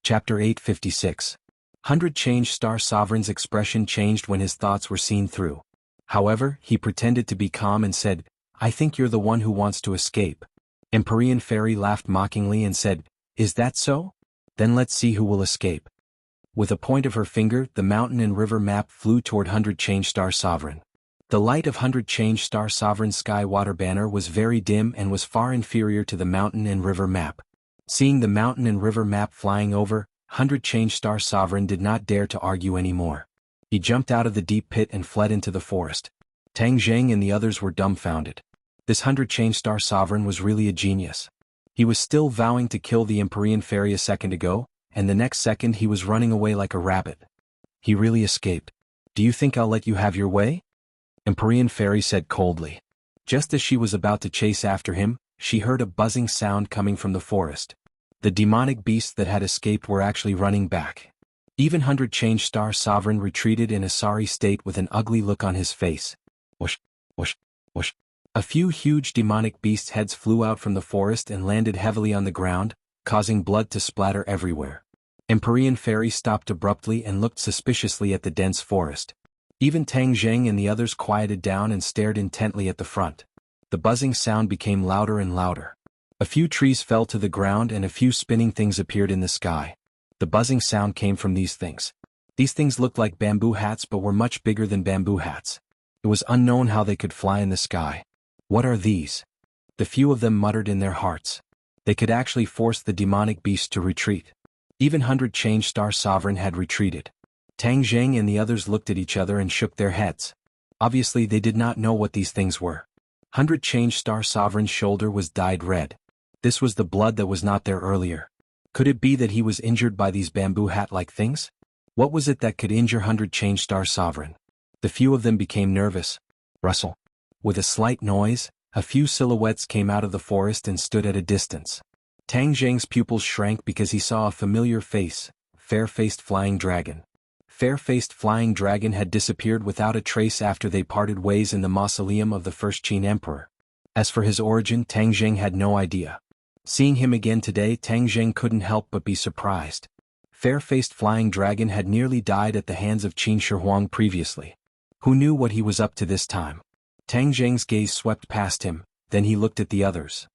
Chapter 856. 100 Change Star Sovereign's expression changed when his thoughts were seen through. However, he pretended to be calm and said, "I think you're the one who wants to escape." Empyrean Fairy laughed mockingly and said, "Is that so? Then let's see who will escape." With a point of her finger, the mountain and river map flew toward 100 Change Star Sovereign. The light of 100 Change Star Sovereign's sky water banner was very dim and was far inferior to the mountain and river map. Seeing the mountain and river map flying over, 100 Change Star Sovereign did not dare to argue anymore. He jumped out of the deep pit and fled into the forest. Tang Zheng and the others were dumbfounded. This 100 Change Star Sovereign was really a genius. He was still vowing to kill the Empyrean Fairy a second ago, and the next second he was running away like a rabbit. He really escaped. "Do you think I'll let you have your way?" Empyrean Fairy said coldly. Just as she was about to chase after him, she heard a buzzing sound coming from the forest. The demonic beasts that had escaped were actually running back. Even 100 Change Star Sovereign retreated in a sorry state with an ugly look on his face. Whoosh, whoosh, whoosh. A few huge demonic beasts' heads flew out from the forest and landed heavily on the ground, causing blood to splatter everywhere. Empyrean Fairy stopped abruptly and looked suspiciously at the dense forest. Even Tang Zheng and the others quieted down and stared intently at the front. The buzzing sound became louder and louder. A few trees fell to the ground and a few spinning things appeared in the sky. The buzzing sound came from these things. These things looked like bamboo hats but were much bigger than bamboo hats. It was unknown how they could fly in the sky. "What are these?" The few of them muttered in their hearts. They could actually force the demonic beast to retreat. Even 100 Change Star Sovereign had retreated. Tang Zheng and the others looked at each other and shook their heads. Obviously they did not know what these things were. 100 Change Star Sovereign's shoulder was dyed red. This was the blood that was not there earlier. Could it be that he was injured by these bamboo hat-like things? What was it that could injure 100 Change Star Sovereign? The few of them became nervous. Rustle. With a slight noise, a few silhouettes came out of the forest and stood at a distance. Tang Zheng's pupils shrank because he saw a familiar face, Fair-Faced Flying Dragon. Fair-Faced Flying Dragon had disappeared without a trace after they parted ways in the mausoleum of the first Qin Emperor. As for his origin, Tang Zheng had no idea. Seeing him again today, Tang Zheng couldn't help but be surprised. Fair-Faced Flying Dragon had nearly died at the hands of Qin Shi Huang previously. Who knew what he was up to this time? Tang Zheng's gaze swept past him, then he looked at the others.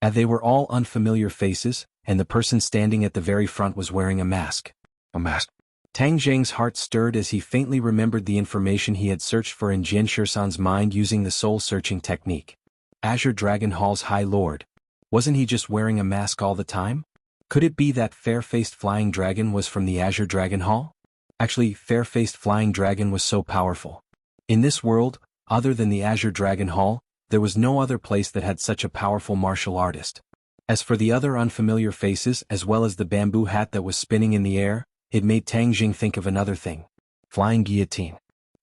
As they were all unfamiliar faces, and the person standing at the very front was wearing a mask. A mask. Tang Zheng's heart stirred as he faintly remembered the information he had searched for in Jian Shisan's mind using the soul-searching technique. Azure Dragon Hall's High Lord. Wasn't he just wearing a mask all the time? Could it be that Fair-Faced Flying Dragon was from the Azure Dragon Hall? Actually, Fair-Faced Flying Dragon was so powerful. In this world, other than the Azure Dragon Hall, there was no other place that had such a powerful martial artist. As for the other unfamiliar faces as well as the bamboo hat that was spinning in the air, it made Tang Zheng think of another thing. Flying Guillotine.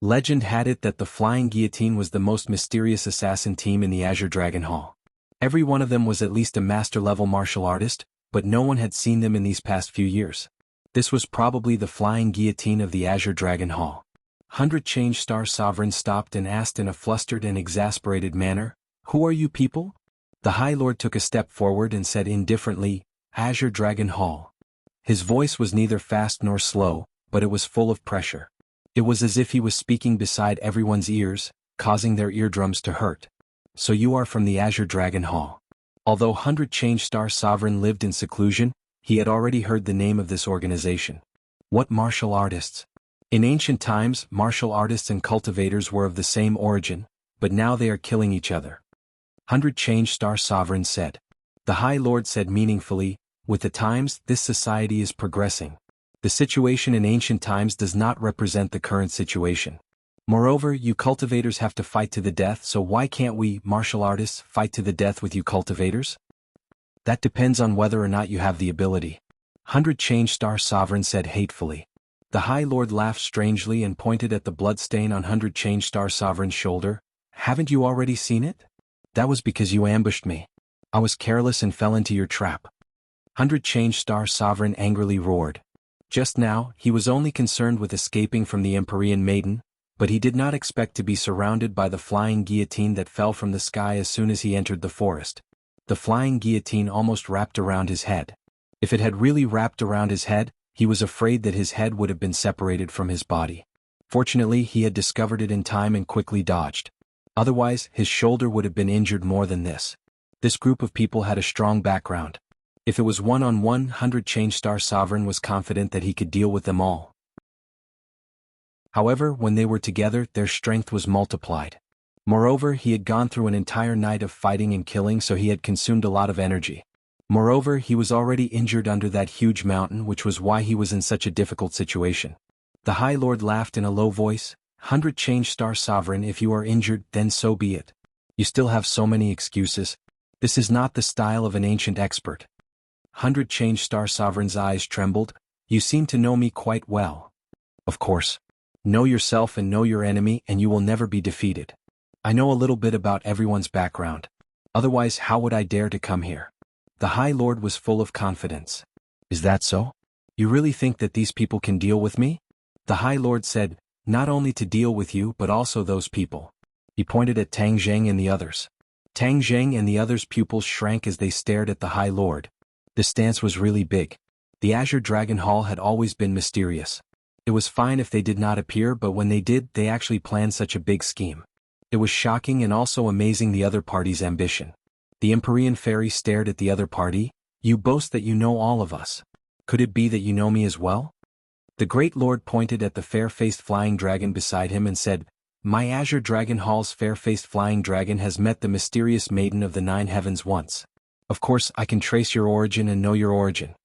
Legend had it that the Flying Guillotine was the most mysterious assassin team in the Azure Dragon Hall. Every one of them was at least a master-level martial artist, but no one had seen them in these past few years. This was probably the Flying Guillotine of the Azure Dragon Hall. 100 Change Star Sovereign stopped and asked in a flustered and exasperated manner, "Who are you people?" The High Lord took a step forward and said indifferently, "Azure Dragon Hall." His voice was neither fast nor slow, but it was full of pressure. It was as if he was speaking beside everyone's ears, causing their eardrums to hurt. "So you are from the Azure Dragon Hall." Although 100 Change Star Sovereign lived in seclusion, he had already heard the name of this organization. What martial artists? In ancient times, martial artists and cultivators were of the same origin, but now they are killing each other. 100 Change Star Sovereign said. The High Lord said meaningfully, "With the times, this society is progressing. The situation in ancient times does not represent the current situation. Moreover, you cultivators have to fight to the death, so why can't we, martial artists, fight to the death with you cultivators? That depends on whether or not you have the ability." 100 Change Star Sovereign said hatefully. The High Lord laughed strangely and pointed at the bloodstain on 100 Change Star Sovereign's shoulder. "Haven't you already seen it? That was because you ambushed me. I was careless and fell into your trap." 100 Change Star Sovereign angrily roared. Just now, he was only concerned with escaping from the Empyrean Maiden, but he did not expect to be surrounded by the flying guillotine that fell from the sky as soon as he entered the forest. The flying guillotine almost wrapped around his head. If it had really wrapped around his head, he was afraid that his head would have been separated from his body. Fortunately, he had discovered it in time and quickly dodged. Otherwise, his shoulder would have been injured more than this. This group of people had a strong background. If it was one-on-one, 100 Change Star Sovereign was confident that he could deal with them all. However, when they were together, their strength was multiplied. Moreover, he had gone through an entire night of fighting and killing, so he had consumed a lot of energy. Moreover, he was already injured under that huge mountain, which was why he was in such a difficult situation. The High Lord laughed in a low voice, 100 Change Star Sovereign, if you are injured, then so be it. You still have so many excuses. This is not the style of an ancient expert. 100 Change Star Sovereign's eyes trembled. You seem to know me quite well. Of course. Know yourself and know your enemy and you will never be defeated. I know a little bit about everyone's background. Otherwise, how would I dare to come here? The High Lord was full of confidence. Is that so? You really think that these people can deal with me? The High Lord said, not only to deal with you but also those people. He pointed at Tang Zheng and the others. Tang Zheng and the others' pupils shrank as they stared at the High Lord. The stance was really big. The Azure Dragon Hall had always been mysterious. It was fine if they did not appear, but when they did, they actually planned such a big scheme. It was shocking and also amazing the other party's ambition. The Empyrean Fairy stared at the other party. You boast that you know all of us. Could it be that you know me as well? The Great Lord pointed at the fair-faced flying dragon beside him and said, My Azure Dragon Hall's fair-faced flying dragon has met the mysterious maiden of the 9 heavens once. Of course, I can trace your origin and know your origin.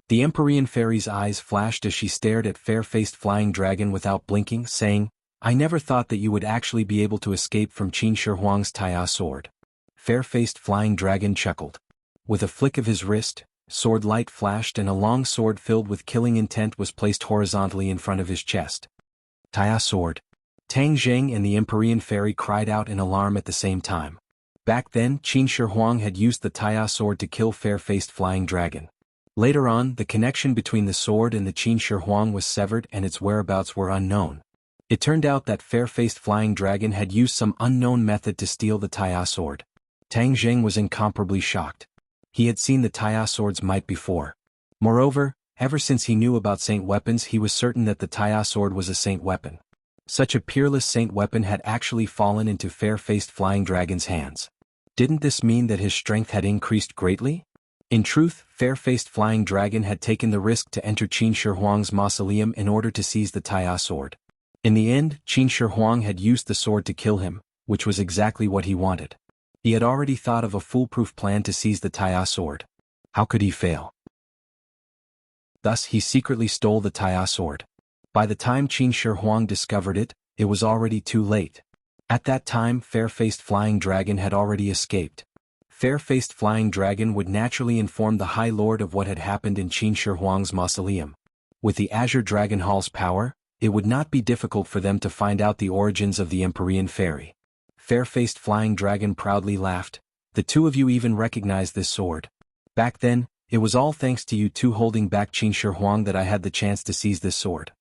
The Empyrean Fairy's eyes flashed as she stared at fair-faced flying dragon without blinking, saying, I never thought that you would actually be able to escape from Qin Shi Huang's Taiya sword. Fair-faced flying dragon chuckled. With a flick of his wrist, sword light flashed and a long sword filled with killing intent was placed horizontally in front of his chest. Taiya sword. Tang Zheng and the Empyrean Fairy cried out in alarm at the same time. Back then, Qin Shi Huang had used the Taiya sword to kill fair-faced flying dragon. Later on, the connection between the sword and the Qin Shi Huang was severed and its whereabouts were unknown. It turned out that fair-faced flying dragon had used some unknown method to steal the Taiya sword. Tang Zheng was incomparably shocked. He had seen the Taiya sword's might before. Moreover, ever since he knew about saint weapons, he was certain that the Taiya sword was a saint weapon. Such a peerless saint weapon had actually fallen into fair-faced flying dragon's hands. Didn't this mean that his strength had increased greatly? In truth, fair-faced flying dragon had taken the risk to enter Qin Shi Huang's mausoleum in order to seize the Taiya sword. In the end, Qin Shi Huang had used the sword to kill him, which was exactly what he wanted. He had already thought of a foolproof plan to seize the Taiya sword. How could he fail? Thus he secretly stole the Taiya sword. By the time Qin Shi Huang discovered it, it was already too late. At that time, fair-faced flying dragon had already escaped. Fair-faced flying dragon would naturally inform the High Lord of what had happened in Qin Shi Huang's mausoleum. With the Azure Dragon Hall's power, it would not be difficult for them to find out the origins of the Empyrean Fairy. Fair-faced flying dragon proudly laughed. The two of you even recognized this sword. Back then, it was all thanks to you two holding back Qin Shi Huang that I had the chance to seize this sword.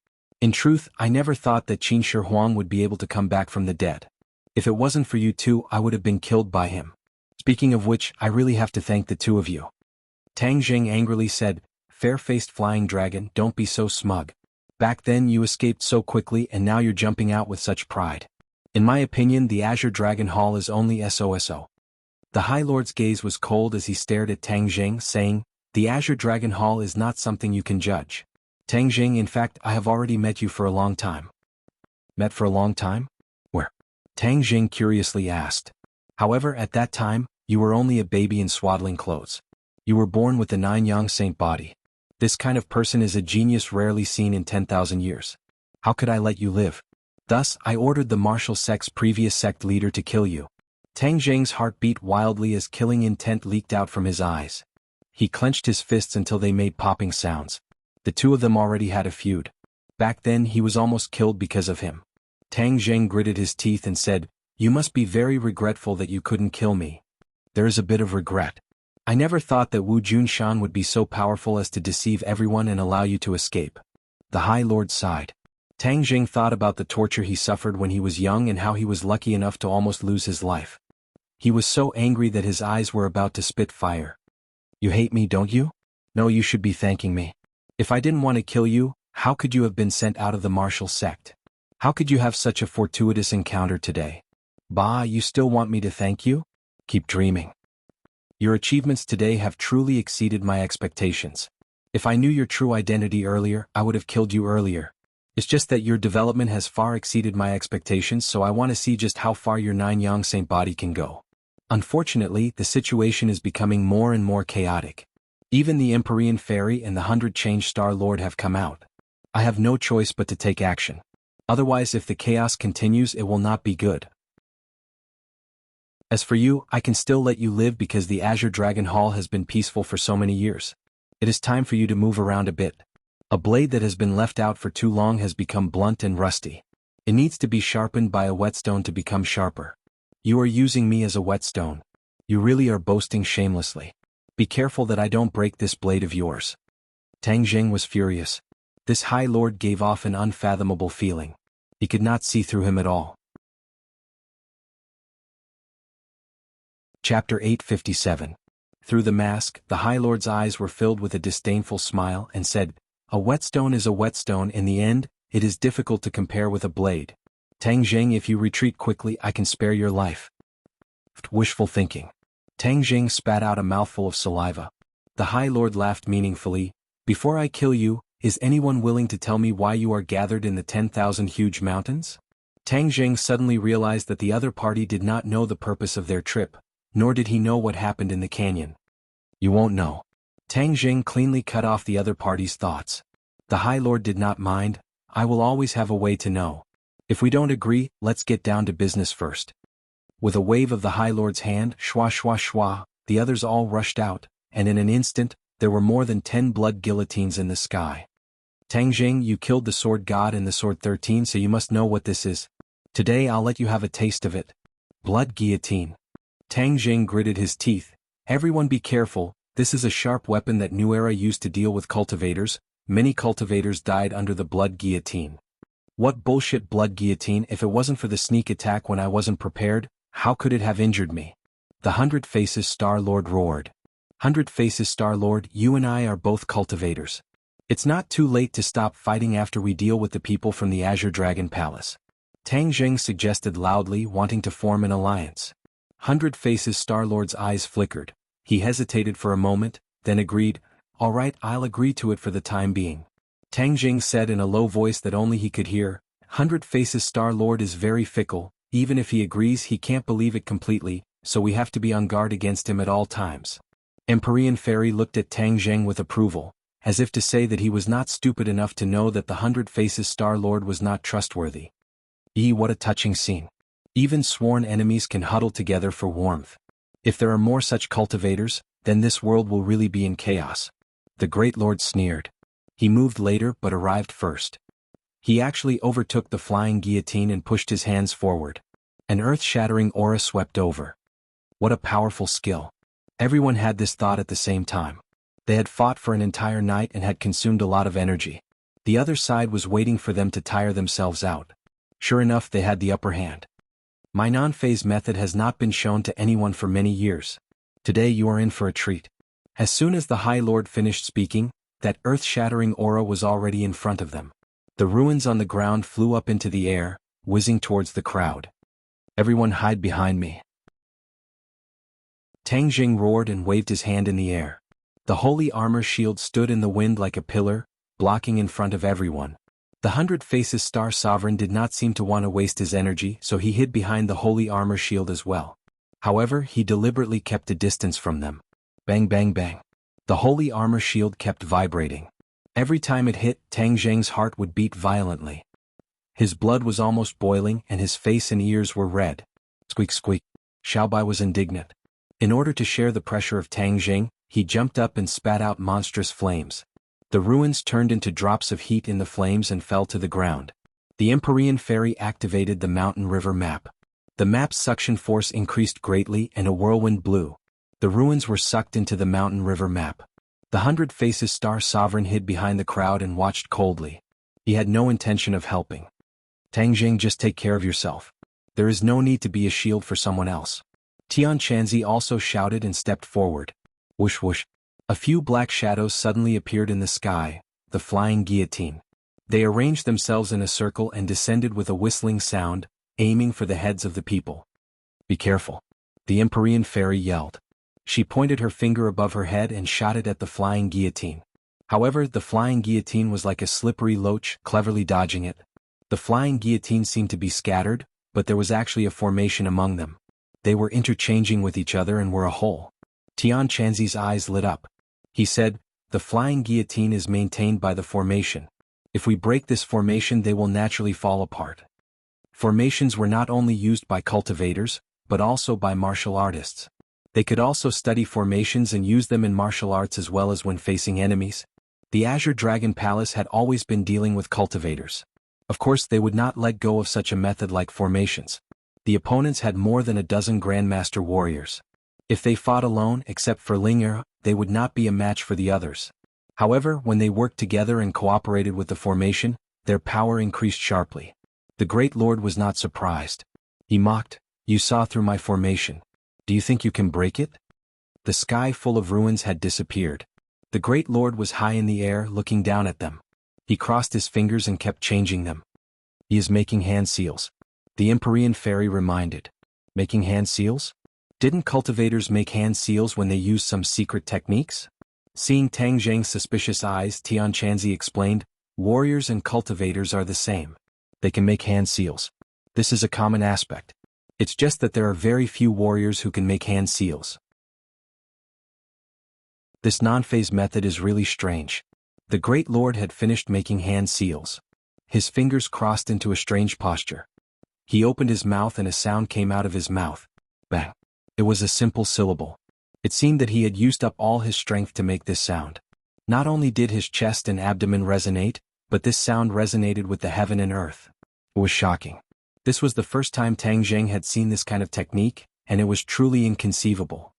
In truth, I never thought that Qin Shi Huang would be able to come back from the dead. If it wasn't for you two, I would have been killed by him. Speaking of which, I really have to thank the two of you. Tang Zheng angrily said, Fair-faced flying dragon, don't be so smug. Back then you escaped so quickly and now you're jumping out with such pride. In my opinion, the Azure Dragon Hall is only SOSO. The High Lord's gaze was cold as he stared at Tang Zheng, saying, The Azure Dragon Hall is not something you can judge. Tang Zheng, in fact, I have already met you for a long time. Met for a long time? Where? Tang Zheng curiously asked. However, at that time, you were only a baby in swaddling clothes. You were born with the 9-yang saint body. This kind of person is a genius rarely seen in 10,000 years. How could I let you live? Thus, I ordered the martial sect's previous sect leader to kill you. Tang Zheng's heart beat wildly as killing intent leaked out from his eyes. He clenched his fists until they made popping sounds. The two of them already had a feud. Back then he was almost killed because of him. Tang Zheng gritted his teeth and said, You must be very regretful that you couldn't kill me. There is a bit of regret. I never thought that Wu Junshan would be so powerful as to deceive everyone and allow you to escape. The High Lord sighed. Tang Zheng thought about the torture he suffered when he was young and how he was lucky enough to almost lose his life. He was so angry that his eyes were about to spit fire. You hate me, don't you? No, you should be thanking me. If I didn't want to kill you, how could you have been sent out of the martial sect? How could you have such a fortuitous encounter today? Bah, you still want me to thank you? Keep dreaming. Your achievements today have truly exceeded my expectations. If I knew your true identity earlier, I would have killed you earlier. It's just that your development has far exceeded my expectations, so I want to see just how far your 9 Saint body can go. Unfortunately, the situation is becoming more and more chaotic. Even the Empyrean Fairy and the 100 Change Star Lord have come out. I have no choice but to take action. Otherwise, if the chaos continues, it will not be good. As for you, I can still let you live because the Azure Dragon Hall has been peaceful for so many years. It is time for you to move around a bit. A blade that has been left out for too long has become blunt and rusty. It needs to be sharpened by a whetstone to become sharper. You are using me as a whetstone. You really are boasting shamelessly. Be careful that I don't break this blade of yours. Tang Jing was furious. This High Lord gave off an unfathomable feeling. He could not see through him at all. Chapter 857. Through the mask, the High Lord's eyes were filled with a disdainful smile and said, "A whetstone is a whetstone. In the end, it is difficult to compare with a blade. Tang Jing, if you retreat quickly, I can spare your life." Wishful thinking. Tang Jing spat out a mouthful of saliva. The High Lord laughed meaningfully. "Before I kill you, is anyone willing to tell me why you are gathered in the 10,000 huge mountains?" Tang Jing suddenly realized that the other party did not know the purpose of their trip, nor did he know what happened in the canyon. "You won't know." Tang Jing cleanly cut off the other party's thoughts. The High Lord did not mind. "I will always have a way to know. If we don't agree, let's get down to business first." With a wave of the High Lord's hand, shwa shwa shwa, the others all rushed out, and in an instant, there were more than 10 blood guillotines in the sky. "Tang Jing, you killed the Sword God and the Sword 13, so you must know what this is. Today I'll let you have a taste of it." Blood guillotine. Tang Jing gritted his teeth. "Everyone be careful, this is a sharp weapon that New Era used to deal with cultivators. Many cultivators died under the blood guillotine." "What bullshit blood guillotine? If it wasn't for the sneak attack when I wasn't prepared, how could it have injured me?" The 100 Faces Star Lord roared. "100 Faces Star Lord, you and I are both cultivators. It's not too late to stop fighting after we deal with the people from the Azure Dragon Palace." Tang Jing suggested loudly, wanting to form an alliance. 100 Faces Star Lord's eyes flickered. He hesitated for a moment, then agreed, "All right, I'll agree to it for the time being." Tang Jing said in a low voice that only he could hear, "100 Faces Star Lord is very fickle. Even if he agrees, he can't believe it completely, so we have to be on guard against him at all times." Empyrean Fairy looked at Tang Jing with approval, as if to say that he was not stupid enough to know that the 100 Faces Star Lord was not trustworthy. What a touching scene. Even sworn enemies can huddle together for warmth. If there are more such cultivators, then this world will really be in chaos. The Great Lord sneered. He moved later but arrived first. He actually overtook the flying guillotine and pushed his hands forward. An earth-shattering aura swept over. What a powerful skill. Everyone had this thought at the same time. They had fought for an entire night and had consumed a lot of energy. The other side was waiting for them to tire themselves out. Sure enough, they had the upper hand. "My non-phase method has not been shown to anyone for many years. Today you are in for a treat." As soon as the High Lord finished speaking, that earth-shattering aura was already in front of them. The ruins on the ground flew up into the air, whizzing towards the crowd. "Everyone hide behind me." Tang Jing roared and waved his hand in the air. The holy armor shield stood in the wind like a pillar, blocking in front of everyone. The 100 Faces Star Sovereign did not seem to want to waste his energy, so he hid behind the holy armor shield as well. However, he deliberately kept a distance from them. Bang bang bang. The holy armor shield kept vibrating. Every time it hit, Tang Jing's heart would beat violently. His blood was almost boiling and his face and ears were red. Squeak squeak. Xiaobai was indignant. In order to share the pressure of Tang Jing, he jumped up and spat out monstrous flames. The ruins turned into drops of heat in the flames and fell to the ground. The Empyrean Fairy activated the mountain river map. The map's suction force increased greatly and a whirlwind blew. The ruins were sucked into the mountain river map. The 100 Faces Star Sovereign hid behind the crowd and watched coldly. He had no intention of helping. "Tang Jing, just take care of yourself. There is no need to be a shield for someone else." Tian Chanzi also shouted and stepped forward. Whoosh whoosh. A few black shadows suddenly appeared in the sky, the flying guillotine. They arranged themselves in a circle and descended with a whistling sound, aiming for the heads of the people. "Be careful," the Empyrean fairy yelled. She pointed her finger above her head and shot it at the flying guillotine. However, the flying guillotine was like a slippery loach, cleverly dodging it. The flying guillotine seemed to be scattered, but there was actually a formation among them. They were interchanging with each other and were a whole. Tianqianzi's eyes lit up. He said, "The flying guillotine is maintained by the formation. If we break this formation, they will naturally fall apart." Formations were not only used by cultivators, but also by martial artists. They could also study formations and use them in martial arts as well as when facing enemies. The Azure Dragon Palace had always been dealing with cultivators. Of course, they would not let go of such a method like formations. The opponents had more than a dozen Grandmaster warriors. If they fought alone, except for Linger, they would not be a match for the others. However, when they worked together and cooperated with the formation, their power increased sharply. The Great Lord was not surprised. He mocked, "You saw through my formation. Do you think you can break it?" The sky full of ruins had disappeared. The Great Lord was high in the air, looking down at them. He crossed his fingers and kept changing them. "He is making hand seals," the Empyrean fairy reminded. "Making hand seals? Didn't cultivators make hand seals when they used some secret techniques?" Seeing Tang Zheng's suspicious eyes, Tianqianzi explained, "Warriors and cultivators are the same. They can make hand seals. This is a common aspect. It's just that there are very few warriors who can make hand seals. This non-phase method is really strange." The Great Lord had finished making hand seals. His fingers crossed into a strange posture. He opened his mouth and a sound came out of his mouth. Bang. It was a simple syllable. It seemed that he had used up all his strength to make this sound. Not only did his chest and abdomen resonate, but this sound resonated with the heaven and earth. It was shocking. This was the first time Tang Zheng had seen this kind of technique, and it was truly inconceivable.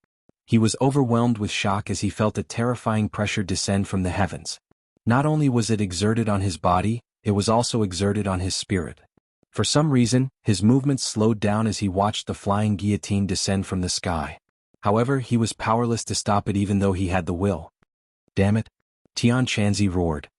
He was overwhelmed with shock as he felt a terrifying pressure descend from the heavens. Not only was it exerted on his body, it was also exerted on his spirit. For some reason, his movements slowed down as he watched the flying guillotine descend from the sky. However, he was powerless to stop it even though he had the will. "Damn it!" Tianqianzi roared.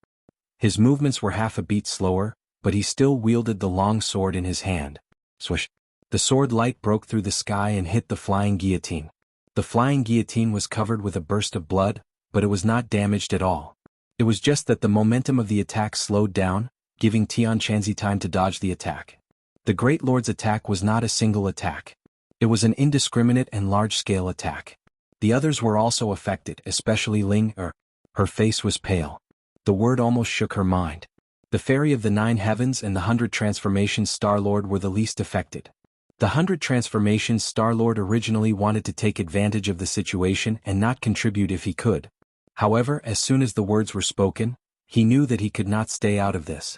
His movements were half a beat slower, but he still wielded the long sword in his hand. Swish! The sword light broke through the sky and hit the flying guillotine. The flying guillotine was covered with a burst of blood, but it was not damaged at all. It was just that the momentum of the attack slowed down, giving Tianqianzi time to dodge the attack. The Great Lord's attack was not a single attack. It was an indiscriminate and large-scale attack. The others were also affected, especially Ling Er. Her face was pale. The word almost shook her mind. The Fairy of the Nine Heavens and the 100 Transformations Star-Lord were the least affected. The 100 Transformations Star-Lord originally wanted to take advantage of the situation and not contribute if he could. However, as soon as the words were spoken, he knew that he could not stay out of this.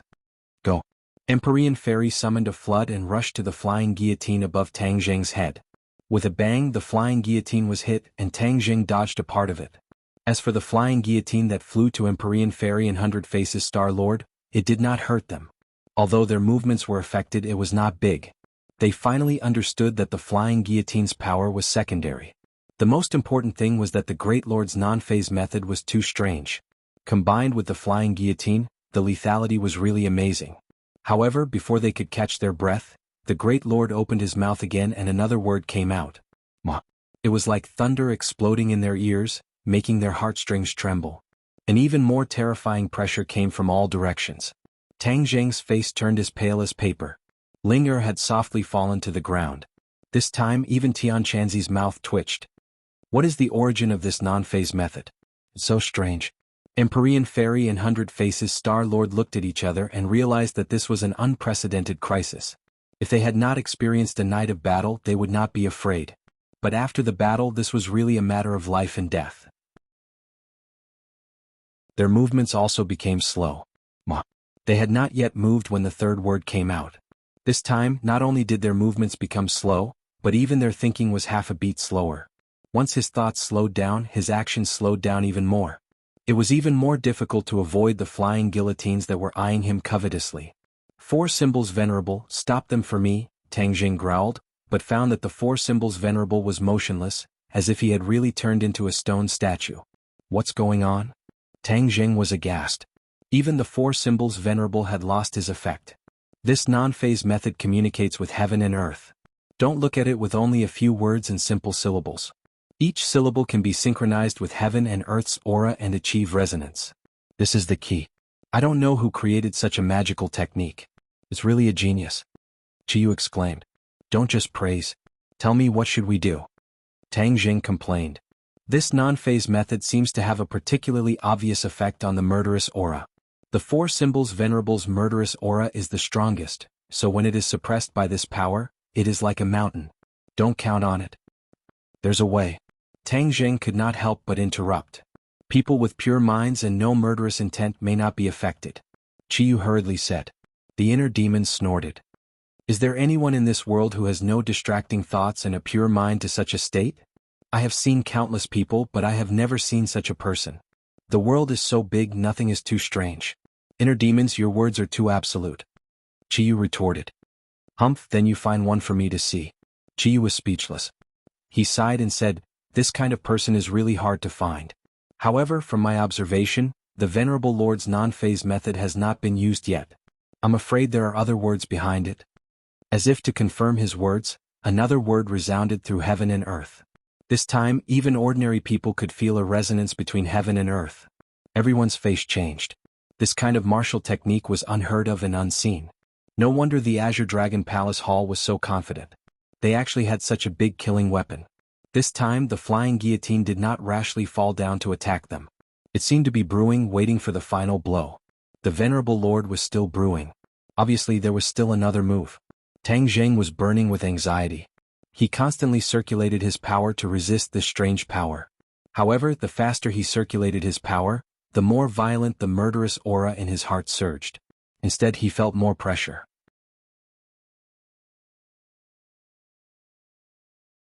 "Go." Empyrean Fairy summoned a flood and rushed to the flying guillotine above Tang Zheng's head. With a bang, the flying guillotine was hit and Tang Zheng dodged a part of it. As for the flying guillotine that flew to Empyrean Fairy and 100 Faces Star-Lord, it did not hurt them. Although their movements were affected, it was not big. They finally understood that the flying guillotine's power was secondary. The most important thing was that the Great Lord's non-phase method was too strange. Combined with the flying guillotine, the lethality was really amazing. However, before they could catch their breath, the Great Lord opened his mouth again and another word came out. Ma. It was like thunder exploding in their ears, making their heartstrings tremble. An even more terrifying pressure came from all directions. Tang Zheng's face turned as pale as paper. Ling Er had softly fallen to the ground. This time even Tianqianzi's mouth twitched. What is the origin of this non-phase method? It's so strange. Empyrean Fairy and 100 Faces Star-Lord looked at each other and realized that this was an unprecedented crisis. If they had not experienced a night of battle, they would not be afraid. But after the battle, this was really a matter of life and death. Their movements also became slow. Ma. They had not yet moved when the third word came out. This time, not only did their movements become slow, but even their thinking was half a beat slower. Once his thoughts slowed down, his actions slowed down even more. It was even more difficult to avoid the flying guillotines that were eyeing him covetously. "Four symbols venerable, stop them for me," Tang Jing growled, but found that the four symbols venerable was motionless, as if he had really turned into a stone statue. What's going on? Tang Jing was aghast. Even the four symbols venerable had lost his effect. This non-phase method communicates with heaven and earth. Don't look at it with only a few words and simple syllables. Each syllable can be synchronized with heaven and earth's aura and achieve resonance. This is the key. I don't know who created such a magical technique. It's really a genius. Chiyu exclaimed. Don't just praise. Tell me, what should we do? Tang Jing complained. This non-phase method seems to have a particularly obvious effect on the murderous aura. The four symbols venerable's murderous aura is the strongest, so when it is suppressed by this power, it is like a mountain. Don't count on it. There's a way. Tang Jing could not help but interrupt. People with pure minds and no murderous intent may not be affected. Chiyu hurriedly said. The inner demon snorted. Is there anyone in this world who has no distracting thoughts and a pure mind to such a state? I have seen countless people, but I have never seen such a person. The world is so big, nothing is too strange. Inner demons, your words are too absolute. Chiyu retorted. Humph, then you find one for me to see. Chiyu was speechless. He sighed and said, this kind of person is really hard to find. However, from my observation, the Venerable Lord's non-phase method has not been used yet. I'm afraid there are other words behind it. As if to confirm his words, another word resounded through heaven and earth. This time, even ordinary people could feel a resonance between heaven and earth. Everyone's face changed. This kind of martial technique was unheard of and unseen. No wonder the Azure Dragon Palace Hall was so confident. They actually had such a big killing weapon. This time, the flying guillotine did not rashly fall down to attack them. It seemed to be brewing, waiting for the final blow. The Venerable Lord was still brewing. Obviously, there was still another move. Tang Jing was burning with anxiety. He constantly circulated his power to resist this strange power. However, the faster he circulated his power, the more violent the murderous aura in his heart surged. Instead, he felt more pressure.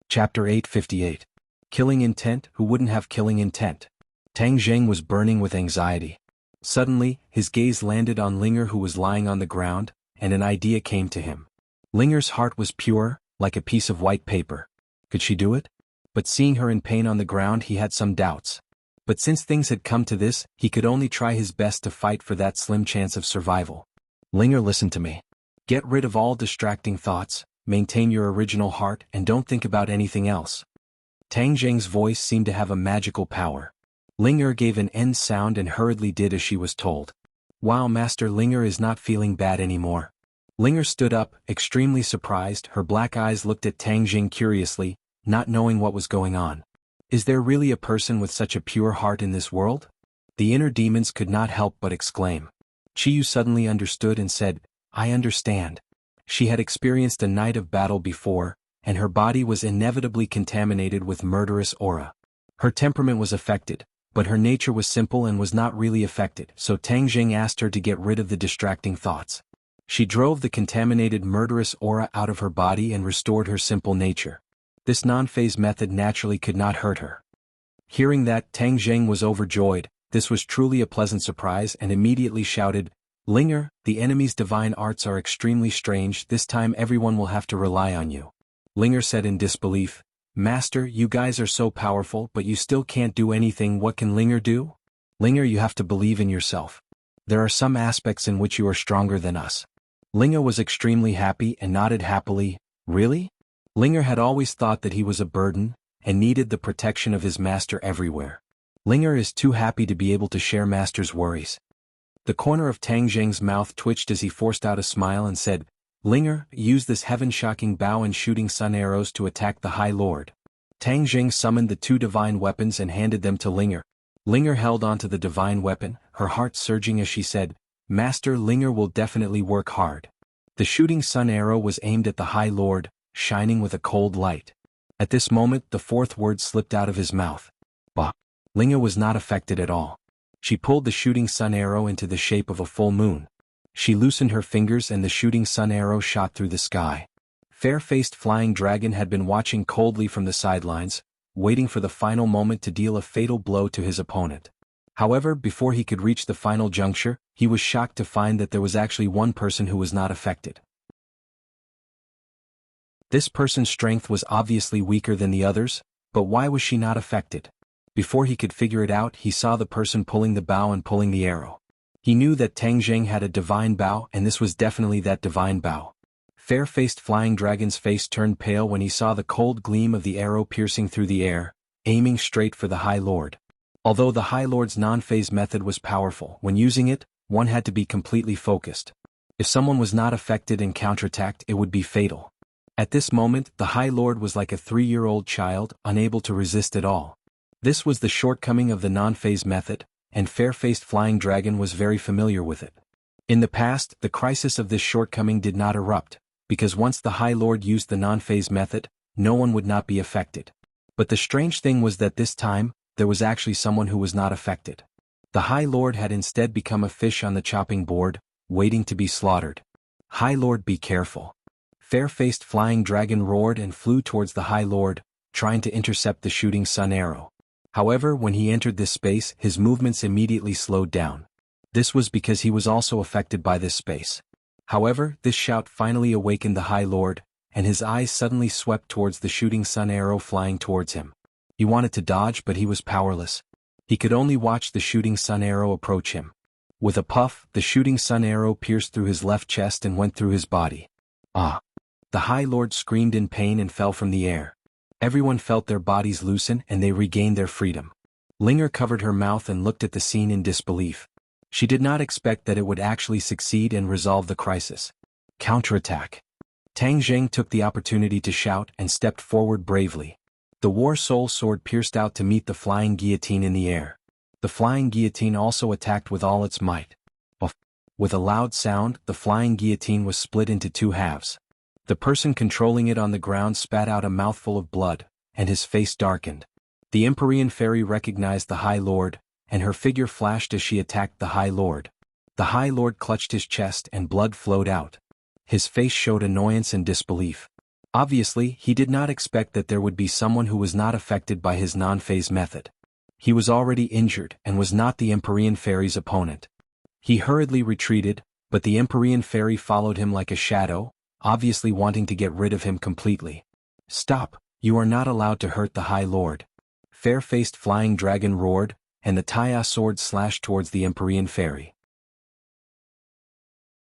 Chapter 858. Killing Intent. Who wouldn't have killing intent? Tang Jing was burning with anxiety. Suddenly, his gaze landed on Linger, who was lying on the ground, and an idea came to him. Linger's heart was pure, like a piece of white paper. Could she do it? But seeing her in pain on the ground, he had some doubts. But since things had come to this, he could only try his best to fight for that slim chance of survival. Linger, listen to me. Get rid of all distracting thoughts, maintain your original heart, and don't think about anything else. Tang Jing's voice seemed to have a magical power. Linger gave an end sound and hurriedly did as she was told. Wow, Master, Linger is not feeling bad anymore. Linger stood up, extremely surprised. Her black eyes looked at Tang Jing curiously, not knowing what was going on. Is there really a person with such a pure heart in this world? The inner demons could not help but exclaim. Chiyu suddenly understood and said, I understand. She had experienced a night of battle before, and her body was inevitably contaminated with murderous aura. Her temperament was affected, but her nature was simple and was not really affected, so Tang Jing asked her to get rid of the distracting thoughts. She drove the contaminated murderous aura out of her body and restored her simple nature. This non-phase method naturally could not hurt her. Hearing that, Tang Jing was overjoyed. This was truly a pleasant surprise and immediately shouted, Linger, the enemy's divine arts are extremely strange. This time everyone will have to rely on you. Linger said in disbelief, Master, you guys are so powerful, but you still can't do anything. What can Linger do? Linger, you have to believe in yourself. There are some aspects in which you are stronger than us. Linger was extremely happy and nodded happily. Really? Linger had always thought that he was a burden, and needed the protection of his master everywhere. Linger is too happy to be able to share master's worries. The corner of Tang Jing's mouth twitched as he forced out a smile and said, Linger, use this heaven-shocking bow and shooting sun arrows to attack the High Lord. Tang Jing summoned the two divine weapons and handed them to Linger. Linger held onto the divine weapon, her heart surging as she said, Master, Linger will definitely work hard. The shooting sun arrow was aimed at the High Lord, shining with a cold light. At this moment, the fourth word slipped out of his mouth. Bah! Linger was not affected at all. She pulled the shooting sun arrow into the shape of a full moon. She loosened her fingers and the shooting sun arrow shot through the sky. Fair-faced flying dragon had been watching coldly from the sidelines, waiting for the final moment to deal a fatal blow to his opponent. However, before he could reach the final juncture, he was shocked to find that there was actually one person who was not affected. This person's strength was obviously weaker than the others, but why was she not affected? Before he could figure it out, he saw the person pulling the bow and pulling the arrow. He knew that Tang Zheng had a divine bow, and this was definitely that divine bow. Fair-faced flying dragon's face turned pale when he saw the cold gleam of the arrow piercing through the air, aiming straight for the High Lord. Although the High Lord's non-phase method was powerful, when using it, one had to be completely focused. If someone was not affected and counterattacked, it would be fatal. At this moment, the High Lord was like a 3-year-old child, unable to resist at all. This was the shortcoming of the non-phase method, and fair-faced flying dragon was very familiar with it. In the past, the crisis of this shortcoming did not erupt, because once the High Lord used the non-phase method, no one would not be affected. But the strange thing was that this time, there was actually someone who was not affected. The High Lord had instead become a fish on the chopping board, waiting to be slaughtered. High Lord, be careful. Fair-faced flying dragon roared and flew towards the High Lord, trying to intercept the shooting sun arrow. However, when he entered this space, his movements immediately slowed down. This was because he was also affected by this space. However, this shout finally awakened the High Lord, and his eyes suddenly swept towards the shooting sun arrow flying towards him. He wanted to dodge, but he was powerless. He could only watch the shooting sun arrow approach him. With a puff, the shooting sun arrow pierced through his left chest and went through his body. Ah! The High Lord screamed in pain and fell from the air. Everyone felt their bodies loosen and they regained their freedom. Linger covered her mouth and looked at the scene in disbelief. She did not expect that it would actually succeed and resolve the crisis. Counterattack. Tang Zheng took the opportunity to shout and stepped forward bravely. The War Soul Sword pierced out to meet the flying guillotine in the air. The flying guillotine also attacked with all its might. With a loud sound, the flying guillotine was split into 2 halves. The person controlling it on the ground spat out a mouthful of blood, and his face darkened. The Empyrean Fairy recognized the High Lord, and her figure flashed as she attacked the High Lord. The High Lord clutched his chest and blood flowed out. His face showed annoyance and disbelief. Obviously, he did not expect that there would be someone who was not affected by his non-phase method. He was already injured and was not the Empyrean Fairy's opponent. He hurriedly retreated, but the Empyrean Fairy followed him like a shadow, obviously wanting to get rid of him completely. Stop, you are not allowed to hurt the High Lord. Fair-faced flying dragon roared, and the Taya sword slashed towards the Empyrean Fairy.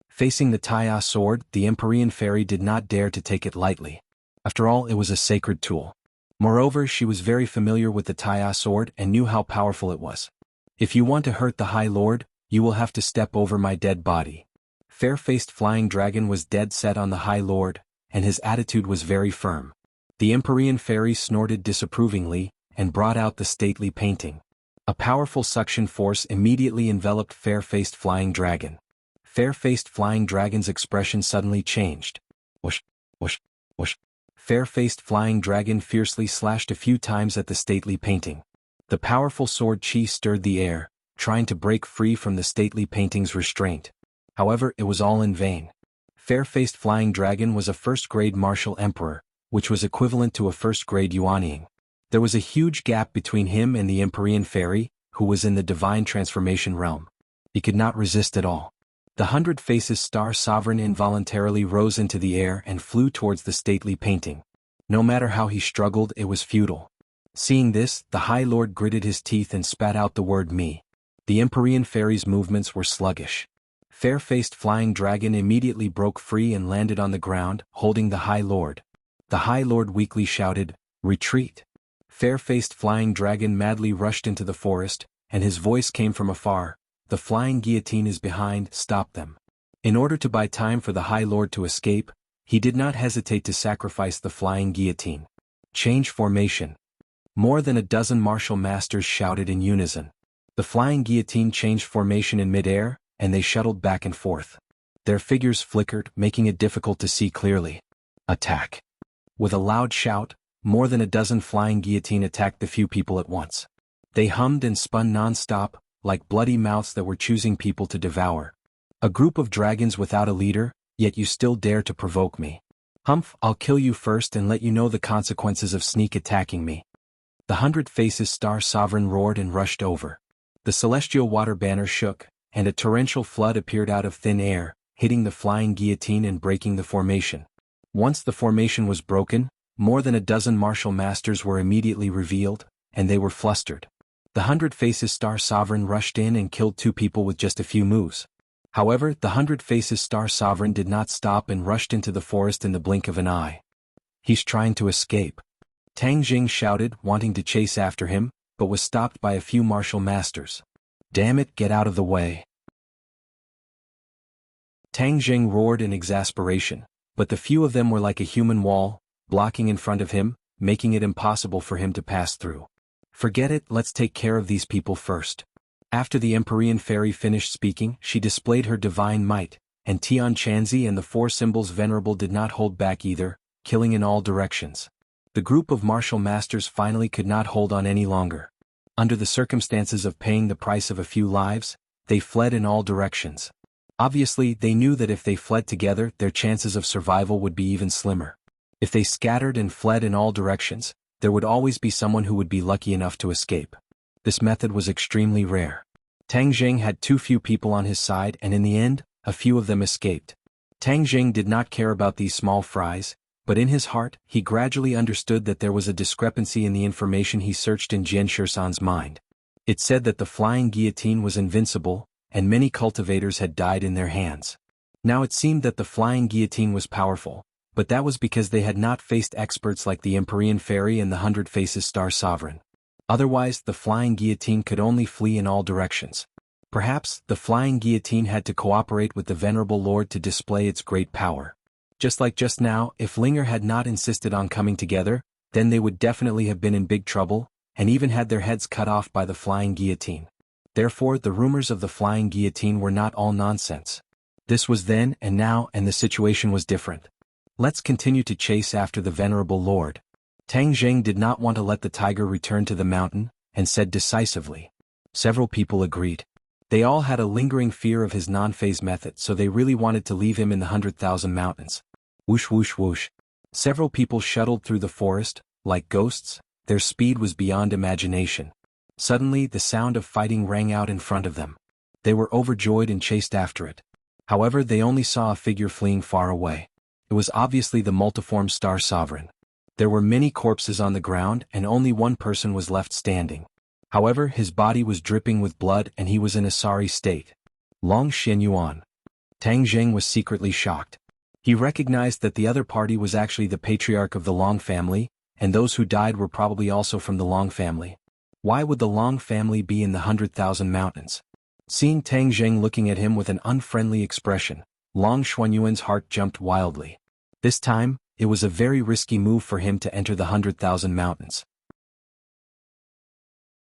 Facing the Taya sword, the Empyrean Fairy did not dare to take it lightly. After all, it was a sacred tool. Moreover, she was very familiar with the Taya sword and knew how powerful it was. If you want to hurt the High Lord, you will have to step over my dead body. Fair-faced flying dragon was dead set on the High Lord, and his attitude was very firm. The Empyrean Fairy snorted disapprovingly, and brought out the stately painting. A powerful suction force immediately enveloped fair-faced flying dragon. Fair-faced flying dragon's expression suddenly changed. Whoosh, whoosh, whoosh. Fair-faced flying dragon fiercely slashed a few times at the stately painting. The powerful sword chi stirred the air, trying to break free from the stately painting's restraint. However, it was all in vain. Fair-faced flying dragon was a first-grade martial emperor, which was equivalent to a first-grade yuanying. There was a huge gap between him and the Empyrean Fairy, who was in the divine transformation realm. He could not resist at all. The 100 Faces Star Sovereign involuntarily rose into the air and flew towards the stately painting. No matter how he struggled, it was futile. Seeing this, the High Lord gritted his teeth and spat out the word me. The Empyrean Fairy's movements were sluggish. Fair-faced flying dragon immediately broke free and landed on the ground, holding the High Lord. The High Lord weakly shouted, "Retreat!" Fair-faced flying dragon madly rushed into the forest, and his voice came from afar, "The flying guillotine is behind, stop them." In order to buy time for the High Lord to escape, he did not hesitate to sacrifice the flying guillotine. Change formation. More than a dozen martial masters shouted in unison. The flying guillotine changed formation in mid-air, and they shuttled back and forth. Their figures flickered, making it difficult to see clearly. Attack. With a loud shout, more than a dozen flying guillotine attacked the few people at once. They hummed and spun non-stop, like bloody mouths that were choosing people to devour. A group of dragons without a leader, yet you still dare to provoke me. Humph, I'll kill you first and let you know the consequences of sneak attacking me. The 100 Faces Star Sovereign roared and rushed over. The celestial water banner shook, and a torrential flood appeared out of thin air, hitting the flying guillotine and breaking the formation. Once the formation was broken, more than a dozen martial masters were immediately revealed, and they were flustered. The 100 Faces Star Sovereign rushed in and killed 2 people with just a few moves. However, the 100 Faces Star Sovereign did not stop and rushed into the forest in the blink of an eye. He's trying to escape. Tang Jing shouted, wanting to chase after him, but was stopped by a few martial masters. Damn it, get out of the way. Tang Jing roared in exasperation, but the few of them were like a human wall, blocking in front of him, making it impossible for him to pass through. Forget it, let's take care of these people first. After the Empyrean Fairy finished speaking, she displayed her divine might, and Tian Chanzi and the 4 symbols Venerable did not hold back either, killing in all directions. The group of martial masters finally could not hold on any longer. Under the circumstances of paying the price of a few lives, they fled in all directions. Obviously, they knew that if they fled together, their chances of survival would be even slimmer. If they scattered and fled in all directions, there would always be someone who would be lucky enough to escape. This method was extremely rare. Tang Jing had too few people on his side, and in the end, a few of them escaped. Tang Jing did not care about these small fries, but in his heart, he gradually understood that there was a discrepancy in the information he searched in Jian Shisan's mind. It said that the flying guillotine was invincible, and many cultivators had died in their hands. Now it seemed that the flying guillotine was powerful, but that was because they had not faced experts like the Empyrean Fairy and the 100 Faces Star Sovereign. Otherwise, the flying guillotine could only flee in all directions. Perhaps, the flying guillotine had to cooperate with the Venerable Lord to display its great power. Just like just now, if Linger had not insisted on coming together, then they would definitely have been in big trouble, and even had their heads cut off by the flying guillotine. Therefore, the rumors of the flying guillotine were not all nonsense. This was then and now, and the situation was different. Let's continue to chase after the Venerable Lord. Tang Jing did not want to let the tiger return to the mountain, and said decisively. Several people agreed. They all had a lingering fear of his non-phase method, so they really wanted to leave him in the 100,000 mountains. Whoosh whoosh whoosh. Several people shuttled through the forest, like ghosts. Their speed was beyond imagination. Suddenly, the sound of fighting rang out in front of them. They were overjoyed and chased after it. However, they only saw a figure fleeing far away. It was obviously the multiform Star Sovereign. There were many corpses on the ground, and only one person was left standing. However, his body was dripping with blood and he was in a sorry state. Long Xianyuan. Tang Jing was secretly shocked. He recognized that the other party was actually the patriarch of the Long family, and those who died were probably also from the Long family. Why would the Long family be in the 100,000 mountains? Seeing Tang Jing looking at him with an unfriendly expression, Long Xuanyuan's heart jumped wildly. This time, it was a very risky move for him to enter the 100,000 mountains.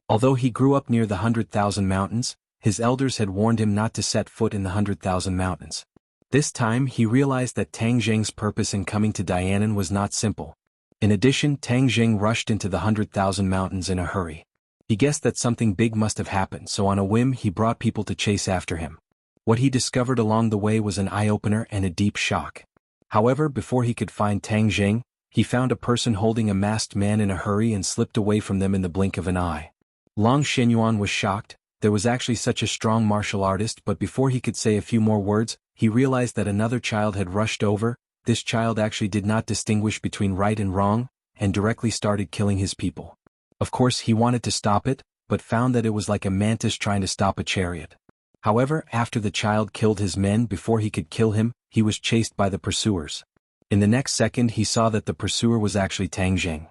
Although he grew up near the 100,000 mountains, his elders had warned him not to set foot in the 100,000 mountains. This time he realized that Tang Jing's purpose in coming to Dianan was not simple. In addition, Tang Jing rushed into the 100,000 mountains in a hurry. He guessed that something big must have happened, so on a whim he brought people to chase after him. What he discovered along the way was an eye-opener and a deep shock. However, before he could find Tang Jing, he found a person holding a masked man in a hurry and slipped away from them in the blink of an eye. Long Xianyuan was shocked. There was actually such a strong martial artist, but before he could say a few more words, he realized that another child had rushed over. This child actually did not distinguish between right and wrong, and directly started killing his people. Of course, he wanted to stop it, but found that it was like a mantis trying to stop a chariot. However, after the child killed his men before he could kill him, he was chased by the pursuers. In the next second he saw that the pursuer was actually Tang Jing.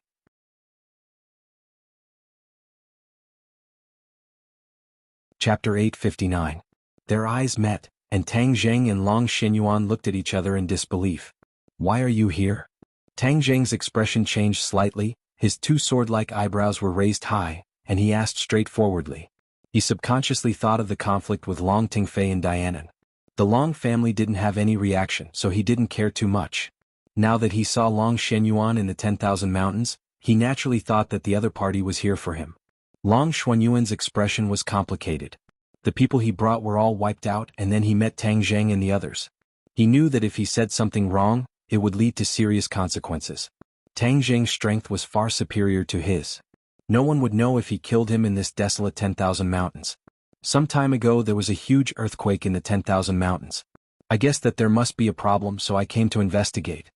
Chapter 859. Their eyes met, and Tang Jing and Long Xianyuan looked at each other in disbelief. Why are you here? Tang Jing's expression changed slightly, his 2 sword-like eyebrows were raised high, and he asked straightforwardly. He subconsciously thought of the conflict with Long Tingfei and Dianan. The Long family didn't have any reaction, so he didn't care too much. Now that he saw Long Xianyuan in the 10,000 mountains, he naturally thought that the other party was here for him. Long Xuanyuan's expression was complicated. The people he brought were all wiped out, and then he met Tang Jing and the others. He knew that if he said something wrong, it would lead to serious consequences. Tang Jing's strength was far superior to his. No one would know if he killed him in this desolate 10,000 mountains. Some time ago there was a huge earthquake in the 10,000 mountains. I guessed that there must be a problem, so I came to investigate.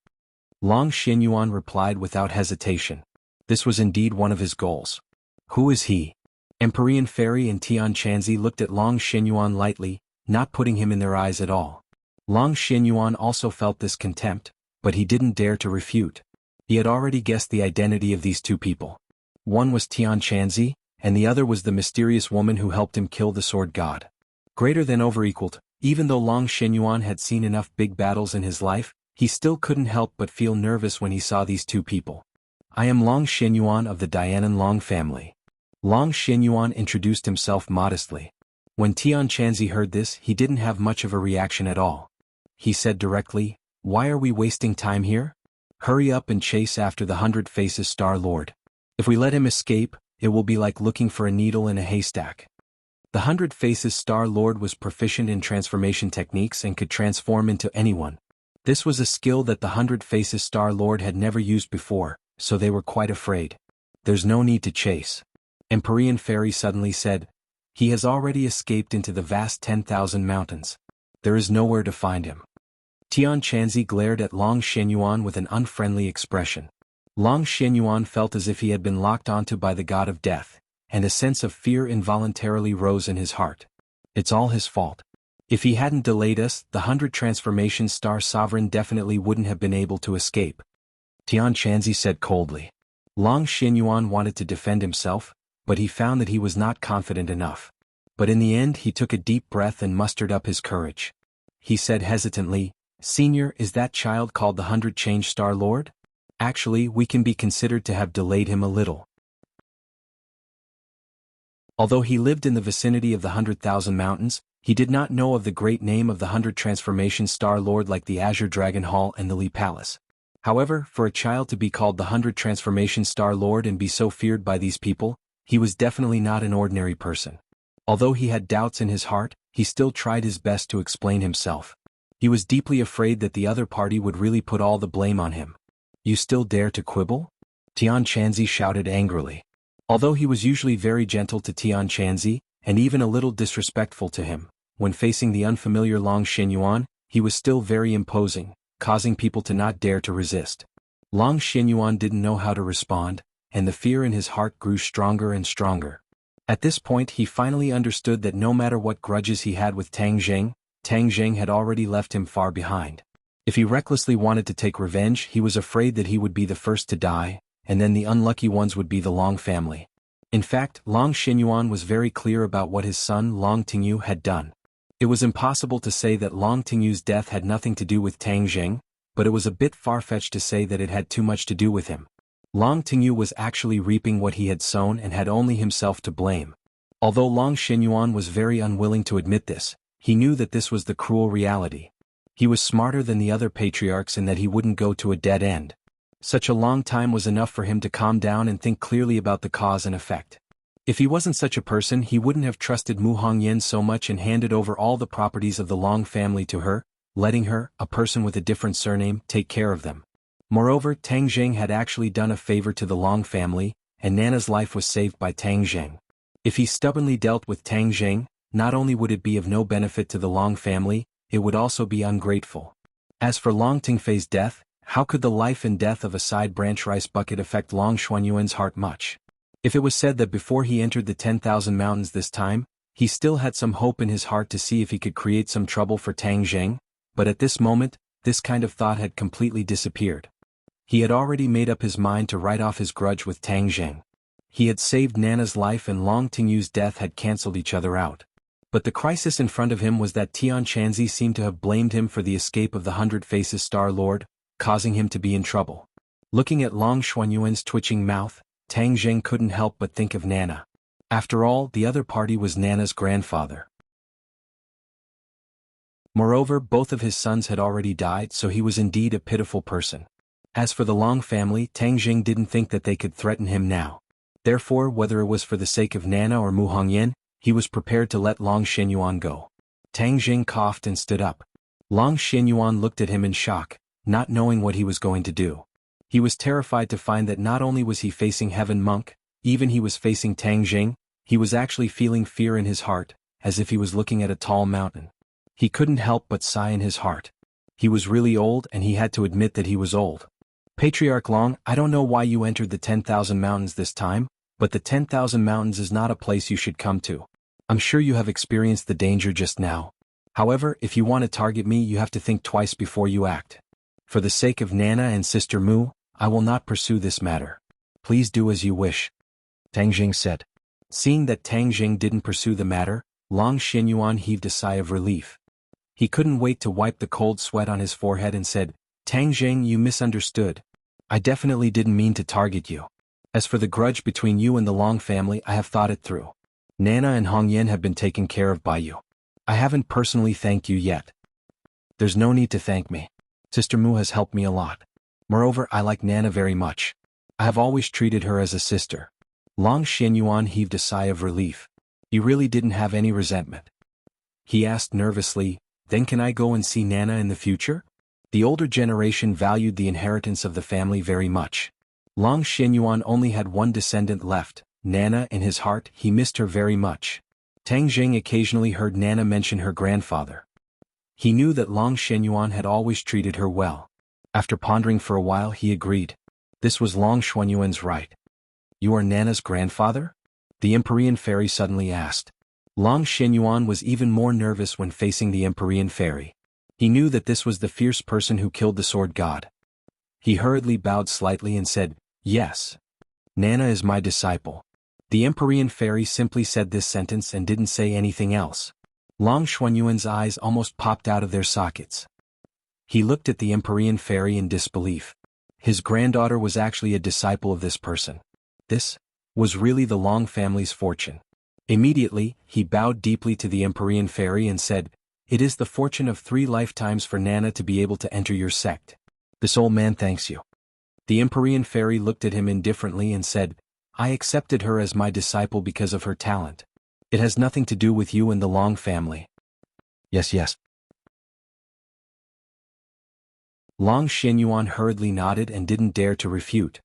Long Xianyuan replied without hesitation. This was indeed one of his goals. Who is he? Empyrean Fairy and Tian Chanzi looked at Long Xinyuan lightly, not putting him in their eyes at all. Long Xinyuan also felt this contempt, but he didn't dare to refute. He had already guessed the identity of these two people. One was Tian Chanzi, and the other was the mysterious woman who helped him kill the sword god. Greater than overequaled, even though Long Xinyuan had seen enough big battles in his life, he still couldn't help but feel nervous when he saw these two people. I am Long Xinyuan of the Dianan Long family. Long Xinyuan introduced himself modestly. When Tian Chanzi heard this, he didn't have much of a reaction at all. He said directly, "Why are we wasting time here? Hurry up and chase after the 100 Faces Star Lord. If we let him escape, it will be like looking for a needle in a haystack." The 100 Faces Star Lord was proficient in transformation techniques and could transform into anyone. This was a skill that the 100 Faces Star Lord had never used before, so they were quite afraid. "There's no need to chase," Empyrean Fairy suddenly said. "He has already escaped into the vast 10,000 mountains. There is nowhere to find him." Tian Chanzi glared at Long Xinyuan with an unfriendly expression. Long Xinyuan felt as if he had been locked onto by the god of death, and a sense of fear involuntarily rose in his heart. It's all his fault. If he hadn't delayed us, the 100 Transformation Star Sovereign definitely wouldn't have been able to escape, Tian Chanzi said coldly. Long Xinyuan wanted to defend himself, but he found that he was not confident enough. But in the end he took a deep breath and mustered up his courage. He said hesitantly, "Senior, is that child called the 100 Change Star Lord? Actually, we can be considered to have delayed him a little." Although he lived in the vicinity of the 100,000 mountains, he did not know of the great name of the 100 Transformation Star Lord like the Azure Dragon Hall and the Li Palace. However, for a child to be called the 100 Transformation Star Lord and be so feared by these people, he was definitely not an ordinary person. Although he had doubts in his heart, he still tried his best to explain himself. He was deeply afraid that the other party would really put all the blame on him. "You still dare to quibble?" Tian Chanzi shouted angrily. Although he was usually very gentle to Tian Chanzi, and even a little disrespectful to him, when facing the unfamiliar Long Xinyuan, he was still very imposing, causing people to not dare to resist. Long Xinyuan didn't know how to respond, and the fear in his heart grew stronger and stronger. At this point he finally understood that no matter what grudges he had with Tang Zheng had already left him far behind. If he recklessly wanted to take revenge, he was afraid that he would be the first to die, and then the unlucky ones would be the Long family. In fact, Long Xinyuan was very clear about what his son Long Tingyu had done. It was impossible to say that Long Tingyu's death had nothing to do with Tang Zheng, but it was a bit far-fetched to say that it had too much to do with him. Long Tingyu was actually reaping what he had sown and had only himself to blame. Although Long Xinyuan was very unwilling to admit this, he knew that this was the cruel reality. He was smarter than the other patriarchs in that he wouldn't go to a dead end. Such a long time was enough for him to calm down and think clearly about the cause and effect. If he wasn't such a person, he wouldn't have trusted Mu Hongyan so much and handed over all the properties of the Long family to her, letting her, a person with a different surname, take care of them. Moreover, Tang Zheng had actually done a favor to the Long family, and Nana's life was saved by Tang Zheng. If he stubbornly dealt with Tang Zheng, not only would it be of no benefit to the Long family, it would also be ungrateful. As for Long Tingfei's death, how could the life and death of a side branch rice bucket affect Long Xuanyuan's heart much? If it was said that before he entered the 10,000 mountains this time, he still had some hope in his heart to see if he could create some trouble for Tang Zheng, but at this moment, this kind of thought had completely disappeared. He had already made up his mind to write off his grudge with Tang Zheng. He had saved Nana's life and Long Tingyu's death had cancelled each other out. But the crisis in front of him was that Tian Chanzi seemed to have blamed him for the escape of the 100 Faces Star Lord, causing him to be in trouble. Looking at Long Xuanyuan's twitching mouth, Tang Zheng couldn't help but think of Nana. After all, the other party was Nana's grandfather. Moreover, both of his sons had already died, so he was indeed a pitiful person. As for the Long family, Tang Zheng didn't think that they could threaten him now. Therefore, whether it was for the sake of Nana or Mu Hongyan, he was prepared to let Long Xinyuan go. Tang Zheng coughed and stood up. Long Xinyuan looked at him in shock, not knowing what he was going to do. He was terrified to find that not only was he facing Heaven Monk, even he was facing Tang Zheng, he was actually feeling fear in his heart, as if he was looking at a tall mountain. He couldn't help but sigh in his heart. He was really old and he had to admit that he was old. "Patriarch Long, I don't know why you entered the 10,000 mountains this time, But the 10,000 mountains is not a place you should come to. I'm sure you have experienced the danger just now. However, if you want to target me, you have to think twice before you act. For the sake of Nana and Sister Mu, I will not pursue this matter. Please do as you wish, Tang Jing said. Seeing that Tang Jing didn't pursue the matter, Long Xianyuan heaved a sigh of relief. He couldn't wait to wipe the cold sweat on his forehead and said, Tang Jing, you misunderstood. I definitely didn't mean to target you. As for the grudge between you and the Long family, I have thought it through. Nana and Hongyan have been taken care of by you. I haven't personally thanked you yet. There's no need to thank me. Sister Mu has helped me a lot. Moreover, I like Nana very much. I have always treated her as a sister. Long Xianyuan heaved a sigh of relief. You really didn't have any resentment? He asked nervously, then can I go and see Nana in the future? The older generation valued the inheritance of the family very much. Long Xianyuan only had one descendant left, Nana. In his heart, he missed her very much. Tang Jing occasionally heard Nana mention her grandfather. He knew that Long Xianyuan had always treated her well. After pondering for a while, he agreed. This was Long Xianyuan's right. You are Nana's grandfather? The Empyrean fairy suddenly asked. Long Xianyuan was even more nervous when facing the Empyrean fairy. He knew that this was the fierce person who killed the sword god. He hurriedly bowed slightly and said, Yes. Nana is my disciple. The Empyrean fairy simply said this sentence and didn't say anything else. Long Xianyuan's eyes almost popped out of their sockets. He looked at the Empyrean fairy in disbelief. His granddaughter was actually a disciple of this person. This was really the Long family's fortune. Immediately, he bowed deeply to the Empyrean fairy and said, It is the fortune of 3 lifetimes for Nana to be able to enter your sect. This old man thanks you. The Empyrean fairy looked at him indifferently and said, I accepted her as my disciple because of her talent. It has nothing to do with you and the Long family. Yes. Long Xianyuan hurriedly nodded and didn't dare to refute.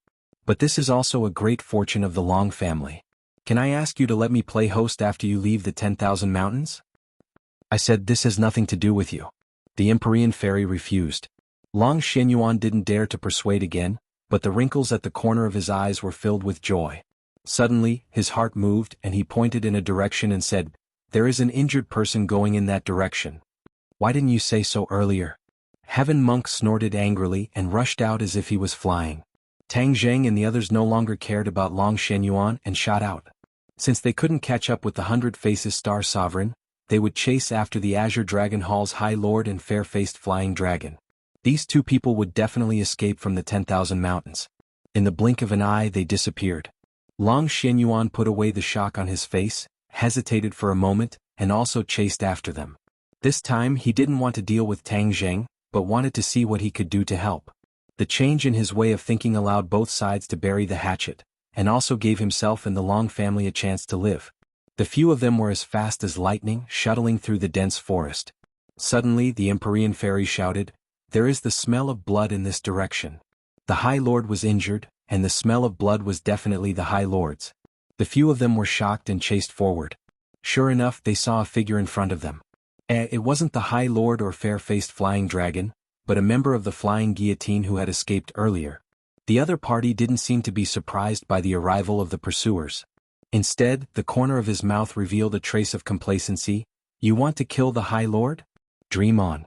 But this is also a great fortune of the Long family. Can I ask you to let me play host after you leave the 10,000 mountains? I said this has nothing to do with you. The Empyrean fairy refused. Long Xianyuan didn't dare to persuade again, but the wrinkles at the corner of his eyes were filled with joy. Suddenly, his heart moved and he pointed in a direction and said, There is an injured person going in that direction. Why didn't you say so earlier? Heaven Monk snorted angrily and rushed out as if he was flying. Tang Zheng and the others no longer cared about Long Xianyuan and shot out. Since they couldn't catch up with the 100 Faces Star Sovereign, they would chase after the Azure Dragon Hall's High Lord and fair-faced Flying Dragon. These 2 people would definitely escape from the 10,000 mountains. In the blink of an eye they disappeared. Long Xianyuan put away the shock on his face, hesitated for a moment, and also chased after them. This time he didn't want to deal with Tang Zheng, but wanted to see what he could do to help. The change in his way of thinking allowed both sides to bury the hatchet, and also gave himself and the Long family a chance to live. The few of them were as fast as lightning, shuttling through the dense forest. Suddenly the Empyrean fairy shouted, There is the smell of blood in this direction. The High Lord was injured, and the smell of blood was definitely the High Lord's. The few of them were shocked and chased forward. Sure enough, they saw a figure in front of them. It wasn't the High Lord or fair-faced Flying Dragon, but a member of the Flying Guillotine who had escaped earlier. The other party didn't seem to be surprised by the arrival of the pursuers. Instead, the corner of his mouth revealed a trace of complacency. You want to kill the High Lord? Dream on.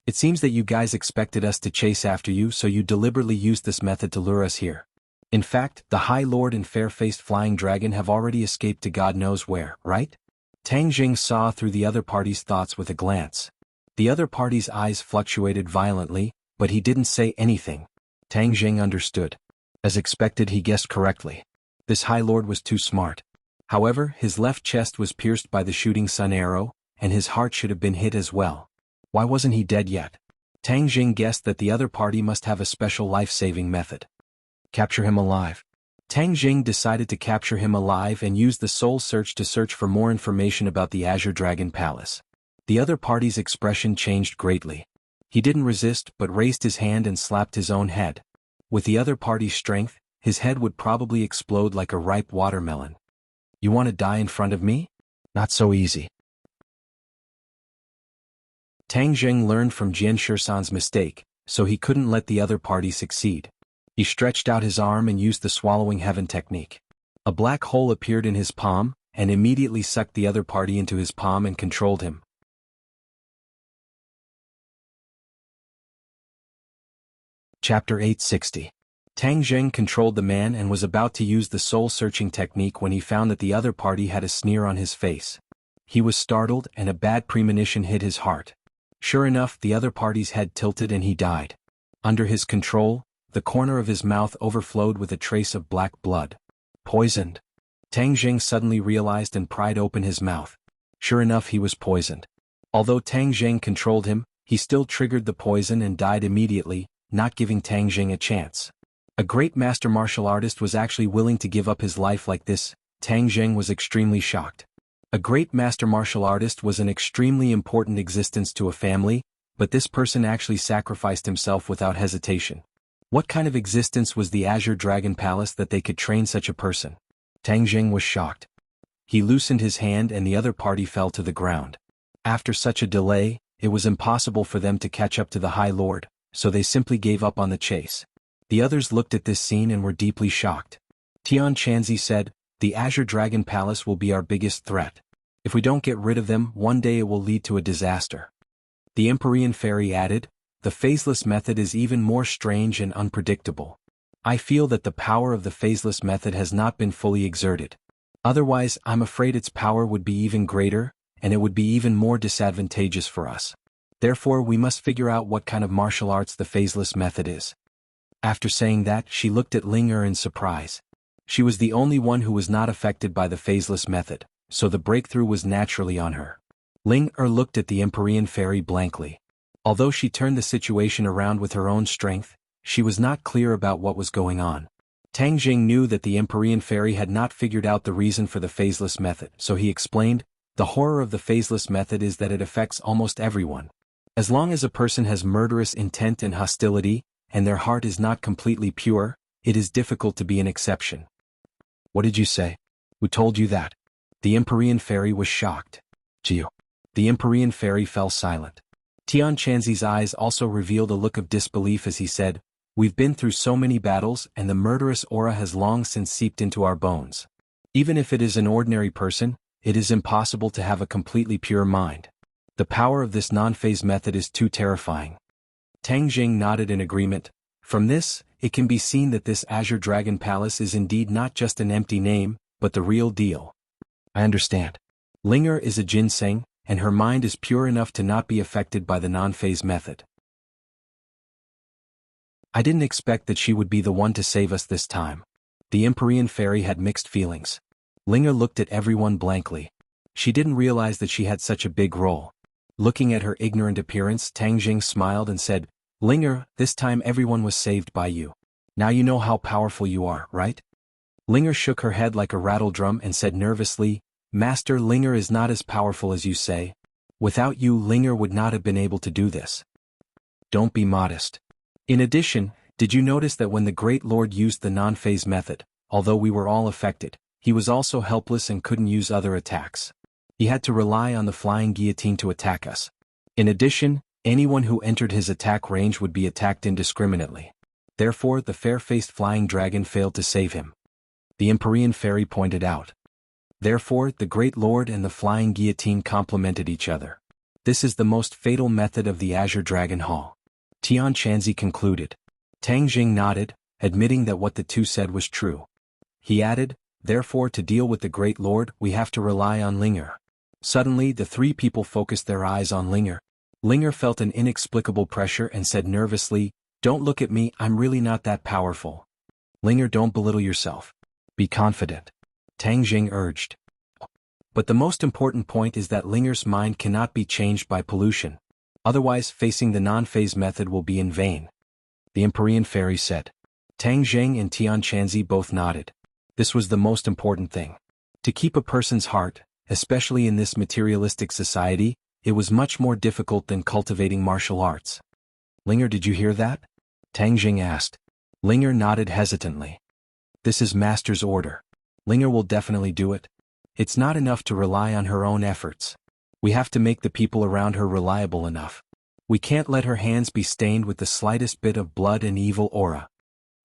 It seems that you guys expected us to chase after you, so you deliberately used this method to lure us here. In fact, the High Lord and fair-faced Flying Dragon have already escaped to God knows where, right? Tang Jing saw through the other party's thoughts with a glance. The other party's eyes fluctuated violently, but he didn't say anything. Tang Jing understood. As expected, he guessed correctly. This High Lord was too smart. However, his left chest was pierced by the shooting sun arrow, and his heart should have been hit as well. Why wasn't he dead yet? Tang Jing guessed that the other party must have a special life-saving method. Capture him alive. Tang Jing decided to capture him alive and used the soul search to search for more information about the Azure Dragon Palace. The other party's expression changed greatly. He didn't resist but raised his hand and slapped his own head. With the other party's strength, his head would probably explode like a ripe watermelon. You want to die in front of me? Not so easy. Tang Zheng learned from Jian Shisan's mistake, so he couldn't let the other party succeed. He stretched out his arm and used the swallowing heaven technique. A black hole appeared in his palm, and immediately sucked the other party into his palm and controlled him. Chapter 860. Tang Zheng controlled the man and was about to use the soul-searching technique when he found that the other party had a sneer on his face. He was startled and a bad premonition hit his heart. Sure enough, the other party's head tilted and he died. Under his control, the corner of his mouth overflowed with a trace of black blood. Poisoned. Tang Zheng suddenly realized and pried open his mouth. Sure enough, he was poisoned. Although Tang Zheng controlled him, he still triggered the poison and died immediately, not giving Tang Zheng a chance. A great master martial artist was actually willing to give up his life like this. Tang Zheng was extremely shocked. A great master martial artist was an extremely important existence to a family, but this person actually sacrificed himself without hesitation. What kind of existence was the Azure Dragon Palace that they could train such a person? Tang Zheng was shocked. He loosened his hand and the other party fell to the ground. After such a delay, it was impossible for them to catch up to the High Lord, so they simply gave up on the chase. The others looked at this scene and were deeply shocked. Tian Chanzi said, "The Azure Dragon Palace will be our biggest threat. If we don't get rid of them, one day it will lead to a disaster." The Empyrean Fairy added, "The phaseless method is even more strange and unpredictable. I feel that the power of the phaseless method has not been fully exerted. Otherwise, I'm afraid its power would be even greater, and it would be even more disadvantageous for us. Therefore, we must figure out what kind of martial arts the phaseless method is." After saying that, she looked at Ling in surprise. She was the only one who was not affected by the phaseless method, so the breakthrough was naturally on her. Ling looked at the Empyrean Fairy blankly. Although she turned the situation around with her own strength, she was not clear about what was going on. Tang Zheng knew that the Empyrean Fairy had not figured out the reason for the phaseless method, so he explained, "The horror of the phaseless method is that it affects almost everyone. As long as a person has murderous intent and hostility, and their heart is not completely pure, it is difficult to be an exception." "What did you say? Who told you that?" The Empyrean Fairy was shocked. "Jiu." The Empyrean Fairy fell silent. Tian Chanzi's eyes also revealed a look of disbelief as he said, "We've been through so many battles and the murderous aura has long since seeped into our bones. Even if it is an ordinary person, it is impossible to have a completely pure mind. The power of this non-phase method is too terrifying." Tang Zheng nodded in agreement. From this, it can be seen that this Azure Dragon Palace is indeed not just an empty name, but the real deal. "I understand. Linger is a ginseng, and her mind is pure enough to not be affected by the non-phase method. I didn't expect that she would be the one to save us this time." The Empyrean Fairy had mixed feelings. Linger looked at everyone blankly. She didn't realize that she had such a big role. Looking at her ignorant appearance, Tang Zheng smiled and said, "Linger, this time everyone was saved by you. Now you know how powerful you are, right?" Linger shook her head like a rattle drum and said nervously, "Master, Linger is not as powerful as you say. Without you, Linger would not have been able to do this." "Don't be modest. In addition, did you notice that when the Great Lord used the non-phase method, although we were all affected, he was also helpless and couldn't use other attacks? He had to rely on the flying guillotine to attack us. In addition, anyone who entered his attack range would be attacked indiscriminately. Therefore, the fair-faced flying dragon failed to save him." The Empyrean Fairy pointed out. Therefore, the Great Lord and the flying guillotine complemented each other. This is the most fatal method of the Azure Dragon Hall. Tian Chanzi concluded. Tang Zheng nodded, admitting that what the two said was true. He added, "Therefore, to deal with the Great Lord, we have to rely on Linger." Suddenly, the three people focused their eyes on Linger. Linger felt an inexplicable pressure and said nervously, "Don't look at me, I'm really not that powerful." "Linger, don't belittle yourself. Be confident," Tang Zheng urged. "But the most important point is that Linger's mind cannot be changed by pollution. Otherwise, facing the non-phase method will be in vain," the Empyrean Fairy said. Tang Zheng and Tian Chanzi both nodded. This was the most important thing. To keep a person's heart, especially in this materialistic society, it was much more difficult than cultivating martial arts. "Linger, did you hear that?" Tang Zheng asked. Linger nodded hesitantly. "This is Master's order. Linger will definitely do it. It's not enough to rely on her own efforts. We have to make the people around her reliable enough. We can't let her hands be stained with the slightest bit of blood and evil aura,"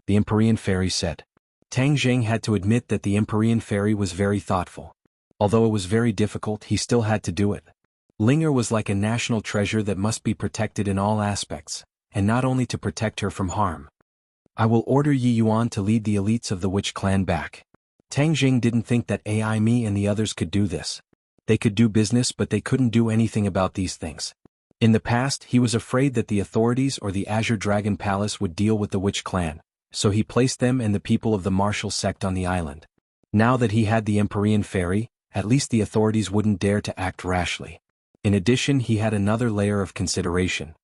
the Empyrean Fairy said. Tang Zheng had to admit that the Empyrean fairy was very thoughtful. Although it was very difficult, he still had to do it. Linger was like a national treasure that must be protected in all aspects, and not only to protect her from harm. I will order Yi Yuan to lead the elites of the witch clan back. Tang Jing didn't think that Me and the others could do this. They could do business, but they couldn't do anything about these things. In the past, he was afraid that the authorities or the Azure Dragon Palace would deal with the witch clan, so he placed them and the people of the martial sect on the island. Now that he had the Empyrean fairy, at least the authorities wouldn't dare to act rashly. In addition, he had another layer of consideration.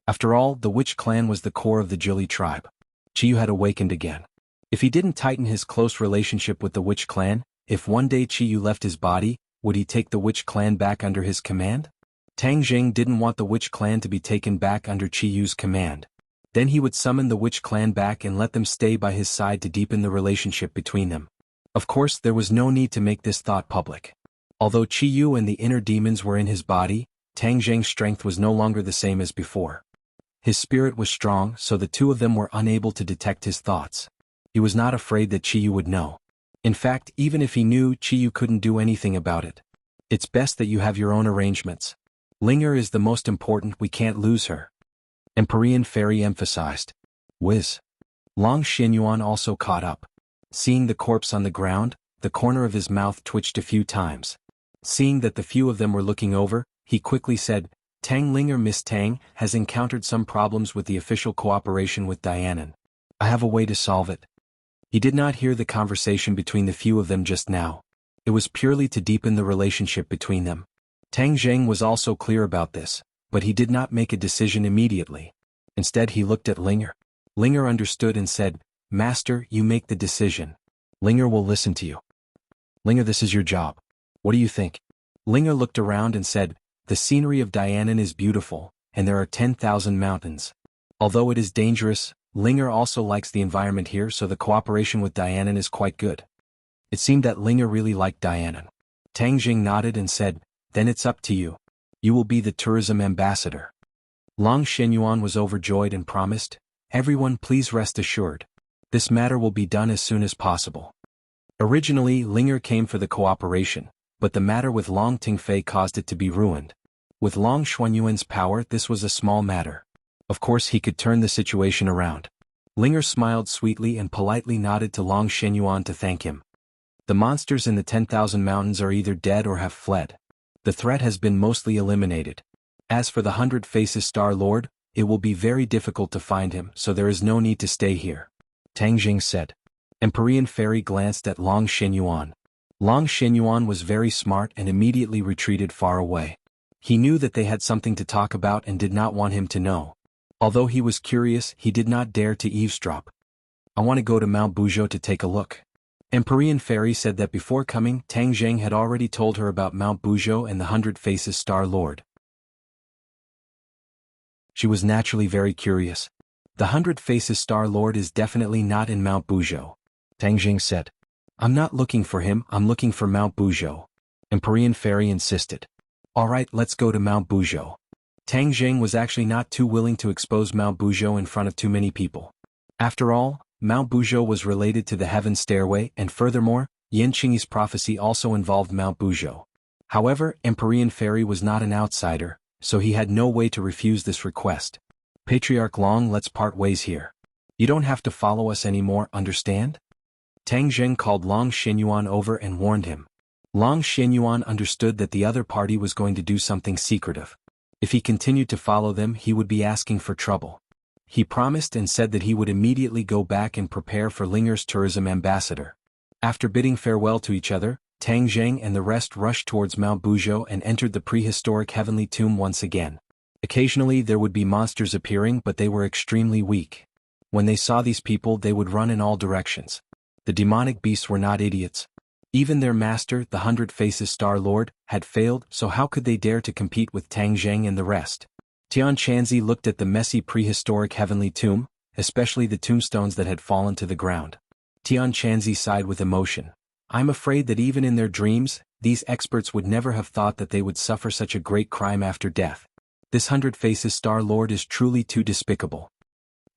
After all, the witch clan was the core of the Jili tribe. Chiyu had awakened again. If he didn't tighten his close relationship with the witch clan, if one day Chiyu left his body, would he take the witch clan back under his command? Tang Jing didn't want the witch clan to be taken back under Chiyu's command. Then he would summon the witch clan back and let them stay by his side to deepen the relationship between them. Of course, there was no need to make this thought public. Although Chiyu and the inner demons were in his body, Tang Jing's strength was no longer the same as before. His spirit was strong, so the two of them were unable to detect his thoughts. He was not afraid that Chiyu would know. In fact, even if he knew, Chiyu couldn't do anything about it. It's best that you have your own arrangements. Linger is the most important, we can't lose her. Empyrean fairy emphasized. Whiz. Long Xinyuan also caught up. Seeing the corpse on the ground, the corner of his mouth twitched a few times. Seeing that the few of them were looking over, he quickly said, Tang Linger, Miss Tang, has encountered some problems with the official cooperation with Dianan. I have a way to solve it. He did not hear the conversation between the few of them just now. It was purely to deepen the relationship between them. Tang Zheng was also clear about this, but he did not make a decision immediately. Instead, he looked at Linger. Linger understood and said, Master, you make the decision. Linger will listen to you. Linger, this is your job. What do you think? Linger looked around and said, the scenery of Dianan is beautiful, and there are 10,000 mountains. Although it is dangerous, Linger also likes the environment here, so the cooperation with Dianan is quite good. It seemed that Linger really liked Dianan. Tang Jing nodded and said, then it's up to you. You will be the tourism ambassador. Long Shenyuan was overjoyed and promised, everyone please rest assured. This matter will be done as soon as possible. Originally, Linger came for the cooperation, but the matter with Long Tingfei caused it to be ruined. With Long Xuanyuan's power, this was a small matter. Of course, he could turn the situation around. Linger smiled sweetly and politely nodded to Long Shenyuan to thank him. The monsters in the 10,000 mountains are either dead or have fled. The threat has been mostly eliminated. As for the 100 Faces Star Lord, it will be very difficult to find him, so there is no need to stay here. Tang Jing said. Empyrean Fairy glanced at Long Shenyuan. Long Shenyuan was very smart and immediately retreated far away. He knew that they had something to talk about and did not want him to know. Although he was curious, he did not dare to eavesdrop. I want to go to Mount Buzhou to take a look. Empyrean Fairy said that before coming, Tang Zheng had already told her about Mount Buzhou and the 100 Faces Star Lord. She was naturally very curious. The 100 Faces Star Lord is definitely not in Mount Buzhou. Tang Jing said. I'm not looking for him, I'm looking for Mount Buzhou. Empyrean Fairy insisted. Alright, let's go to Mount Buzhou. Tang Jing was actually not too willing to expose Mount Buzhou in front of too many people. After all, Mount Buzhou was related to the Heaven Stairway, and furthermore, Yin Qingyi's prophecy also involved Mount Buzhou. However, Empyrean Fairy was not an outsider, so he had no way to refuse this request. Patriarch Long, let's part ways here. You don't have to follow us anymore, understand? Tang Zheng called Long Shenyuan over and warned him. Long Shenyuan understood that the other party was going to do something secretive. If he continued to follow them, he would be asking for trouble. He promised and said that he would immediately go back and prepare for Linger's tourism ambassador. After bidding farewell to each other, Tang Zheng and the rest rushed towards Mount Buzhou and entered the prehistoric heavenly tomb once again. Occasionally there would be monsters appearing, but they were extremely weak. When they saw these people, they would run in all directions. The demonic beasts were not idiots. Even their master, the 100 Faces Star Lord, had failed, so how could they dare to compete with Tang Zheng and the rest? Tian Chanzi looked at the messy prehistoric heavenly tomb, especially the tombstones that had fallen to the ground. Tian Chanzi sighed with emotion. I'm afraid that even in their dreams, these experts would never have thought that they would suffer such a great crime after death. This 100 Faces Star Lord is truly too despicable.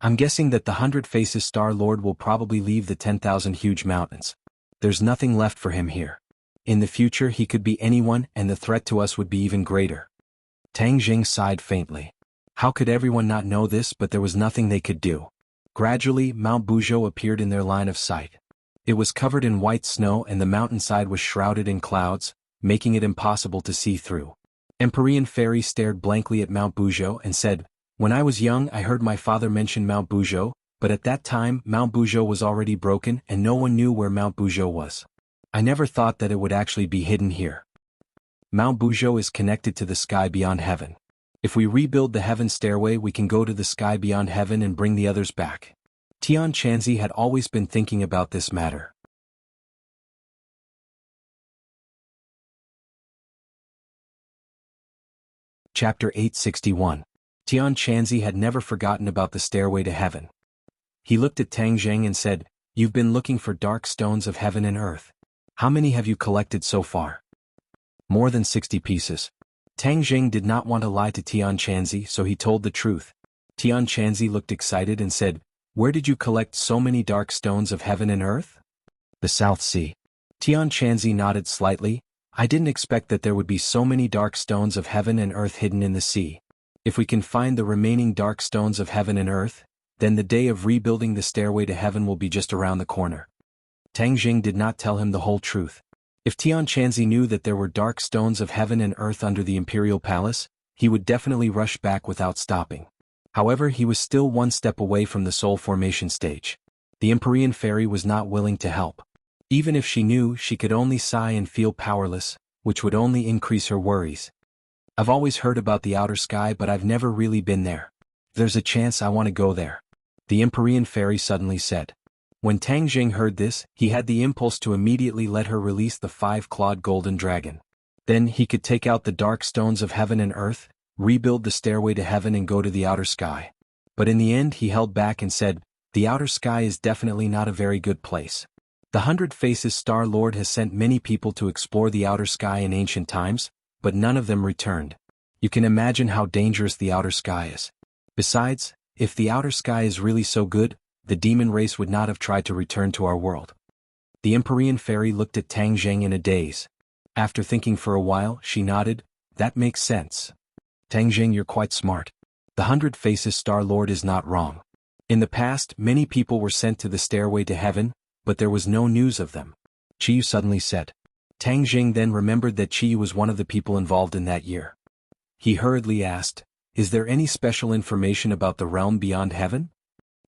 I'm guessing that the 100 Faces Star Lord will probably leave the 10,000 huge mountains. There's nothing left for him here. In the future he could be anyone and the threat to us would be even greater. Tang Jing sighed faintly. How could everyone not know this, but there was nothing they could do. Gradually, Mount Buzhou appeared in their line of sight. It was covered in white snow and the mountainside was shrouded in clouds, making it impossible to see through. Empyrean Fairy stared blankly at Mount Buzhou and said, "When I was young I heard my father mention Mount Buzhou, but at that time Mount Buzhou was already broken and no one knew where Mount Buzhou was. I never thought that it would actually be hidden here. Mount Buzhou is connected to the sky beyond heaven. If we rebuild the heaven stairway we can go to the sky beyond heaven and bring the others back." Tian Chanzi had always been thinking about this matter. Chapter 861. Tian Chanzi had never forgotten about the stairway to heaven. He looked at Tang Zheng and said, "You've been looking for dark stones of heaven and earth. How many have you collected so far?" "More than 60 pieces. Tang Zheng did not want to lie to Tian Chanzi, so he told the truth. Tian Chanzi looked excited and said, "Where did you collect so many dark stones of heaven and earth?" "The South Sea." Tian Chanzi nodded slightly. "I didn't expect that there would be so many dark stones of heaven and earth hidden in the sea. If we can find the remaining dark stones of heaven and earth, then the day of rebuilding the stairway to heaven will be just around the corner." Tang Jing did not tell him the whole truth. If Tian Chanzi knew that there were dark stones of heaven and earth under the imperial palace, he would definitely rush back without stopping. However, he was still one step away from the soul formation stage. The Empyrean Fairy was not willing to help. Even if she knew, she could only sigh and feel powerless, which would only increase her worries. "I've always heard about the outer sky, but I've never really been there. There's a chance I want to go there," the Empyrean Fairy suddenly said. When Tang Jing heard this, he had the impulse to immediately let her release the 5-clawed golden dragon. Then he could take out the dark stones of heaven and earth, rebuild the stairway to heaven and go to the outer sky. But in the end he held back and said, "The outer sky is definitely not a very good place. The 100 Faces Star Lord has sent many people to explore the outer sky in ancient times, but none of them returned. You can imagine how dangerous the outer sky is. Besides, if the outer sky is really so good, the demon race would not have tried to return to our world." The Empyrean Fairy looked at Tang Zheng in a daze. After thinking for a while, she nodded, "That makes sense. Tang Zheng, you're quite smart. The 100 Faces Star Lord is not wrong. In the past, many people were sent to the stairway to heaven, but there was no news of them," Chiyu suddenly said. Tang Jing then remembered that Chiyu was one of the people involved in that year. He hurriedly asked, "Is there any special information about the realm beyond heaven?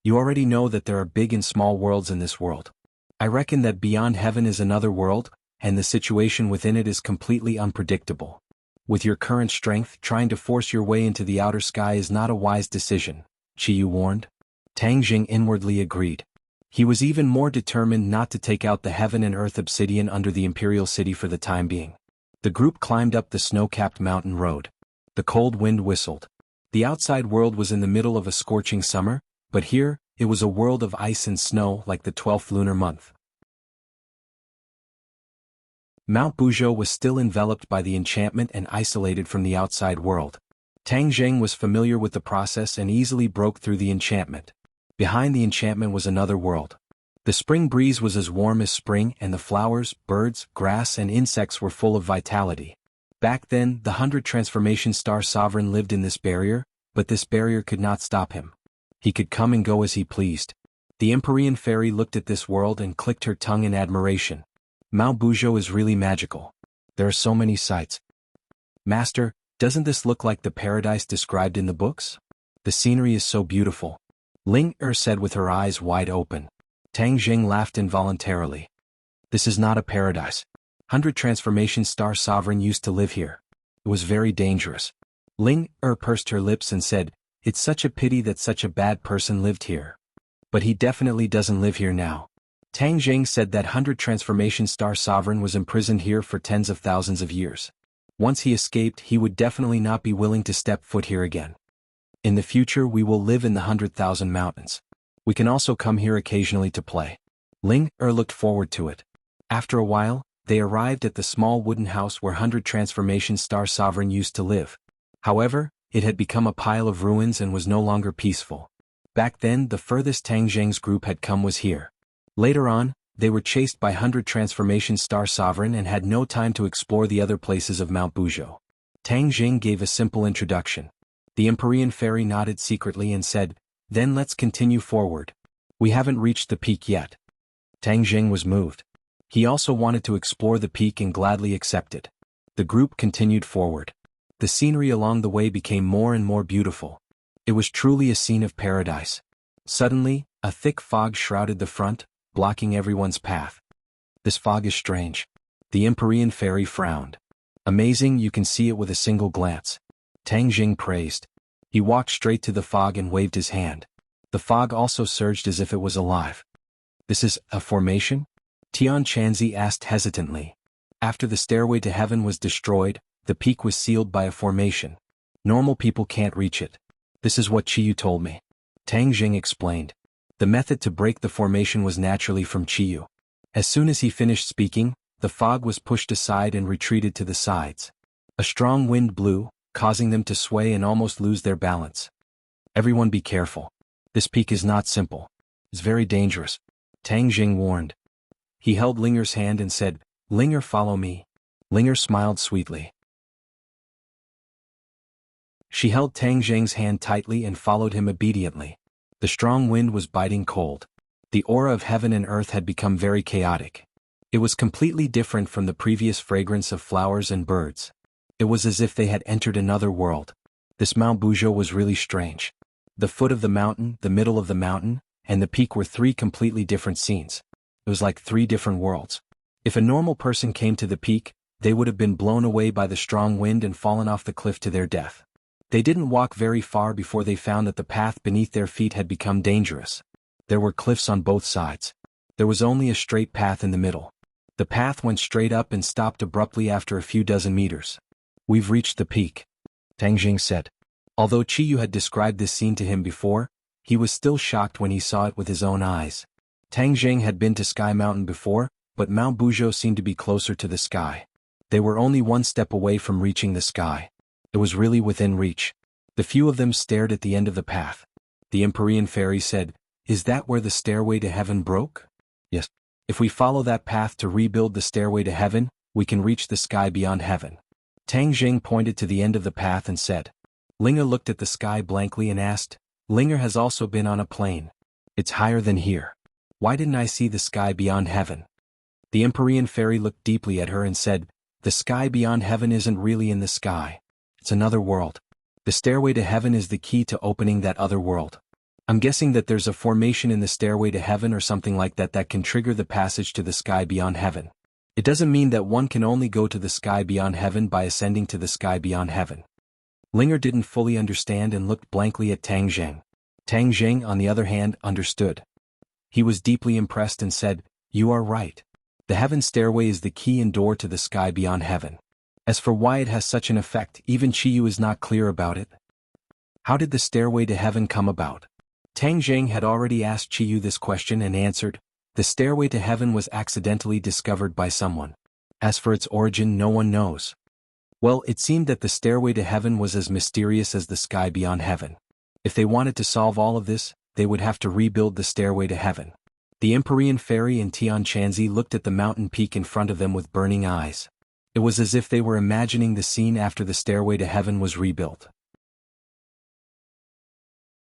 You already know that there are big and small worlds in this world. I reckon that beyond heaven is another world, and the situation within it is completely unpredictable. With your current strength, trying to force your way into the outer sky is not a wise decision," Chiyu warned. Tang Jing inwardly agreed. He was even more determined not to take out the heaven and earth obsidian under the imperial city for the time being. The group climbed up the snow-capped mountain road. The cold wind whistled. The outside world was in the middle of a scorching summer, but here, it was a world of ice and snow like the 12th lunar month. Mount Buzhou was still enveloped by the enchantment and isolated from the outside world. Tang Zheng was familiar with the process and easily broke through the enchantment. Behind the enchantment was another world. The spring breeze was as warm as spring and the flowers, birds, grass and insects were full of vitality. Back then, the 100 Transformation Star Sovereign lived in this barrier, but this barrier could not stop him. He could come and go as he pleased. The Empyrean Fairy looked at this world and clicked her tongue in admiration. "Mount Buzhou is really magical. There are so many sights. Master, doesn't this look like the paradise described in the books? The scenery is so beautiful," Ling said with her eyes wide open. Tang Jing laughed involuntarily. "This is not a paradise. 100 Transformation Star Sovereign used to live here. It was very dangerous." Ling pursed her lips and said, "It's such a pity that such a bad person lived here. But he definitely doesn't live here now." Tang Jing said that 100 Transformation Star Sovereign was imprisoned here for tens of thousands of years. Once he escaped, he would definitely not be willing to step foot here again. "In the future we will live in the 100,000 mountains. We can also come here occasionally to play." Ling looked forward to it. After a while, they arrived at the small wooden house where 100 Transformation Star Sovereign used to live. However, it had become a pile of ruins and was no longer peaceful. Back then the furthest Tang Zheng's group had come was here. Later on, they were chased by 100 Transformation Star Sovereign and had no time to explore the other places of Mount Buzhou. Tang Jing gave a simple introduction. The Empyrean fairy nodded secretly and said, "Then let's continue forward. We haven't reached the peak yet." Tang Jing was moved. He also wanted to explore the peak and gladly accepted. The group continued forward. The scenery along the way became more and more beautiful. It was truly a scene of paradise. Suddenly, a thick fog shrouded the front, blocking everyone's path. "This fog is strange." The Empyrean fairy frowned. "Amazing, you can see it with a single glance." Tang Jing praised. He walked straight to the fog and waved his hand. The fog also surged as if it was alive. "This is a formation?" Tian Chanzi asked hesitantly. After the stairway to heaven was destroyed, the peak was sealed by a formation. Normal people can't reach it. "This is what Qiyu told me." Tang Jing explained. The method to break the formation was naturally from Qiyu. As soon as he finished speaking, the fog was pushed aside and retreated to the sides. A strong wind blew, causing them to sway and almost lose their balance. "Everyone be careful. This peak is not simple. It's very dangerous," Tang Jing warned. He held Linger's hand and said, "Linger, follow me." Linger smiled sweetly. She held Tang Jing's hand tightly and followed him obediently. The strong wind was biting cold. The aura of heaven and earth had become very chaotic. It was completely different from the previous fragrance of flowers and birds. It was as if they had entered another world. This Mount Buzhou was really strange. The foot of the mountain, the middle of the mountain, and the peak were three completely different scenes. It was like three different worlds. If a normal person came to the peak, they would have been blown away by the strong wind and fallen off the cliff to their death. They didn't walk very far before they found that the path beneath their feet had become dangerous. There were cliffs on both sides. There was only a straight path in the middle. The path went straight up and stopped abruptly after a few dozen meters. "We've reached the peak," Tang Jing said. Although Qiyu had described this scene to him before, he was still shocked when he saw it with his own eyes. Tang Jing had been to Sky Mountain before, but Mount Buzhou seemed to be closer to the sky. They were only one step away from reaching the sky. It was really within reach. The few of them stared at the end of the path. The Empyrean fairy said, "Is that where the stairway to heaven broke?" "Yes. If we follow that path to rebuild the stairway to heaven, we can reach the sky beyond heaven." Tang Jing pointed to the end of the path and said. Linger looked at the sky blankly and asked, "Linger has also been on a plane. It's higher than here. Why didn't I see the sky beyond heaven?" The Empyrean fairy looked deeply at her and said, "The sky beyond heaven isn't really in the sky. It's another world. The stairway to heaven is the key to opening that other world. I'm guessing that there's a formation in the stairway to heaven or something like that that can trigger the passage to the sky beyond heaven. It doesn't mean that one can only go to the sky beyond heaven by ascending to the sky beyond heaven." Linger didn't fully understand and looked blankly at Tang Jing. Tang Jing, on the other hand, understood. He was deeply impressed and said, "You are right. The heaven stairway is the key and door to the sky beyond heaven. As for why it has such an effect, even Qiyu is not clear about it." How did the stairway to heaven come about? Tang Jing had already asked Qiyu this question and answered, "The stairway to heaven was accidentally discovered by someone. As for its origin, no one knows." Well, it seemed that the stairway to heaven was as mysterious as the sky beyond heaven. If they wanted to solve all of this, they would have to rebuild the stairway to heaven. The Empyrean fairy and Tian Chanzi looked at the mountain peak in front of them with burning eyes. It was as if they were imagining the scene after the stairway to heaven was rebuilt.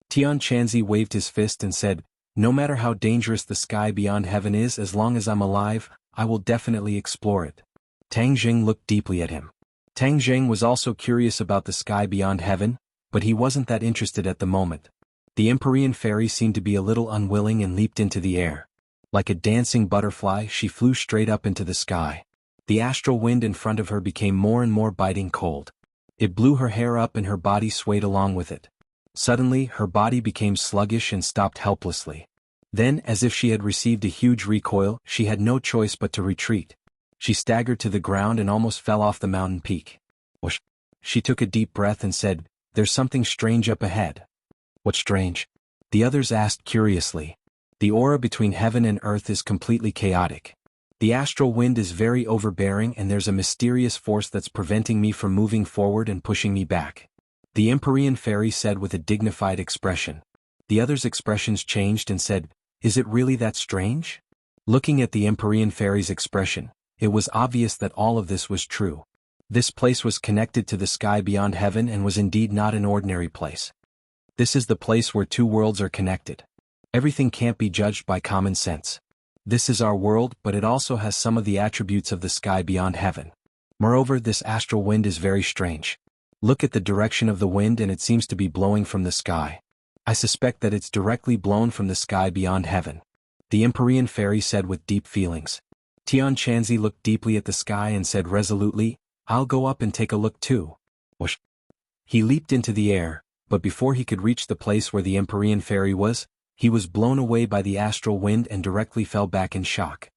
Tian Chanzi waved his fist and said, "No matter how dangerous the sky beyond heaven is, as long as I'm alive, I will definitely explore it." Tang Jing looked deeply at him. Tang Jing was also curious about the sky beyond heaven, but he wasn't that interested at the moment. The Empyrean fairy seemed to be a little unwilling and leaped into the air. Like a dancing butterfly, she flew straight up into the sky. The astral wind in front of her became more and more biting cold. It blew her hair up and her body swayed along with it. Suddenly, her body became sluggish and stopped helplessly. Then, as if she had received a huge recoil, she had no choice but to retreat. She staggered to the ground and almost fell off the mountain peak. Whoosh! She took a deep breath and said, "There's something strange up ahead." "What's strange?" the others asked curiously. "The aura between heaven and earth is completely chaotic. The astral wind is very overbearing and there's a mysterious force that's preventing me from moving forward and pushing me back," the Empyrean fairy said with a dignified expression. The other's expressions changed and said, "Is it really that strange?" Looking at the Empyrean fairy's expression, it was obvious that all of this was true. This place was connected to the sky beyond heaven and was indeed not an ordinary place. This is the place where two worlds are connected. Everything can't be judged by common sense. This is our world, but it also has some of the attributes of the sky beyond heaven. Moreover, this astral wind is very strange. Look at the direction of the wind and it seems to be blowing from the sky. I suspect that it's directly blown from the sky beyond heaven. The Empyrean fairy said with deep feelings. Tianqianzi looked deeply at the sky and said resolutely, "I'll go up and take a look too." Whoosh. He leaped into the air, but before he could reach the place where the Empyrean fairy was, he was blown away by the astral wind and directly fell back in shock.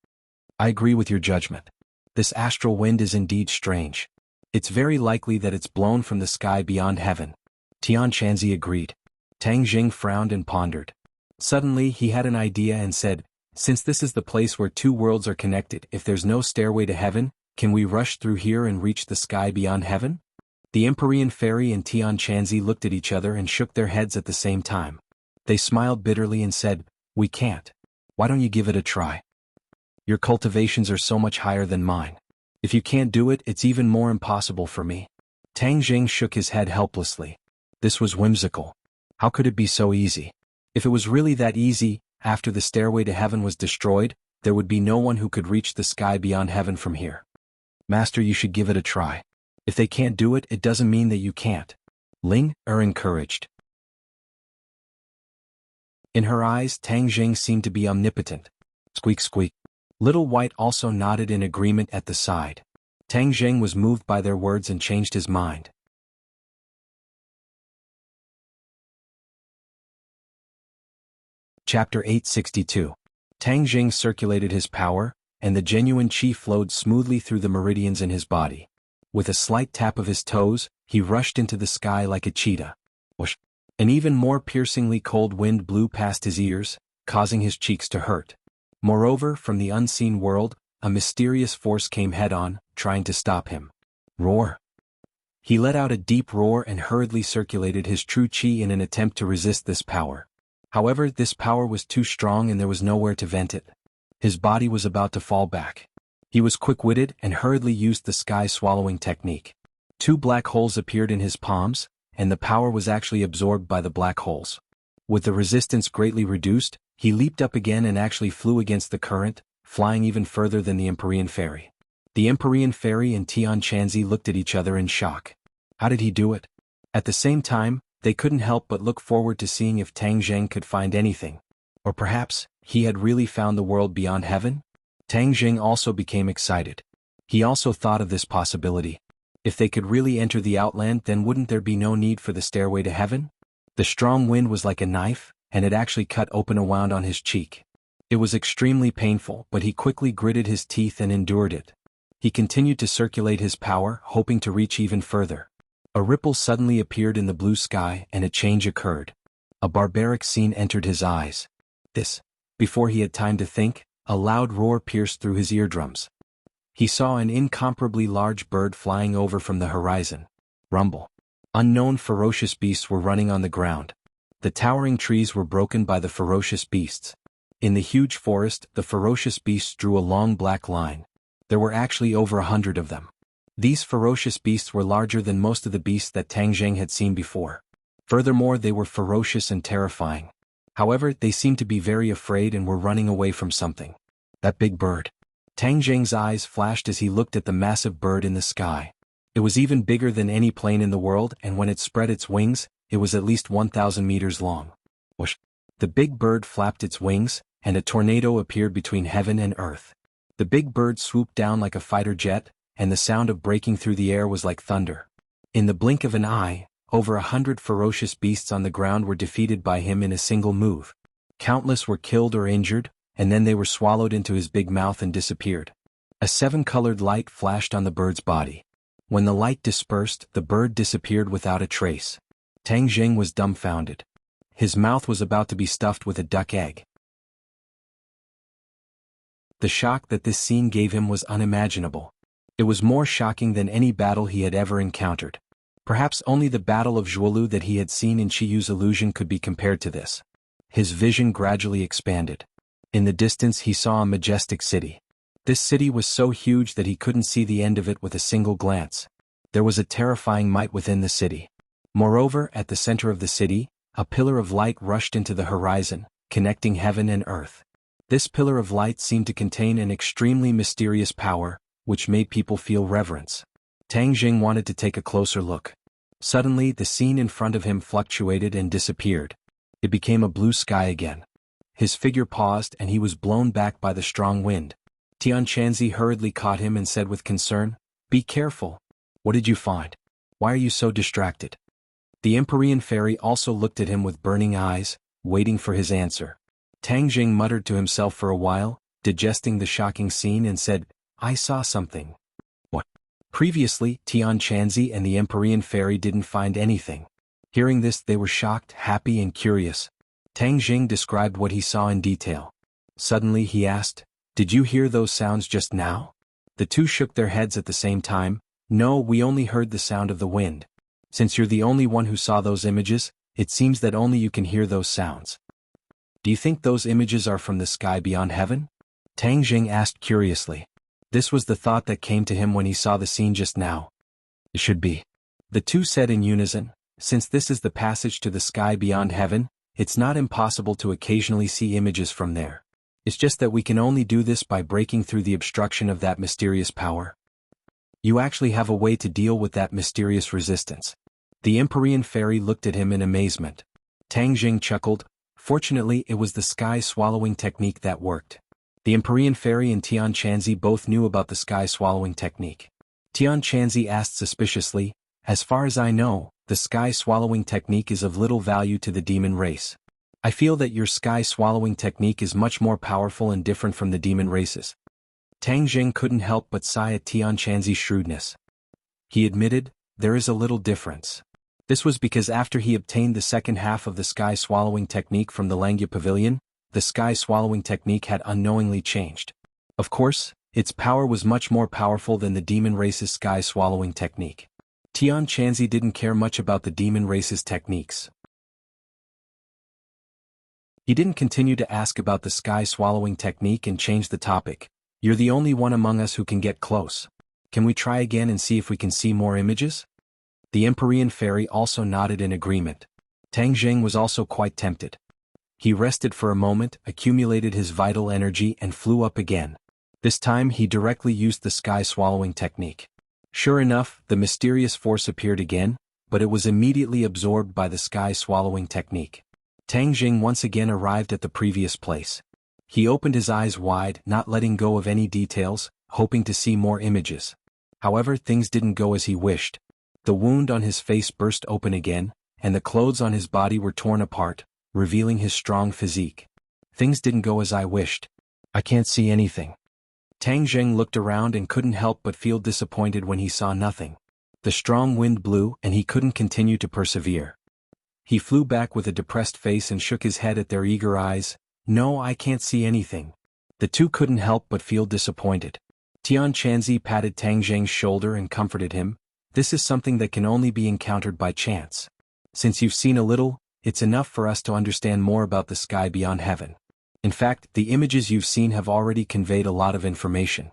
I agree with your judgment. This astral wind is indeed strange. It's very likely that it's blown from the sky beyond heaven. Tianqianzi agreed. Tang Jing frowned and pondered. Suddenly he had an idea and said, "Since this is the place where two worlds are connected, if there's no stairway to heaven, can we rush through here and reach the sky beyond heaven?" The Empyrean fairy and Tianqianzi looked at each other and shook their heads at the same time. They smiled bitterly and said, "We can't. Why don't you give it a try? Your cultivations are so much higher than mine. If you can't do it, it's even more impossible for me." Tang Jing shook his head helplessly. This was whimsical. How could it be so easy? If it was really that easy, after the stairway to heaven was destroyed, there would be no one who could reach the sky beyond heaven from here. Master, you should give it a try. If they can't do it, it doesn't mean that you can't. Ling encouraged. In her eyes, Tang Jing seemed to be omnipotent. Squeak squeak. Little White also nodded in agreement at the side. Tang Jing was moved by their words and changed his mind. Chapter 862. Tang Jing circulated his power, and the genuine qi flowed smoothly through the meridians in his body. With a slight tap of his toes, he rushed into the sky like a cheetah. Whoosh! An even more piercingly cold wind blew past his ears, causing his cheeks to hurt. Moreover, from the unseen world, a mysterious force came head-on, trying to stop him. Roar! He let out a deep roar and hurriedly circulated his true qi in an attempt to resist this power. However, this power was too strong and there was nowhere to vent it. His body was about to fall back. He was quick-witted and hurriedly used the sky-swallowing technique. Two black holes appeared in his palms, and the power was actually absorbed by the black holes. With the resistance greatly reduced, he leaped up again and actually flew against the current, flying even further than the Empyrean fairy. The Empyrean fairy and Tianqianzi looked at each other in shock. How did he do it? At the same time, they couldn't help but look forward to seeing if Tang Jing could find anything. Or perhaps, he had really found the world beyond heaven? Tang Jing also became excited. He also thought of this possibility. If they could really enter the outland, then wouldn't there be no need for the stairway to heaven? The strong wind was like a knife, and it actually cut open a wound on his cheek. It was extremely painful, but he quickly gritted his teeth and endured it. He continued to circulate his power, hoping to reach even further. A ripple suddenly appeared in the blue sky and a change occurred. A barbaric scene entered his eyes. Before he had time to think, a loud roar pierced through his eardrums. He saw an incomparably large bird flying over from the horizon. Rumble. Unknown ferocious beasts were running on the ground. The towering trees were broken by the ferocious beasts. In the huge forest, the ferocious beasts drew a long black line. There were actually over 100 of them. These ferocious beasts were larger than most of the beasts that Tang Jing had seen before. Furthermore, they were ferocious and terrifying. However, they seemed to be very afraid and were running away from something. That big bird. Tang Jing's eyes flashed as he looked at the massive bird in the sky. It was even bigger than any plane in the world, and when it spread its wings, it was at least 1,000 meters long. Whoosh! The big bird flapped its wings, and a tornado appeared between heaven and earth. The big bird swooped down like a fighter jet, and the sound of breaking through the air was like thunder. In the blink of an eye, over 100 ferocious beasts on the ground were defeated by him in a single move. Countless were killed or injured, and then they were swallowed into his big mouth and disappeared. A 7-colored light flashed on the bird's body. When the light dispersed, the bird disappeared without a trace. Tang Jing was dumbfounded. His mouth was about to be stuffed with a duck egg. The shock that this scene gave him was unimaginable. It was more shocking than any battle he had ever encountered. Perhaps only the battle of Zhuolu that he had seen in Qiyu's illusion could be compared to this. His vision gradually expanded. In the distance he saw a majestic city. This city was so huge that he couldn't see the end of it with a single glance. There was a terrifying might within the city. Moreover, at the center of the city, a pillar of light rushed into the horizon, connecting heaven and earth. This pillar of light seemed to contain an extremely mysterious power, which made people feel reverence. Tang Jing wanted to take a closer look. Suddenly, the scene in front of him fluctuated and disappeared. It became a blue sky again. His figure paused and he was blown back by the strong wind. Tian Chanzi hurriedly caught him and said with concern, "Be careful. What did you find? Why are you so distracted?" The Empyrean fairy also looked at him with burning eyes, waiting for his answer. Tang Jing muttered to himself for a while, digesting the shocking scene and said, "I saw something." What? Previously, Tian Chanzi and the Empyrean fairy didn't find anything. Hearing this, they were shocked, happy and curious. Tang Jing described what he saw in detail. Suddenly he asked, "Did you hear those sounds just now?" The two shook their heads at the same time. "No, we only heard the sound of the wind. Since you're the only one who saw those images, it seems that only you can hear those sounds. Do you think those images are from the sky beyond heaven?" Tang Jing asked curiously. This was the thought that came to him when he saw the scene just now. "It should be." The two said in unison, "Since this is the passage to the sky beyond heaven, it's not impossible to occasionally see images from there. It's just that we can only do this by breaking through the obstruction of that mysterious power." "You actually have a way to deal with that mysterious resistance." The Empyrean fairy looked at him in amazement. Tang Jing chuckled. Fortunately, it was the sky-swallowing technique that worked. The Empyrean fairy and Tian Chanzi both knew about the sky-swallowing technique. Tian Chanzi asked suspiciously, "As far as I know, the sky-swallowing technique is of little value to the demon race. I feel that your sky-swallowing technique is much more powerful and different from the demon races." Tang Jing couldn't help but sigh at Tian Chanzi's shrewdness. He admitted, "There is a little difference." This was because after he obtained the second half of the sky-swallowing technique from the Langya Pavilion, the sky-swallowing technique had unknowingly changed. Of course, its power was much more powerful than the demon race's sky-swallowing technique. Tian Chanzi didn't care much about the demon race's techniques. He didn't continue to ask about the sky-swallowing technique and changed the topic. "You're the only one among us who can get close. Can we try again and see if we can see more images?" The Empyrean fairy also nodded in agreement. Tang Jing was also quite tempted. He rested for a moment, accumulated his vital energy and flew up again. This time he directly used the sky-swallowing technique. Sure enough, the mysterious force appeared again, but it was immediately absorbed by the sky-swallowing technique. Tang Jing once again arrived at the previous place. He opened his eyes wide, not letting go of any details, hoping to see more images. However, things didn't go as he wished. The wound on his face burst open again, and the clothes on his body were torn apart, revealing his strong physique. "Things didn't go as I wished. I can't see anything." Tang Jing looked around and couldn't help but feel disappointed when he saw nothing. The strong wind blew and he couldn't continue to persevere. He flew back with a depressed face and shook his head at their eager eyes. "No, I can't see anything." The two couldn't help but feel disappointed. Tian Chanzi patted Tang Jing's shoulder and comforted him. "This is something that can only be encountered by chance. Since you've seen a little, it's enough for us to understand more about the sky beyond heaven. In fact, the images you've seen have already conveyed a lot of information."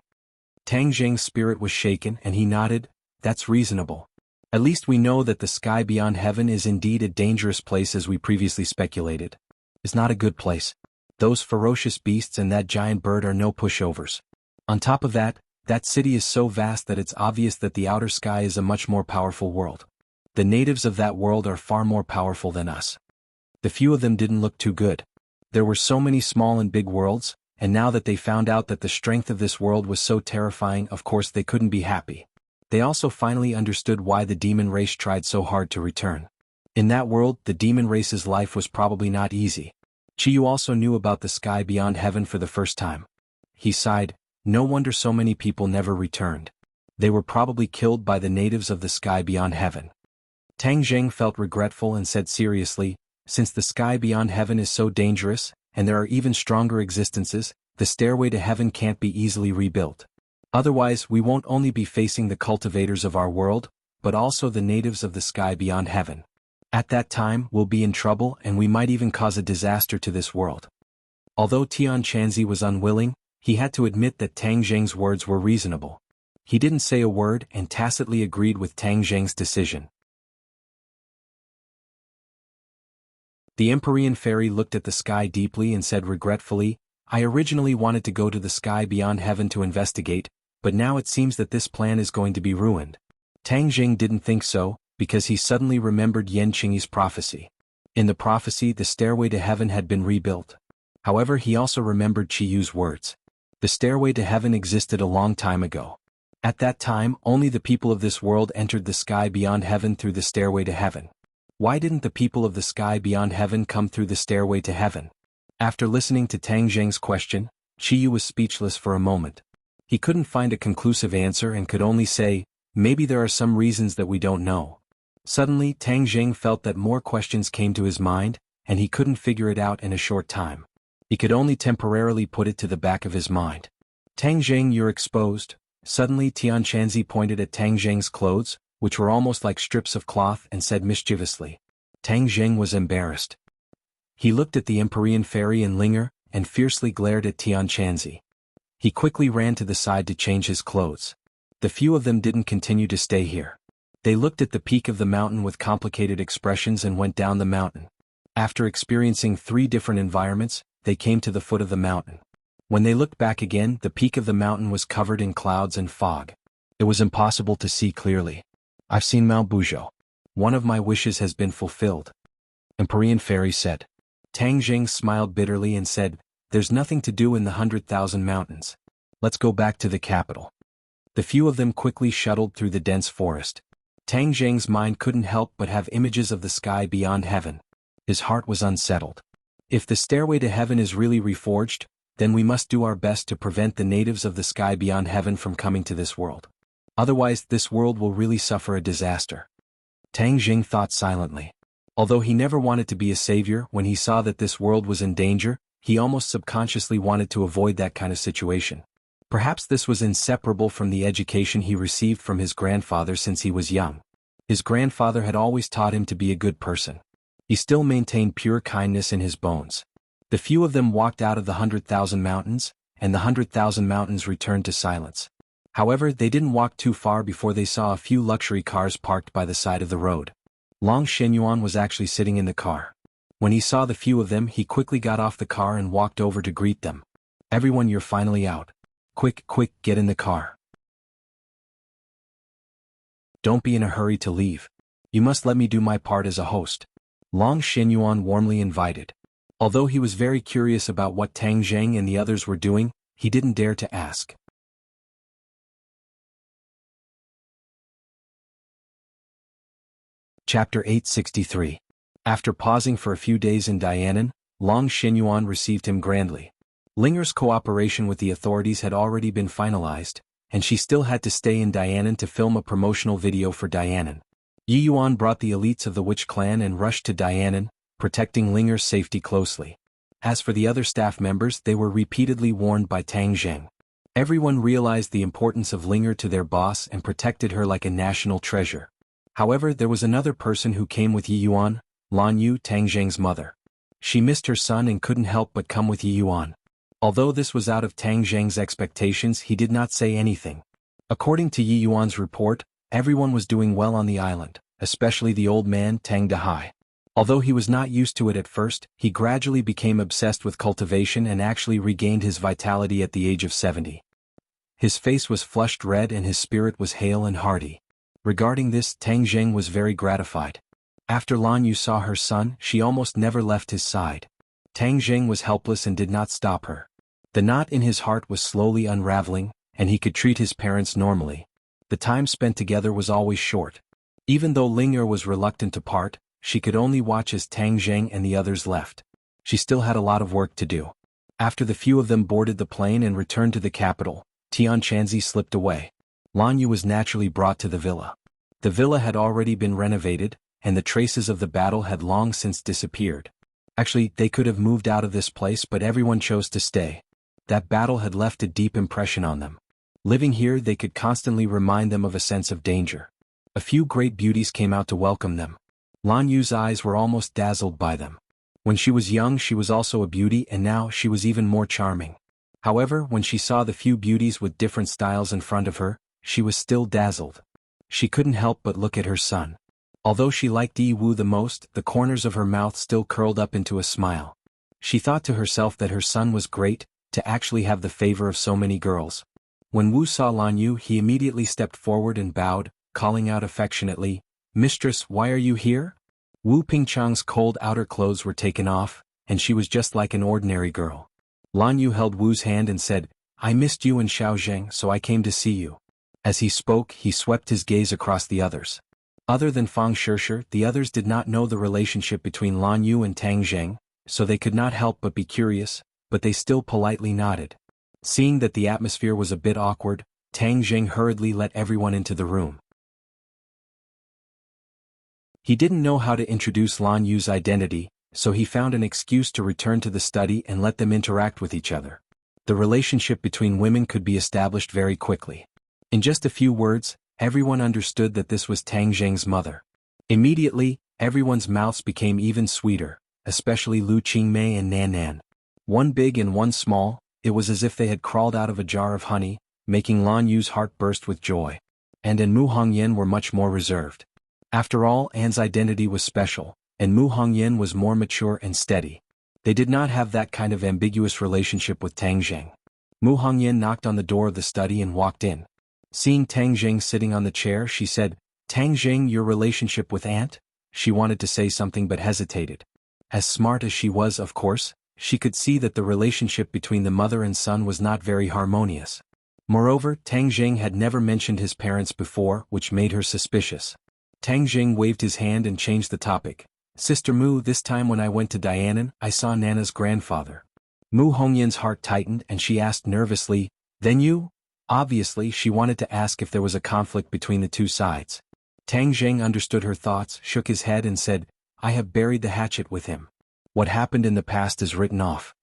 Tang Jing's spirit was shaken and he nodded. "That's reasonable. At least we know that the sky beyond heaven is indeed a dangerous place as we previously speculated. It's not a good place. Those ferocious beasts and that giant bird are no pushovers. On top of that, that city is so vast that it's obvious that the outer sky is a much more powerful world. The natives of that world are far more powerful than us. The few of them didn't look too good. There were so many small and big worlds, and now that they found out that the strength of this world was so terrifying, of course they couldn't be happy. They also finally understood why the demon race tried so hard to return. In that world, the demon race's life was probably not easy. Chiyu also knew about the sky beyond heaven for the first time. He sighed. No wonder so many people never returned. They were probably killed by the natives of the sky beyond heaven. Tang Jing felt regretful and said seriously, "Since the sky beyond heaven is so dangerous, and there are even stronger existences, the stairway to heaven can't be easily rebuilt. Otherwise, we won't only be facing the cultivators of our world, but also the natives of the sky beyond heaven. At that time, we'll be in trouble and we might even cause a disaster to this world. Although Tian Chanzi was unwilling, he had to admit that Tang Zheng's words were reasonable. He didn't say a word and tacitly agreed with Tang Zheng's decision. The Empyrean fairy looked at the sky deeply and said regretfully, I originally wanted to go to the sky beyond heaven to investigate, but now it seems that this plan is going to be ruined. Tang Zheng didn't think so, because he suddenly remembered Yan Qingyi's prophecy. In the prophecy, the stairway to heaven had been rebuilt. However, he also remembered Qiyu's words. The stairway to heaven existed a long time ago. At that time, only the people of this world entered the sky beyond heaven through the stairway to heaven. Why didn't the people of the sky beyond heaven come through the stairway to heaven? After listening to Tang Zheng's question, Qiyu was speechless for a moment. He couldn't find a conclusive answer and could only say, maybe there are some reasons that we don't know. Suddenly, Tang Zheng felt that more questions came to his mind, and he couldn't figure it out in a short time. He could only temporarily put it to the back of his mind. Tang Zheng, you're exposed. Suddenly Tian Chanzi pointed at Tang Zheng's clothes, which were almost like strips of cloth, and said mischievously. Tang Zheng was embarrassed. He looked at the Empyrean fairy and Linger, and fiercely glared at Tian Chanzi. He quickly ran to the side to change his clothes. The few of them didn't continue to stay here. They looked at the peak of the mountain with complicated expressions and went down the mountain. After experiencing 3 different environments, they came to the foot of the mountain. When they looked back again, the peak of the mountain was covered in clouds and fog. It was impossible to see clearly. I've seen Mount Buzhou. One of my wishes has been fulfilled. Empyrean fairy said. Tang Zheng smiled bitterly and said, there's nothing to do in the 100,000 mountains. Let's go back to the capital. The few of them quickly shuttled through the dense forest. Tang Zheng's mind couldn't help but have images of the sky beyond heaven. His heart was unsettled. If the stairway to heaven is really reforged, then we must do our best to prevent the natives of the sky beyond heaven from coming to this world. Otherwise, this world will really suffer a disaster. Tang Zheng thought silently. Although he never wanted to be a savior, when he saw that this world was in danger, he almost subconsciously wanted to avoid that kind of situation. Perhaps this was inseparable from the education he received from his grandfather since he was young. His grandfather had always taught him to be a good person. He still maintained pure kindness in his bones. The few of them walked out of the 100,000 mountains, and the 100,000 mountains returned to silence. However, they didn't walk too far before they saw a few luxury cars parked by the side of the road. Long Shenyuan was actually sitting in the car. When he saw the few of them, he quickly got off the car and walked over to greet them. Everyone, you're finally out. Quick, get in the car. Don't be in a hurry to leave. You must let me do my part as a host. Long Shenyuan warmly invited. Although he was very curious about what Tang Zheng and the others were doing, he didn't dare to ask. Chapter 863. After pausing for a few days in Dianan, Long Shenyuan received him grandly. Linger's cooperation with the authorities had already been finalized, and she still had to stay in Dianan to film a promotional video for Dianan. Yi Yuan brought the elites of the Witch clan and rushed to Dianan, protecting Linger's safety closely. As for the other staff members, they were repeatedly warned by Tang Zheng. Everyone realized the importance of Linger to their boss and protected her like a national treasure. However, there was another person who came with Yi Yuan, Lan Yu, Tang Zheng's mother. She missed her son and couldn't help but come with Yi Yuan. Although this was out of Tang Zheng's expectations, he did not say anything. According to Yi Yuan's report, everyone was doing well on the island, especially the old man Tang Dahai. Although he was not used to it at first, he gradually became obsessed with cultivation and actually regained his vitality at the age of 70. His face was flushed red and his spirit was hale and hearty. Regarding this, Tang Zheng was very gratified. After Lan Yu saw her son, she almost never left his side. Tang Zheng was helpless and did not stop her. The knot in his heart was slowly unraveling, and he could treat his parents normally. The time spent together was always short. Even though Linger was reluctant to part, she could only watch as Tang Zheng and the others left. She still had a lot of work to do. After the few of them boarded the plane and returned to the capital, Tian Chanzi slipped away. Lan Yu was naturally brought to the villa. The villa had already been renovated, and the traces of the battle had long since disappeared. Actually, they could have moved out of this place, but everyone chose to stay. That battle had left a deep impression on them. Living here, they could constantly remind them of a sense of danger. A few great beauties came out to welcome them. Lan Yu's eyes were almost dazzled by them. When she was young she was also a beauty and now she was even more charming. However, when she saw the few beauties with different styles in front of her, she was still dazzled. She couldn't help but look at her son. Although she liked Yi Wu the most, the corners of her mouth still curled up into a smile. She thought to herself that her son was great, to actually have the favor of so many girls. When Wu saw Lan Yu, he immediately stepped forward and bowed, calling out affectionately, "Mistress, why are you here?" Wu Pingchang's cold outer clothes were taken off, and she was just like an ordinary girl. Lan Yu held Wu's hand and said, "I missed you and Xiaozheng, so I came to see you." As he spoke, he swept his gaze across the others. Other than Fang Shishir, the others did not know the relationship between Lan Yu and Tang Zheng, so they could not help but be curious, but they still politely nodded. Seeing that the atmosphere was a bit awkward, Tang Zheng hurriedly let everyone into the room. He didn't know how to introduce Lan Yu's identity, so he found an excuse to return to the study and let them interact with each other. The relationship between women could be established very quickly. In just a few words, everyone understood that this was Tang Zheng's mother. Immediately, everyone's mouths became even sweeter, especially Lu Qingmei and Nan Nan. One big and one small, it was as if they had crawled out of a jar of honey, making Lan Yu's heart burst with joy. And Mu Hongyan were much more reserved. After all, Anne's identity was special, and Mu Hongyan was more mature and steady. They did not have that kind of ambiguous relationship with Tang Zheng. Mu Hongyan knocked on the door of the study and walked in. Seeing Tang Zheng sitting on the chair, she said, "Tang Zheng, your relationship with Aunt?" She wanted to say something but hesitated. As smart as she was, of course, she could see that the relationship between the mother and son was not very harmonious. Moreover, Tang Zheng had never mentioned his parents before, which made her suspicious. Tang Zheng waved his hand and changed the topic. "Sister Mu, this time when I went to Dianan, I saw Nana's grandfather." Mu Hongyan's heart tightened and she asked nervously, "Then you?" Obviously, she wanted to ask if there was a conflict between the two sides. Tang Zheng understood her thoughts, shook his head and said, "I have buried the hatchet with him. What happened in the past is written off."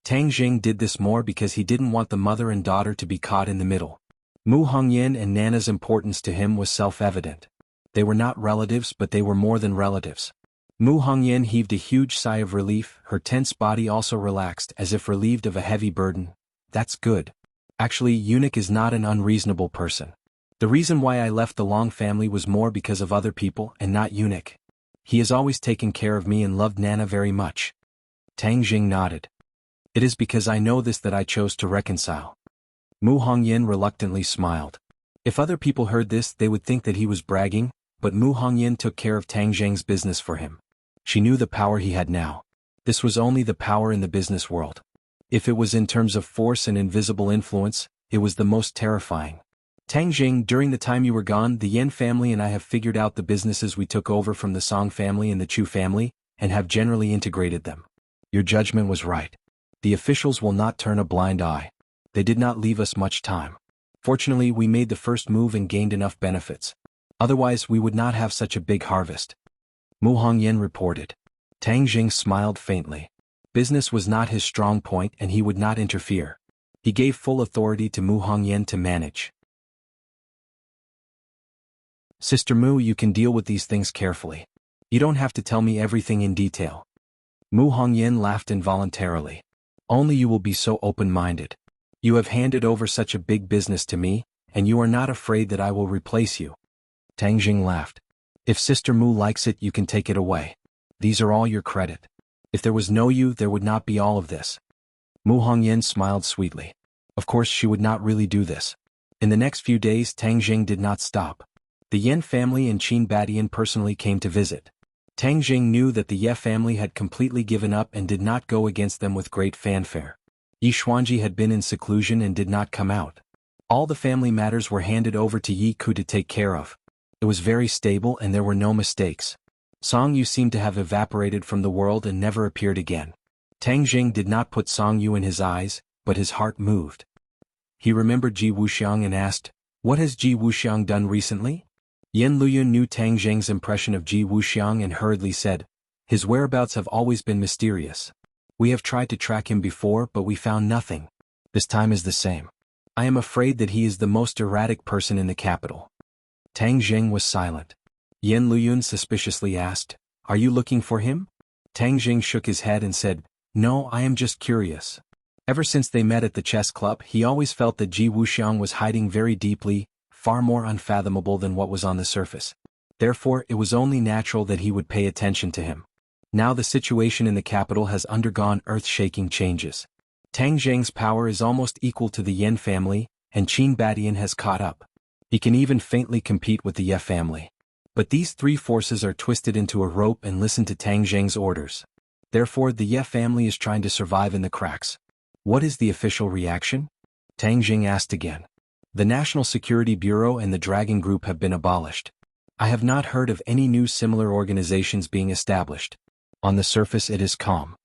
Tang Zheng did this more because he didn't want the mother and daughter to be caught in the middle. Mu Hongyan and Nana's importance to him was self-evident. They were not relatives, but they were more than relatives. Mu Hongyan heaved a huge sigh of relief, her tense body also relaxed as if relieved of a heavy burden. "That's good. Actually, Eunuch is not an unreasonable person. The reason why I left the Long family was more because of other people and not Eunuch. He has always taken care of me and loved Nana very much." Tang Jing nodded. "It is because I know this that I chose to reconcile." Mu Hongyan reluctantly smiled. If other people heard this they would think that he was bragging, but Mu Hongyan took care of Tang Zheng's business for him. She knew the power he had now. This was only the power in the business world. If it was in terms of force and invisible influence, it was the most terrifying. "Tang Jing, during the time you were gone, the Yen family and I have figured out the businesses we took over from the Song family and the Chu family, and have generally integrated them. Your judgment was right. The officials will not turn a blind eye. They did not leave us much time. Fortunately, we made the first move and gained enough benefits. Otherwise, we would not have such a big harvest." Mu Hongyan reported. Tang Jing smiled faintly. Business was not his strong point and he would not interfere. He gave full authority to Mu Hongyan to manage. "Sister Mu, you can deal with these things carefully. You don't have to tell me everything in detail." Mu Hongyan laughed involuntarily. "Only you will be so open-minded. You have handed over such a big business to me, and you are not afraid that I will replace you." Tang Jing laughed. "If Sister Mu likes it, you can take it away. These are all your credit. If there was no you, there would not be all of this." Mu Hongyan smiled sweetly. Of course she would not really do this. In the next few days Tang Jing did not stop. The Yen family and Qin Badian personally came to visit. Tang Jing knew that the Ye family had completely given up and did not go against them with great fanfare. Yi Xuanji had been in seclusion and did not come out. All the family matters were handed over to Yi Ku to take care of. It was very stable and there were no mistakes. Song Yu seemed to have evaporated from the world and never appeared again. Tang Jing did not put Song Yu in his eyes, but his heart moved. He remembered Ji Wuxiang and asked, "What has Ji Wuxiang done recently?" Yen Luyun knew Tang Jing's impression of Ji Wuxiang and hurriedly said, "His whereabouts have always been mysterious. We have tried to track him before but we found nothing. This time is the same. I am afraid that he is the most erratic person in the capital." Tang Jing was silent. Yan Luyun suspiciously asked, "Are you looking for him?" Tang Jing shook his head and said, "No, I am just curious." Ever since they met at the chess club, he always felt that Ji Wuxiang was hiding very deeply, far more unfathomable than what was on the surface. Therefore, it was only natural that he would pay attention to him. Now the situation in the capital has undergone earth-shaking changes. Tang Zheng's power is almost equal to the Yan family, and Qin Badian has caught up. He can even faintly compete with the Ye family. But these three forces are twisted into a rope and listen to Tang Zheng's orders. Therefore, the Ye family is trying to survive in the cracks. What is the official reaction? Tang Jing asked again. The National Security Bureau and the Dragon Group have been abolished. I have not heard of any new similar organizations being established. On the surface it is calm.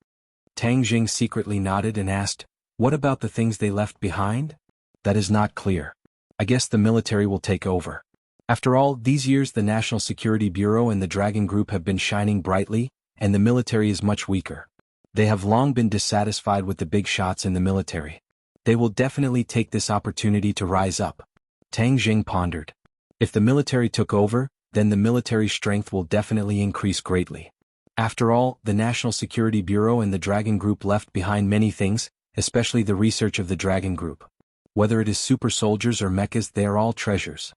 Tang Jing secretly nodded and asked, "What about the things they left behind?" "That is not clear. I guess the military will take over." After all, these years the National Security Bureau and the Dragon Group have been shining brightly, and the military is much weaker. They have long been dissatisfied with the big shots in the military. They will definitely take this opportunity to rise up. Tang Jing pondered. If the military took over, then the military strength will definitely increase greatly. After all, the National Security Bureau and the Dragon Group left behind many things, especially the research of the Dragon Group. Whether it is super soldiers or mechas, they are all treasures.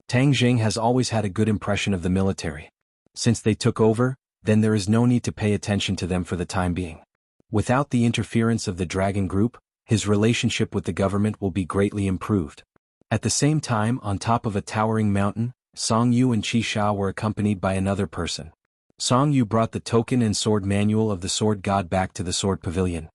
Tang Jing has always had a good impression of the military. Since they took over, then there is no need to pay attention to them for the time being. Without the interference of the Dragon Group, his relationship with the government will be greatly improved. At the same time, on top of a towering mountain, Song Yu and Qi Sha were accompanied by another person. Song Yu brought the token and sword manual of the Sword God back to the Sword Pavilion.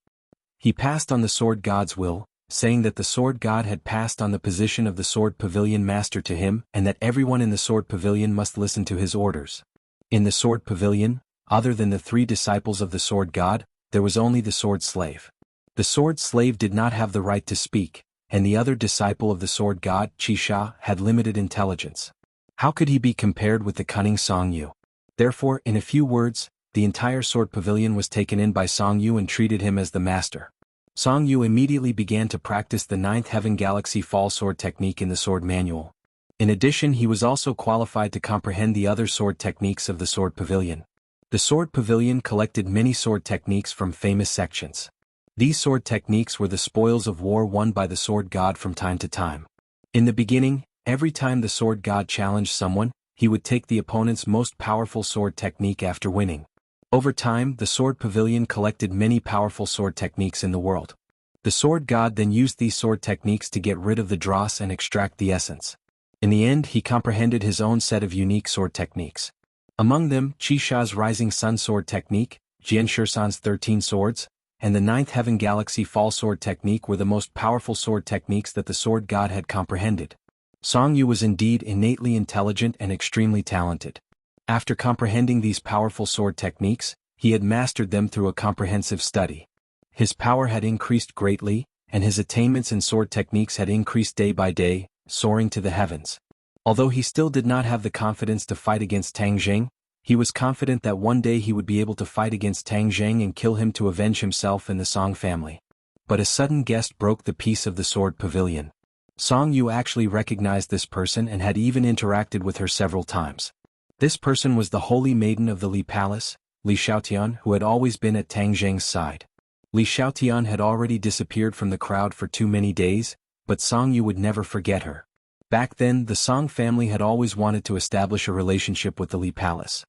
He passed on the Sword God's will, saying that the Sword God had passed on the position of the Sword Pavilion Master to him and that everyone in the Sword Pavilion must listen to his orders. In the Sword Pavilion, other than the three disciples of the Sword God, there was only the Sword Slave. The Sword Slave did not have the right to speak, and the other disciple of the Sword God, Qi Sha, had limited intelligence. How could he be compared with the cunning Song Yu? Therefore, in a few words, the entire Sword Pavilion was taken in by Song Yu and treated him as the master. Song Yu immediately began to practice the 9th Heaven Galaxy Fall Sword technique in the Sword Manual. In addition, he was also qualified to comprehend the other sword techniques of the Sword Pavilion. The Sword Pavilion collected many sword techniques from famous sections. These sword techniques were the spoils of war won by the Sword God from time to time. In the beginning, every time the Sword God challenged someone, he would take the opponent's most powerful sword technique after winning. Over time, the Sword Pavilion collected many powerful sword techniques in the world. The Sword God then used these sword techniques to get rid of the dross and extract the essence. In the end, he comprehended his own set of unique sword techniques. Among them, Qi Sha's Rising Sun sword technique, Jian Shisan's 13 swords, and the 9th Heaven Galaxy Fall sword technique were the most powerful sword techniques that the Sword God had comprehended. Song Yu was indeed innately intelligent and extremely talented. After comprehending these powerful sword techniques, he had mastered them through a comprehensive study. His power had increased greatly, and his attainments in sword techniques had increased day by day, soaring to the heavens. Although he still did not have the confidence to fight against Tang Jing, he was confident that one day he would be able to fight against Tang Jing and kill him to avenge himself and the Song family. But a sudden guest broke the peace of the Sword Pavilion. Song Yu actually recognized this person and had even interacted with her several times. This person was the Holy Maiden of the Li Palace, Li Xiaotian, who had always been at Tang Jing's side. Li Xiaotian had already disappeared from the crowd for too many days, but Song Yu would never forget her. Back then, the Song family had always wanted to establish a relationship with the Li Palace.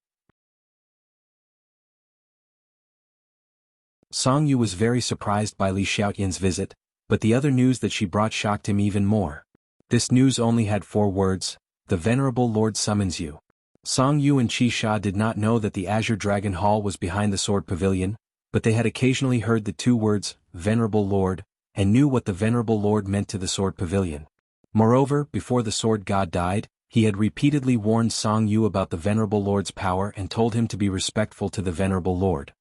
Song Yu was very surprised by Li Xiaotian's visit, but the other news that she brought shocked him even more. This news only had 4 words: "The Venerable Lord summons you." Song Yu and Qi Sha did not know that the Azure Dragon Hall was behind the Sword Pavilion, but they had occasionally heard the 2 words, "Venerable Lord," and knew what the Venerable Lord meant to the Sword Pavilion. Moreover, before the Sword God died, he had repeatedly warned Song Yu about the Venerable Lord's power and told him to be respectful to the Venerable Lord.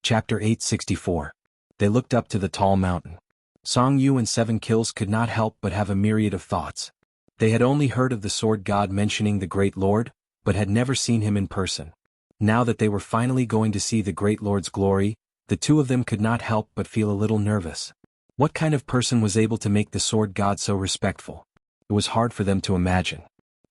Chapter 864. They looked up to the tall mountain. Song Yu and 7 Kills could not help but have a myriad of thoughts. They had only heard of the Sword God mentioning the Great Lord, but had never seen him in person. Now that they were finally going to see the Great Lord's glory, the two of them could not help but feel a little nervous. What kind of person was able to make the sword god so respectful? It was hard for them to imagine.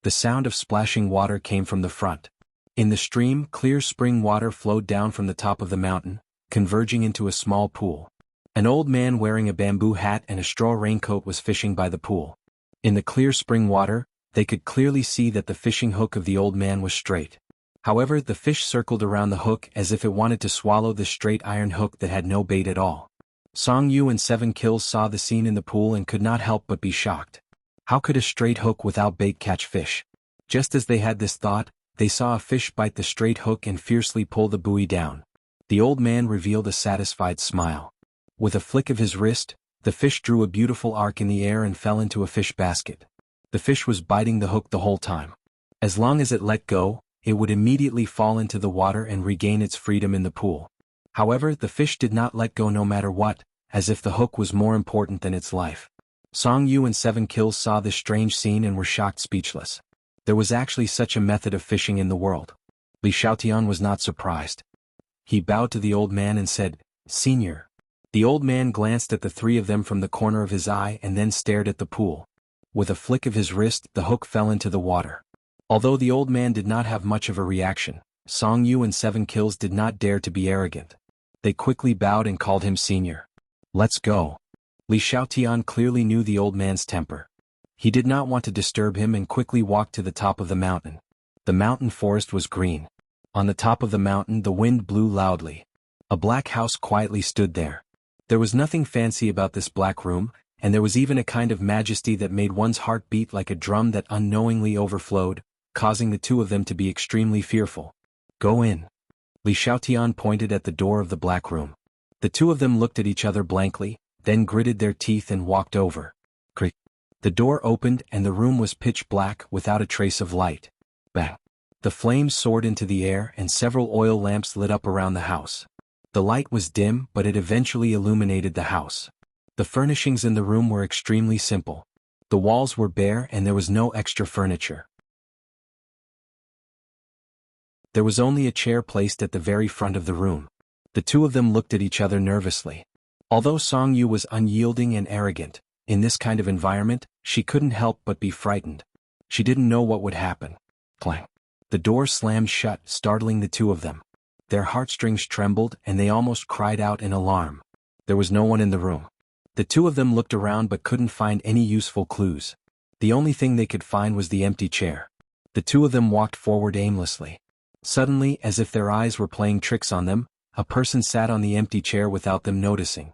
The sound of splashing water came from the front. In the stream, clear spring water flowed down from the top of the mountain, converging into a small pool. An old man wearing a bamboo hat and a straw raincoat was fishing by the pool. In the clear spring water, they could clearly see that the fishing hook of the old man was straight. However, the fish circled around the hook as if it wanted to swallow the straight iron hook that had no bait at all. Song Yu and 7 Kills saw the scene in the pool and could not help but be shocked. How could a straight hook without bait catch fish? Just as they had this thought, they saw a fish bite the straight hook and fiercely pull the buoy down. The old man revealed a satisfied smile. With a flick of his wrist, the fish drew a beautiful arc in the air and fell into a fish basket. The fish was biting the hook the whole time. As long as it let go, it would immediately fall into the water and regain its freedom in the pool. However, the fish did not let go no matter what, as if the hook was more important than its life. Song Yu and 7 Kills saw this strange scene and were shocked speechless. There was actually such a method of fishing in the world. Li Xiaotian was not surprised. He bowed to the old man and said, "Senior." The old man glanced at the three of them from the corner of his eye and then stared at the pool. With a flick of his wrist, the hook fell into the water. Although the old man did not have much of a reaction, Song Yu and 7 Kills did not dare to be arrogant. They quickly bowed and called him senior. "Let's go." Li Xiaotian clearly knew the old man's temper. He did not want to disturb him and quickly walked to the top of the mountain. The mountain forest was green. On the top of the mountain the wind blew loudly. A black house quietly stood there. There was nothing fancy about this black room, and there was even a kind of majesty that made one's heart beat like a drum that unknowingly overflowed, causing the two of them to be extremely fearful. "Go in." Li Xiaotian pointed at the door of the black room. The two of them looked at each other blankly, then gritted their teeth and walked over. Creak. The door opened and the room was pitch black without a trace of light. Bang. The flames soared into the air and several oil lamps lit up around the house. The light was dim, but it eventually illuminated the house. The furnishings in the room were extremely simple. The walls were bare and there was no extra furniture. There was only a chair placed at the very front of the room. The two of them looked at each other nervously. Although Song Yu was unyielding and arrogant, in this kind of environment, she couldn't help but be frightened. She didn't know what would happen. Clang. The door slammed shut, startling the two of them. Their heartstrings trembled and they almost cried out in alarm. There was no one in the room. The two of them looked around but couldn't find any useful clues. The only thing they could find was the empty chair. The two of them walked forward aimlessly. Suddenly, as if their eyes were playing tricks on them, a person sat on the empty chair without them noticing.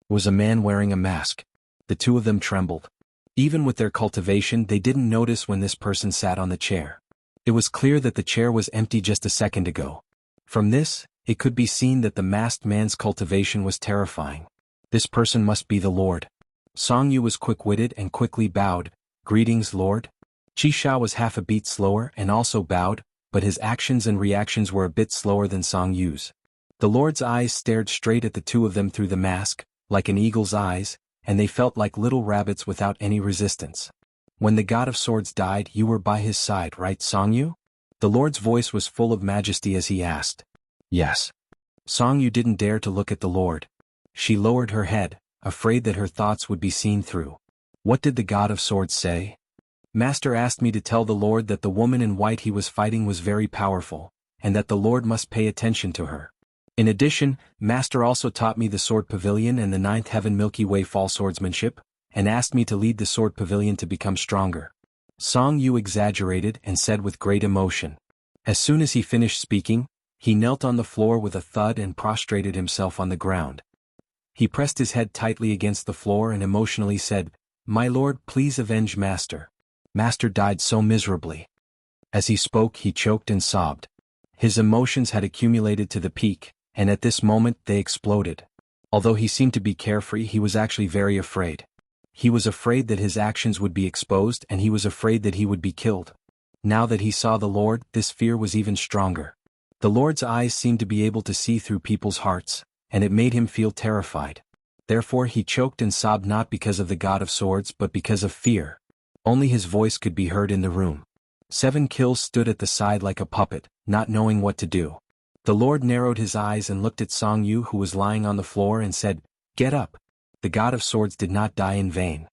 It was a man wearing a mask. The two of them trembled. Even with their cultivation, they didn't notice when this person sat on the chair. It was clear that the chair was empty just a second ago. From this, it could be seen that the masked man's cultivation was terrifying. This person must be the Lord. Song Yu was quick-witted and quickly bowed. "Greetings, Lord." Qi Sha was half a beat slower and also bowed, but his actions and reactions were a bit slower than Song Yu's. The Lord's eyes stared straight at the two of them through the mask, like an eagle's eyes, and they felt like little rabbits without any resistance. "When the God of Swords died, you were by his side, right, Song Yu?" The Lord's voice was full of majesty as he asked. "Yes." Song Yu didn't dare to look at the Lord. She lowered her head, afraid that her thoughts would be seen through. What did the God of Swords say? "Master asked me to tell the Lord that the woman in white he was fighting was very powerful, and that the Lord must pay attention to her. In addition, Master also taught me the Sword Pavilion and the Ninth Heaven Milky Way fall swordsmanship, and asked me to lead the Sword Pavilion to become stronger." Song Yu exaggerated and said with great emotion. As soon as he finished speaking, he knelt on the floor with a thud and prostrated himself on the ground. He pressed his head tightly against the floor and emotionally said, "My lord, please avenge Master. Master died so miserably." As he spoke, he choked and sobbed. His emotions had accumulated to the peak, and at this moment they exploded. Although he seemed to be carefree, he was actually very afraid. He was afraid that his actions would be exposed and he was afraid that he would be killed. Now that he saw the Lord, this fear was even stronger. The Lord's eyes seemed to be able to see through people's hearts, and it made him feel terrified. Therefore he choked and sobbed not because of the God of Swords but because of fear. Only his voice could be heard in the room. 7 Kills stood at the side like a puppet, not knowing what to do. The Lord narrowed his eyes and looked at Song Yu, who was lying on the floor, and said, "Get up." The God of Swords did not die in vain.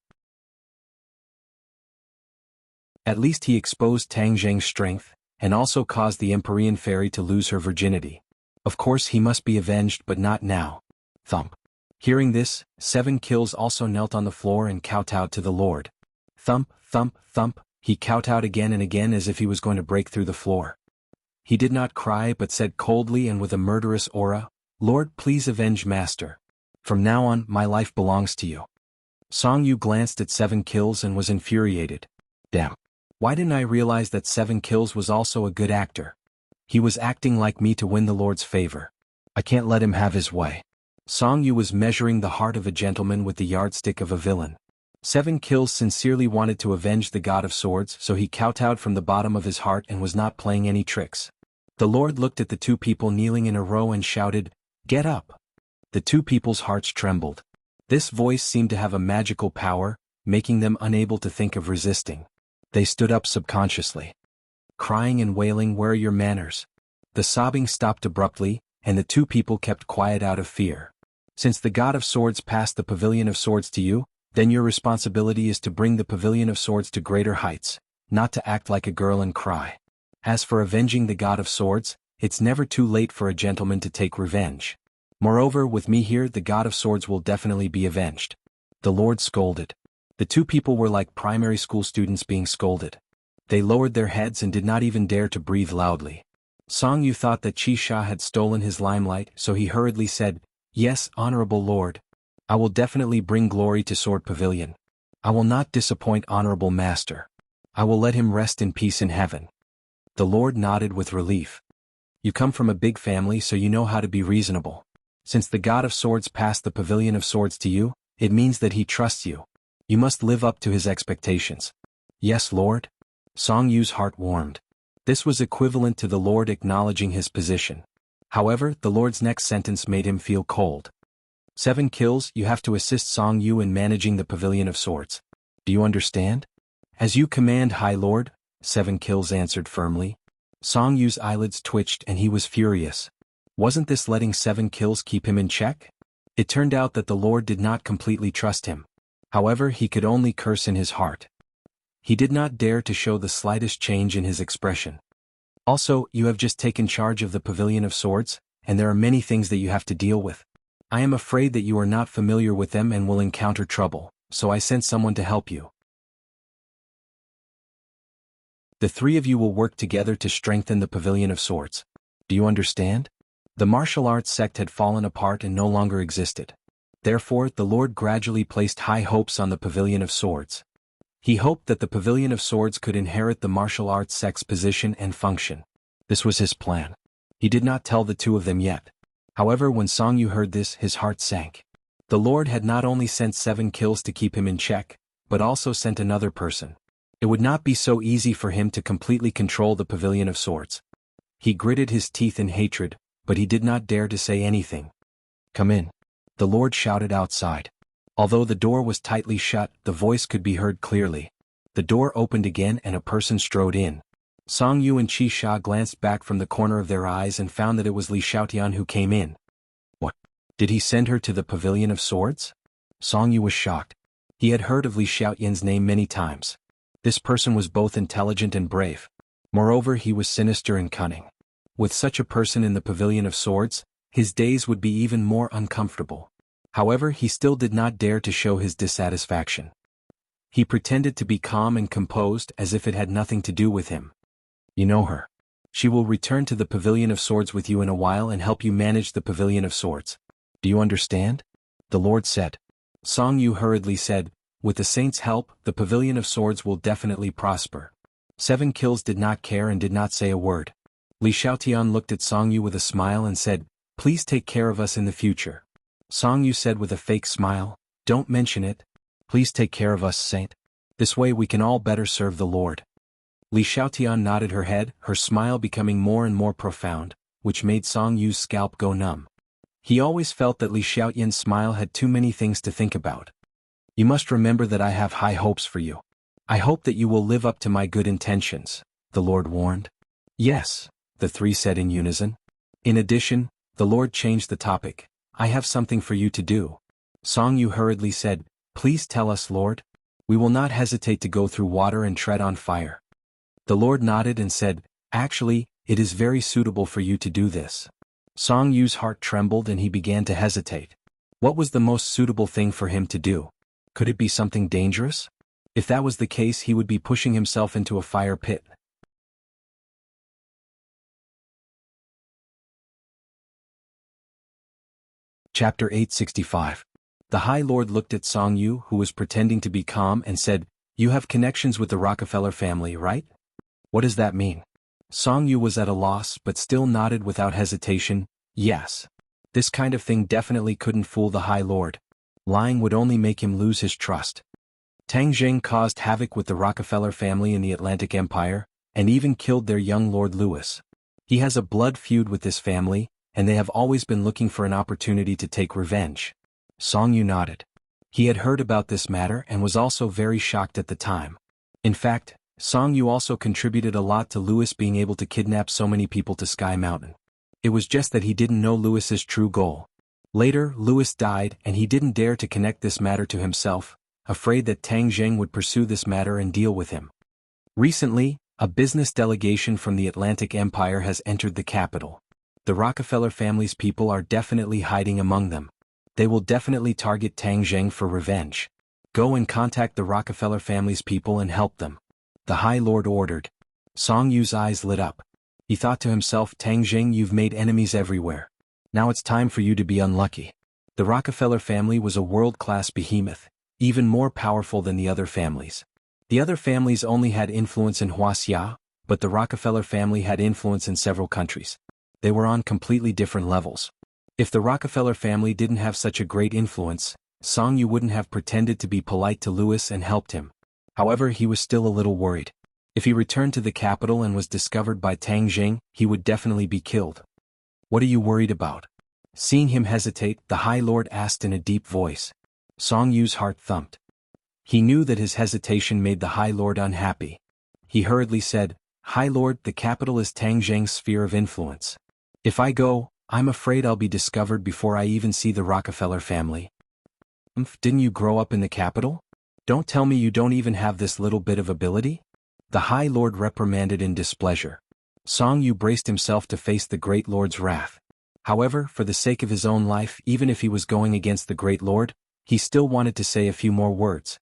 At least he exposed Tang Zheng's strength, and also caused the Empyrean fairy to lose her virginity. Of course he must be avenged, but not now. Thump. Hearing this, 7 Kills also knelt on the floor and kowtowed to the Lord. Thump, thump, thump, he kowtowed again and again as if he was going to break through the floor. He did not cry but said coldly and with a murderous aura, "Lord, please avenge Master. From now on, my life belongs to you." Song Yu glanced at 7 Kills and was infuriated. Damn. Why didn't I realize that 7 Kills was also a good actor? He was acting like me to win the Lord's favor. I can't let him have his way. Song Yu was measuring the heart of a gentleman with the yardstick of a villain. 7 Kills sincerely wanted to avenge the God of Swords, so he kowtowed from the bottom of his heart and was not playing any tricks. The Lord looked at the 2 people kneeling in a row and shouted, "Get up!" The 2 people's hearts trembled. This voice seemed to have a magical power, making them unable to think of resisting. They stood up subconsciously. Crying and wailing, "Where are your manners?" The sobbing stopped abruptly, and the 2 people kept quiet out of fear. Since the God of Swords passed the Pavilion of Swords to you, then your responsibility is to bring the Pavilion of Swords to greater heights, not to act like a girl and cry. As for avenging the God of Swords, it's never too late for a gentleman to take revenge. Moreover, with me here, the God of Swords will definitely be avenged. The Lord scolded. The 2 people were like primary school students being scolded. They lowered their heads and did not even dare to breathe loudly. Song Yu thought that Qi Sha had stolen his limelight, so he hurriedly said, "Yes, Honorable Lord. I will definitely bring glory to Sword Pavilion. I will not disappoint Honorable Master. I will let him rest in peace in heaven." The Lord nodded with relief. "You come from a big family, so you know how to be reasonable. Since the God of Swords passed the Pavilion of Swords to you, it means that he trusts you. You must live up to his expectations." "Yes, Lord." Song Yu's heart warmed. This was equivalent to the Lord acknowledging his position. However, the Lord's next sentence made him feel cold. 7 Kills, you have to assist Song Yu in managing the Pavilion of Swords. Do you understand? "As you command, High Lord," 7 Kills answered firmly. Song Yu's eyelids twitched and he was furious. Wasn't this letting 7 Kills keep him in check? It turned out that the Lord did not completely trust him. However, he could only curse in his heart. He did not dare to show the slightest change in his expression. "Also, you have just taken charge of the Pavilion of Swords, and there are many things that you have to deal with. I am afraid that you are not familiar with them and will encounter trouble, so I sent someone to help you. The 3 of you will work together to strengthen the Pavilion of Swords. Do you understand?" The martial arts sect had fallen apart and no longer existed. Therefore, the Lord gradually placed high hopes on the Pavilion of Swords. He hoped that the Pavilion of Swords could inherit the martial arts sect's position and function. This was his plan. He did not tell the 2 of them yet. However, when Song Yu heard this, his heart sank. The Lord had not only sent 7 Kills to keep him in check, but also sent another person. It would not be so easy for him to completely control the Pavilion of Swords. He gritted his teeth in hatred, but he did not dare to say anything. "Come in." The Lord shouted outside. Although the door was tightly shut, the voice could be heard clearly. The door opened again and a person strode in. Song Yu and Qi Sha glanced back from the corner of their eyes and found that it was Li Xiaotian who came in. What? Did he send her to the Pavilion of Swords? Song Yu was shocked. He had heard of Li Xiaotian's name many times. This person was both intelligent and brave. Moreover, he was sinister and cunning. With such a person in the Pavilion of Swords, his days would be even more uncomfortable. However, he still did not dare to show his dissatisfaction. He pretended to be calm and composed as if it had nothing to do with him. "You know her. She will return to the Pavilion of Swords with you in a while and help you manage the Pavilion of Swords. Do you understand?" The Lord said. Song Yu hurriedly said, "With the saints' help, the Pavilion of Swords will definitely prosper." 7 Kills did not care and did not say a word. Li Xiaotian looked at Song Yu with a smile and said, "Please take care of us in the future." Song Yu said with a fake smile, "Don't mention it. Please take care of us, Saint. This way we can all better serve the Lord." Li Xiaotian nodded her head, her smile becoming more and more profound, which made Song Yu's scalp go numb. He always felt that Li Xiaotian's smile had too many things to think about. "You must remember that I have high hopes for you. I hope that you will live up to my good intentions," the Lord warned. "Yes," the 3 said in unison. In addition, the Lord changed the topic. I have something for you to do. Song Yu hurriedly said, Please tell us, Lord. We will not hesitate to go through water and tread on fire. The Lord nodded and said, Actually, it is very suitable for you to do this. Song Yu's heart trembled and he began to hesitate. What was the most suitable thing for him to do? Could it be something dangerous? If that was the case, he would be pushing himself into a fire pit. Chapter 865. The High Lord looked at Song Yu, who was pretending to be calm, and said, You have connections with the Rockefeller family, right? What does that mean? Song Yu was at a loss but still nodded without hesitation, Yes. This kind of thing definitely couldn't fool the High Lord. Lying would only make him lose his trust. Tang Zheng caused havoc with the Rockefeller family in the Atlantic Empire, and even killed their young Lord Louis. He has a blood feud with this family, and they have always been looking for an opportunity to take revenge. Song Yu nodded. He had heard about this matter and was also very shocked at the time. In fact, Song Yu also contributed a lot to Louis being able to kidnap so many people to Sky Mountain. It was just that he didn't know Louis's true goal. Later, Louis died and he didn't dare to connect this matter to himself, afraid that Tang Zheng would pursue this matter and deal with him. Recently, a business delegation from the Atlantic Empire has entered the capital. The Rockefeller family's people are definitely hiding among them. They will definitely target Tang Zheng for revenge. Go and contact the Rockefeller family's people and help them. The High Lord ordered. Song Yu's eyes lit up. He thought to himself, Tang Zheng, you've made enemies everywhere. Now it's time for you to be unlucky. The Rockefeller family was a world-class behemoth, even more powerful than the other families. The other families only had influence in Huaxia, but the Rockefeller family had influence in several countries. They were on completely different levels. If the Rockefeller family didn't have such a great influence, Song Yu wouldn't have pretended to be polite to Louis and helped him. However, he was still a little worried. If he returned to the capital and was discovered by Tang Zheng, he would definitely be killed. What are you worried about? Seeing him hesitate, the High Lord asked in a deep voice. Song Yu's heart thumped. He knew that his hesitation made the High Lord unhappy. He hurriedly said, High Lord, the capital is Tang Zheng's sphere of influence. If I go, I'm afraid I'll be discovered before I even see the Rockefeller family. Didn't you grow up in the capital? Don't tell me you don't even have this little bit of ability? The High Lord reprimanded in displeasure. Song Yu braced himself to face the Great Lord's wrath. However, for the sake of his own life, even if he was going against the Great Lord, he still wanted to say a few more words.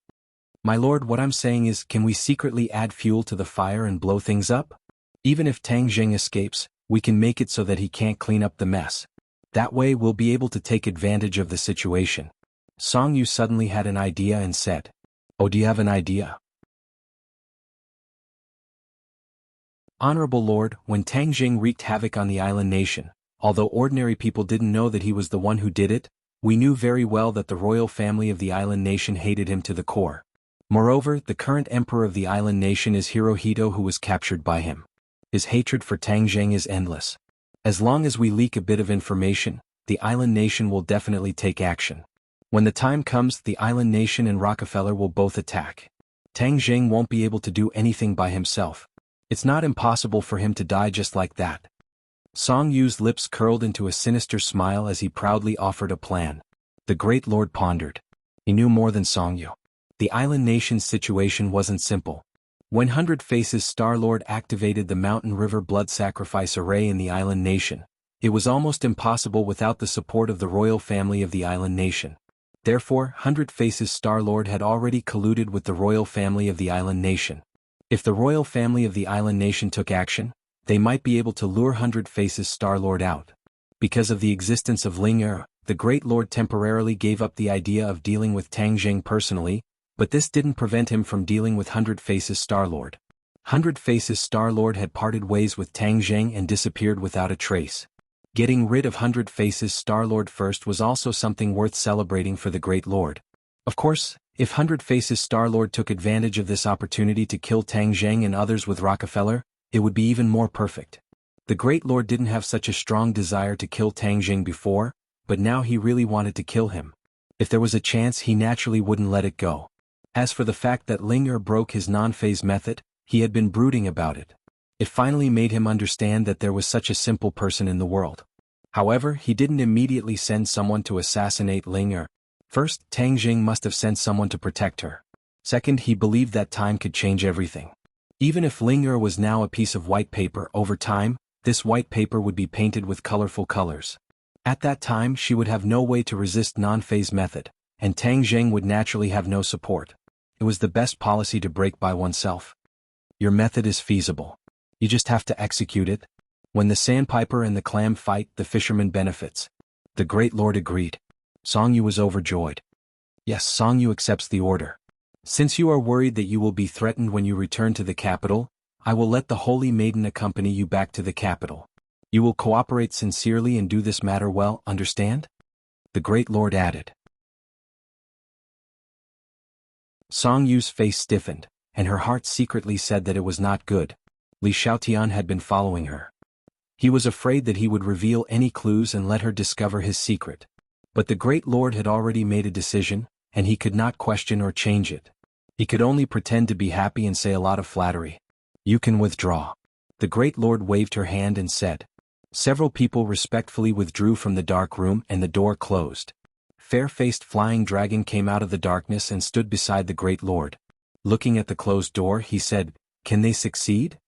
My lord, what I'm saying is, can we secretly add fuel to the fire and blow things up? Even if Tang Zheng escapes, we can make it so that he can't clean up the mess. That way we'll be able to take advantage of the situation. Song Yu suddenly had an idea and said, Oh, do you have an idea? Honorable Lord, when Tang Zheng wreaked havoc on the island nation, although ordinary people didn't know that he was the one who did it, we knew very well that the royal family of the island nation hated him to the core. Moreover, the current emperor of the island nation is Hirohito, who was captured by him. His hatred for Tang Zheng is endless. As long as we leak a bit of information, the island nation will definitely take action. When the time comes, the island nation and Rockefeller will both attack. Tang Zheng won't be able to do anything by himself. It's not impossible for him to die just like that. Song Yu's lips curled into a sinister smile as he proudly offered a plan. The Great Lord pondered. He knew more than Song Yu. The island nation's situation wasn't simple. When Hundred Faces Star-Lord activated the Mountain River Blood Sacrifice Array in the island nation, it was almost impossible without the support of the royal family of the island nation. Therefore, Hundred Faces Star-Lord had already colluded with the royal family of the island nation. If the royal family of the island nation took action, they might be able to lure Hundred Faces Star-Lord out. Because of the existence of Ling Er, the Great Lord temporarily gave up the idea of dealing with Tang Zheng personally, but this didn't prevent him from dealing with Hundred Faces Star-Lord. Hundred Faces Star-Lord had parted ways with Tang Zheng and disappeared without a trace. Getting rid of Hundred Faces Star-Lord first was also something worth celebrating for the Great Lord. Of course, if Hundred Faces Star-Lord took advantage of this opportunity to kill Tang Zheng and others with Rockefeller, it would be even more perfect. The Great Lord didn't have such a strong desire to kill Tang Zheng before, but now he really wanted to kill him. If there was a chance, he naturally wouldn't let it go. As for the fact that Ling Er broke his non-phase method, he had been brooding about it. It finally made him understand that there was such a simple person in the world. However, he didn't immediately send someone to assassinate Ling Er. First, Tang Jing must have sent someone to protect her. Second, he believed that time could change everything. Even if Ling Er was now a piece of white paper, over time, this white paper would be painted with colorful colors. At that time she would have no way to resist non-phase method, and Tang Jing would naturally have no support. It was the best policy to break by oneself. Your method is feasible. You just have to execute it. When the sandpiper and the clam fight, the fisherman benefits. The great lord agreed. Song Yu was overjoyed. Yes, Song Yu accepts the order. Since you are worried that you will be threatened when you return to the capital, I will let the holy maiden accompany you back to the capital. You will cooperate sincerely and do this matter well, understand? The great lord added. Song Yu's face stiffened, and her heart secretly said that it was not good. Li Xiaotian had been following her. He was afraid that he would reveal any clues and let her discover his secret. But the great lord had already made a decision, and he could not question or change it. He could only pretend to be happy and say a lot of flattery. You can withdraw. The great lord waved her hand and said. Several people respectfully withdrew from the dark room and the door closed. Fair-faced flying dragon came out of the darkness and stood beside the great lord. Looking at the closed door, he said, "Can they succeed?"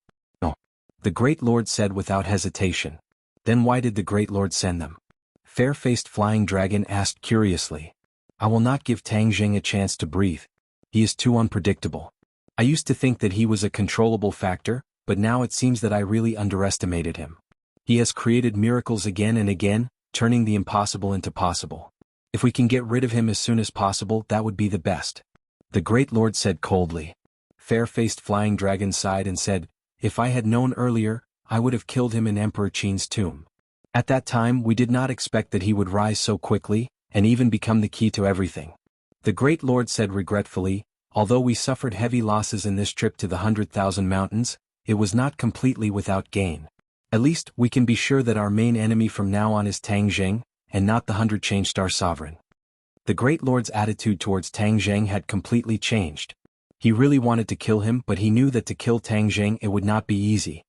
"No." The great lord said without hesitation. "Then why did the great lord send them?" Fair-faced flying dragon asked curiously. "I will not give Tang Jing a chance to breathe. He is too unpredictable. I used to think that he was a controllable factor, but now it seems that I really underestimated him. He has created miracles again and again, turning the impossible into possible. If we can get rid of him as soon as possible, that would be the best." The great lord said coldly. Fair-faced flying dragon sighed and said, "If I had known earlier, I would have killed him in Emperor Qin's tomb. At that time we did not expect that he would rise so quickly, and even become the key to everything." The great lord said regretfully, "Although we suffered heavy losses in this trip to the 100,000 mountains, it was not completely without gain. At least, we can be sure that our main enemy from now on is Tang Jing, and not the 100 Change-Star Sovereign." The great lord's attitude towards Tang Jing had completely changed. He really wanted to kill him, but he knew that to kill Tang Jing it would not be easy.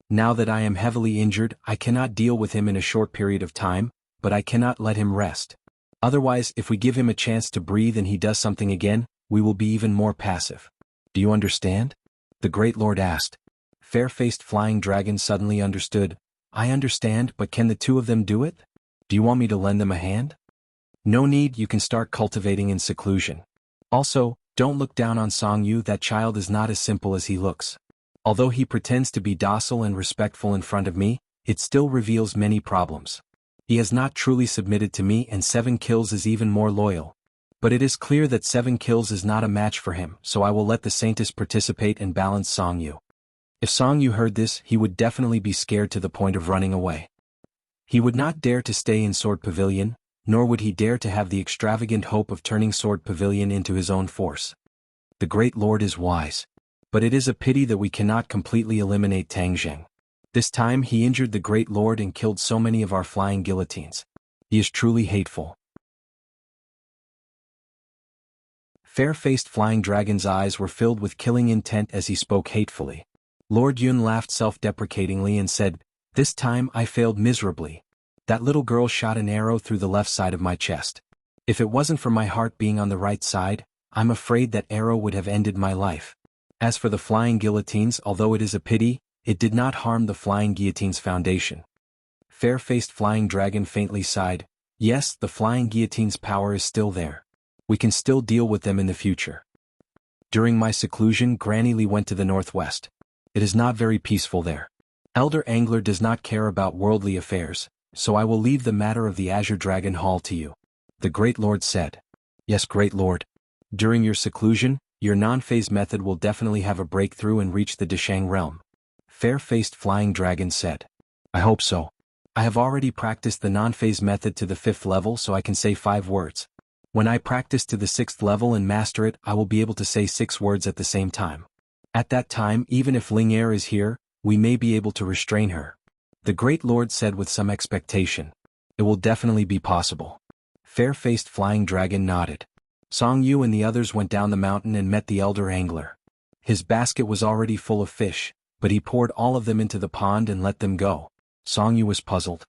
"Now that I am heavily injured, I cannot deal with him in a short period of time, but I cannot let him rest. Otherwise, if we give him a chance to breathe and he does something again, we will be even more passive. Do you understand?" the great lord asked. Fair-faced flying dragon suddenly understood. "I understand, but can the two of them do it? Do you want me to lend them a hand?" "No need, you can start cultivating in seclusion. Also, don't look down on Song Yu, that child is not as simple as he looks. Although he pretends to be docile and respectful in front of me, it still reveals many problems. He has not truly submitted to me, and 7 kills is even more loyal. But it is clear that 7 kills is not a match for him, so I will let the Saintess participate and balance Song Yu." If Song Yu heard this, he would definitely be scared to the point of running away. He would not dare to stay in Sword Pavilion, nor would he dare to have the extravagant hope of turning Sword Pavilion into his own force. The great lord is wise. But it is a pity that we cannot completely eliminate Tang Jing. This time he injured the great lord and killed so many of our flying guillotines. He is truly hateful. Fair-faced flying dragon's eyes were filled with killing intent as he spoke hatefully. Lord Yun laughed self-deprecatingly and said, "This time I failed miserably. That little girl shot an arrow through the left side of my chest. If it wasn't for my heart being on the right side, I'm afraid that arrow would have ended my life. As for the flying guillotines, although it is a pity, it did not harm the flying guillotine's foundation." Fair-faced flying dragon faintly sighed. "Yes, the flying guillotine's power is still there. We can still deal with them in the future." During my seclusion, Granny Li went to the northwest. It is not very peaceful there. Elder Angler does not care about worldly affairs, so I will leave the matter of the Azure Dragon Hall to you," the great lord said. "Yes, great lord. During your seclusion, your non-phase method will definitely have a breakthrough and reach the Deshang realm," Fair-faced flying dragon said. "I hope so. I have already practiced the non-phase method to the 5th level, so I can say 5 words. When I practice to the 6th level and master it, I will be able to say 6 words at the same time. At that time, even if Ling Er is here, we may be able to restrain her," the great lord said with some expectation. "It will definitely be possible." Fair-faced flying dragon nodded. Song Yu and the others went down the mountain and met the elder angler. His basket was already full of fish, but he poured all of them into the pond and let them go. Song Yu was puzzled.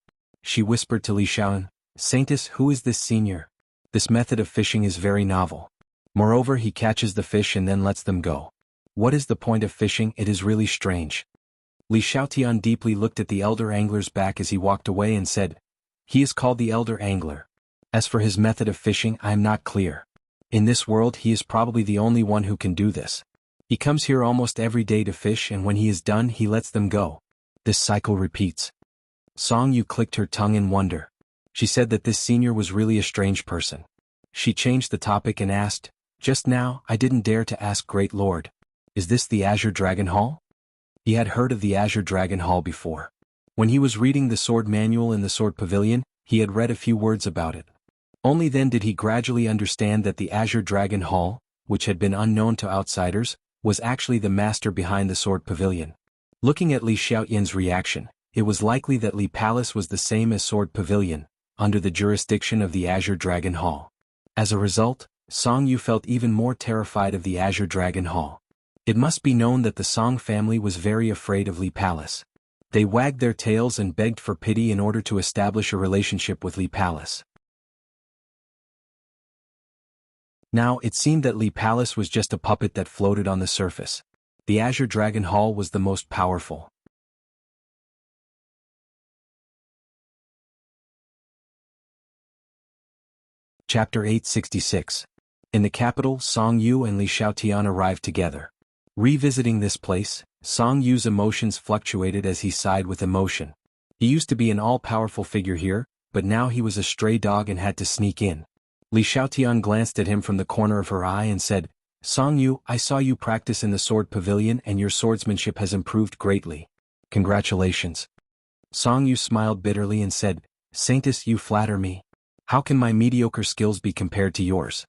she whispered to Li Xiaoyan. Saintus, who is this senior? This method of fishing is very novel. Moreover, he catches the fish and then lets them go. What is the point of fishing? It is really strange. Li Xiaotian deeply looked at the elder angler's back as he walked away and said, he is called the elder angler. As for his method of fishing, I am not clear. In this world he is probably the only one who can do this. He comes here almost every day to fish, and when he is done he lets them go. This cycle repeats. Song Yu clicked her tongue in wonder. She said that this senior was really a strange person. She changed the topic and asked, just now, I didn't dare to ask, Great Lord. Is this the Azure Dragon Hall? He had heard of the Azure Dragon Hall before. When he was reading the sword manual in the sword pavilion, he had read a few words about it. Only then did he gradually understand that the Azure Dragon Hall, which had been unknown to outsiders, was actually the master behind the sword pavilion. Looking at Li Xiaoyan's reaction, it was likely that Li Palace was the same as sword pavilion, under the jurisdiction of the Azure Dragon Hall. As a result, Song Yu felt even more terrified of the Azure Dragon Hall. It must be known that the Song family was very afraid of Li Palace. They wagged their tails and begged for pity in order to establish a relationship with Li Palace. Now it seemed that Li Palace was just a puppet that floated on the surface. The Azure Dragon Hall was the most powerful. Chapter 866. In the capital, Song Yu and Li Xiaotian arrived together. Revisiting this place, Song Yu's emotions fluctuated as he sighed with emotion. He used to be an all-powerful figure here, but now he was a stray dog and had to sneak in. Li Xiaotian glanced at him from the corner of her eye and said, Song Yu, I saw you practice in the sword pavilion and your swordsmanship has improved greatly. Congratulations. Song Yu smiled bitterly and said, Saintus, you flatter me. How can my mediocre skills be compared to yours?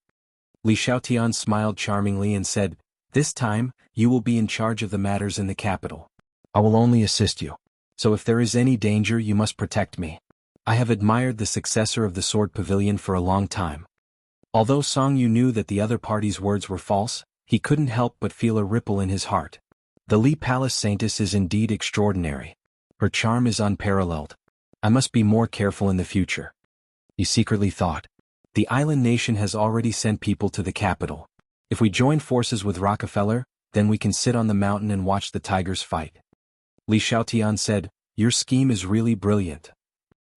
Li Xiaotian smiled charmingly and said, this time, you will be in charge of the matters in the capital. I will only assist you. So if there is any danger, you must protect me. I have admired the successor of the sword pavilion for a long time. Although Song Yu knew that the other party's words were false, he couldn't help but feel a ripple in his heart. The Li Palace Saintess is indeed extraordinary. Her charm is unparalleled. I must be more careful in the future. He secretly thought. The island nation has already sent people to the capital. If we join forces with Rockefeller, then we can sit on the mountain and watch the tigers fight. Li Xiaotian said, your scheme is really brilliant.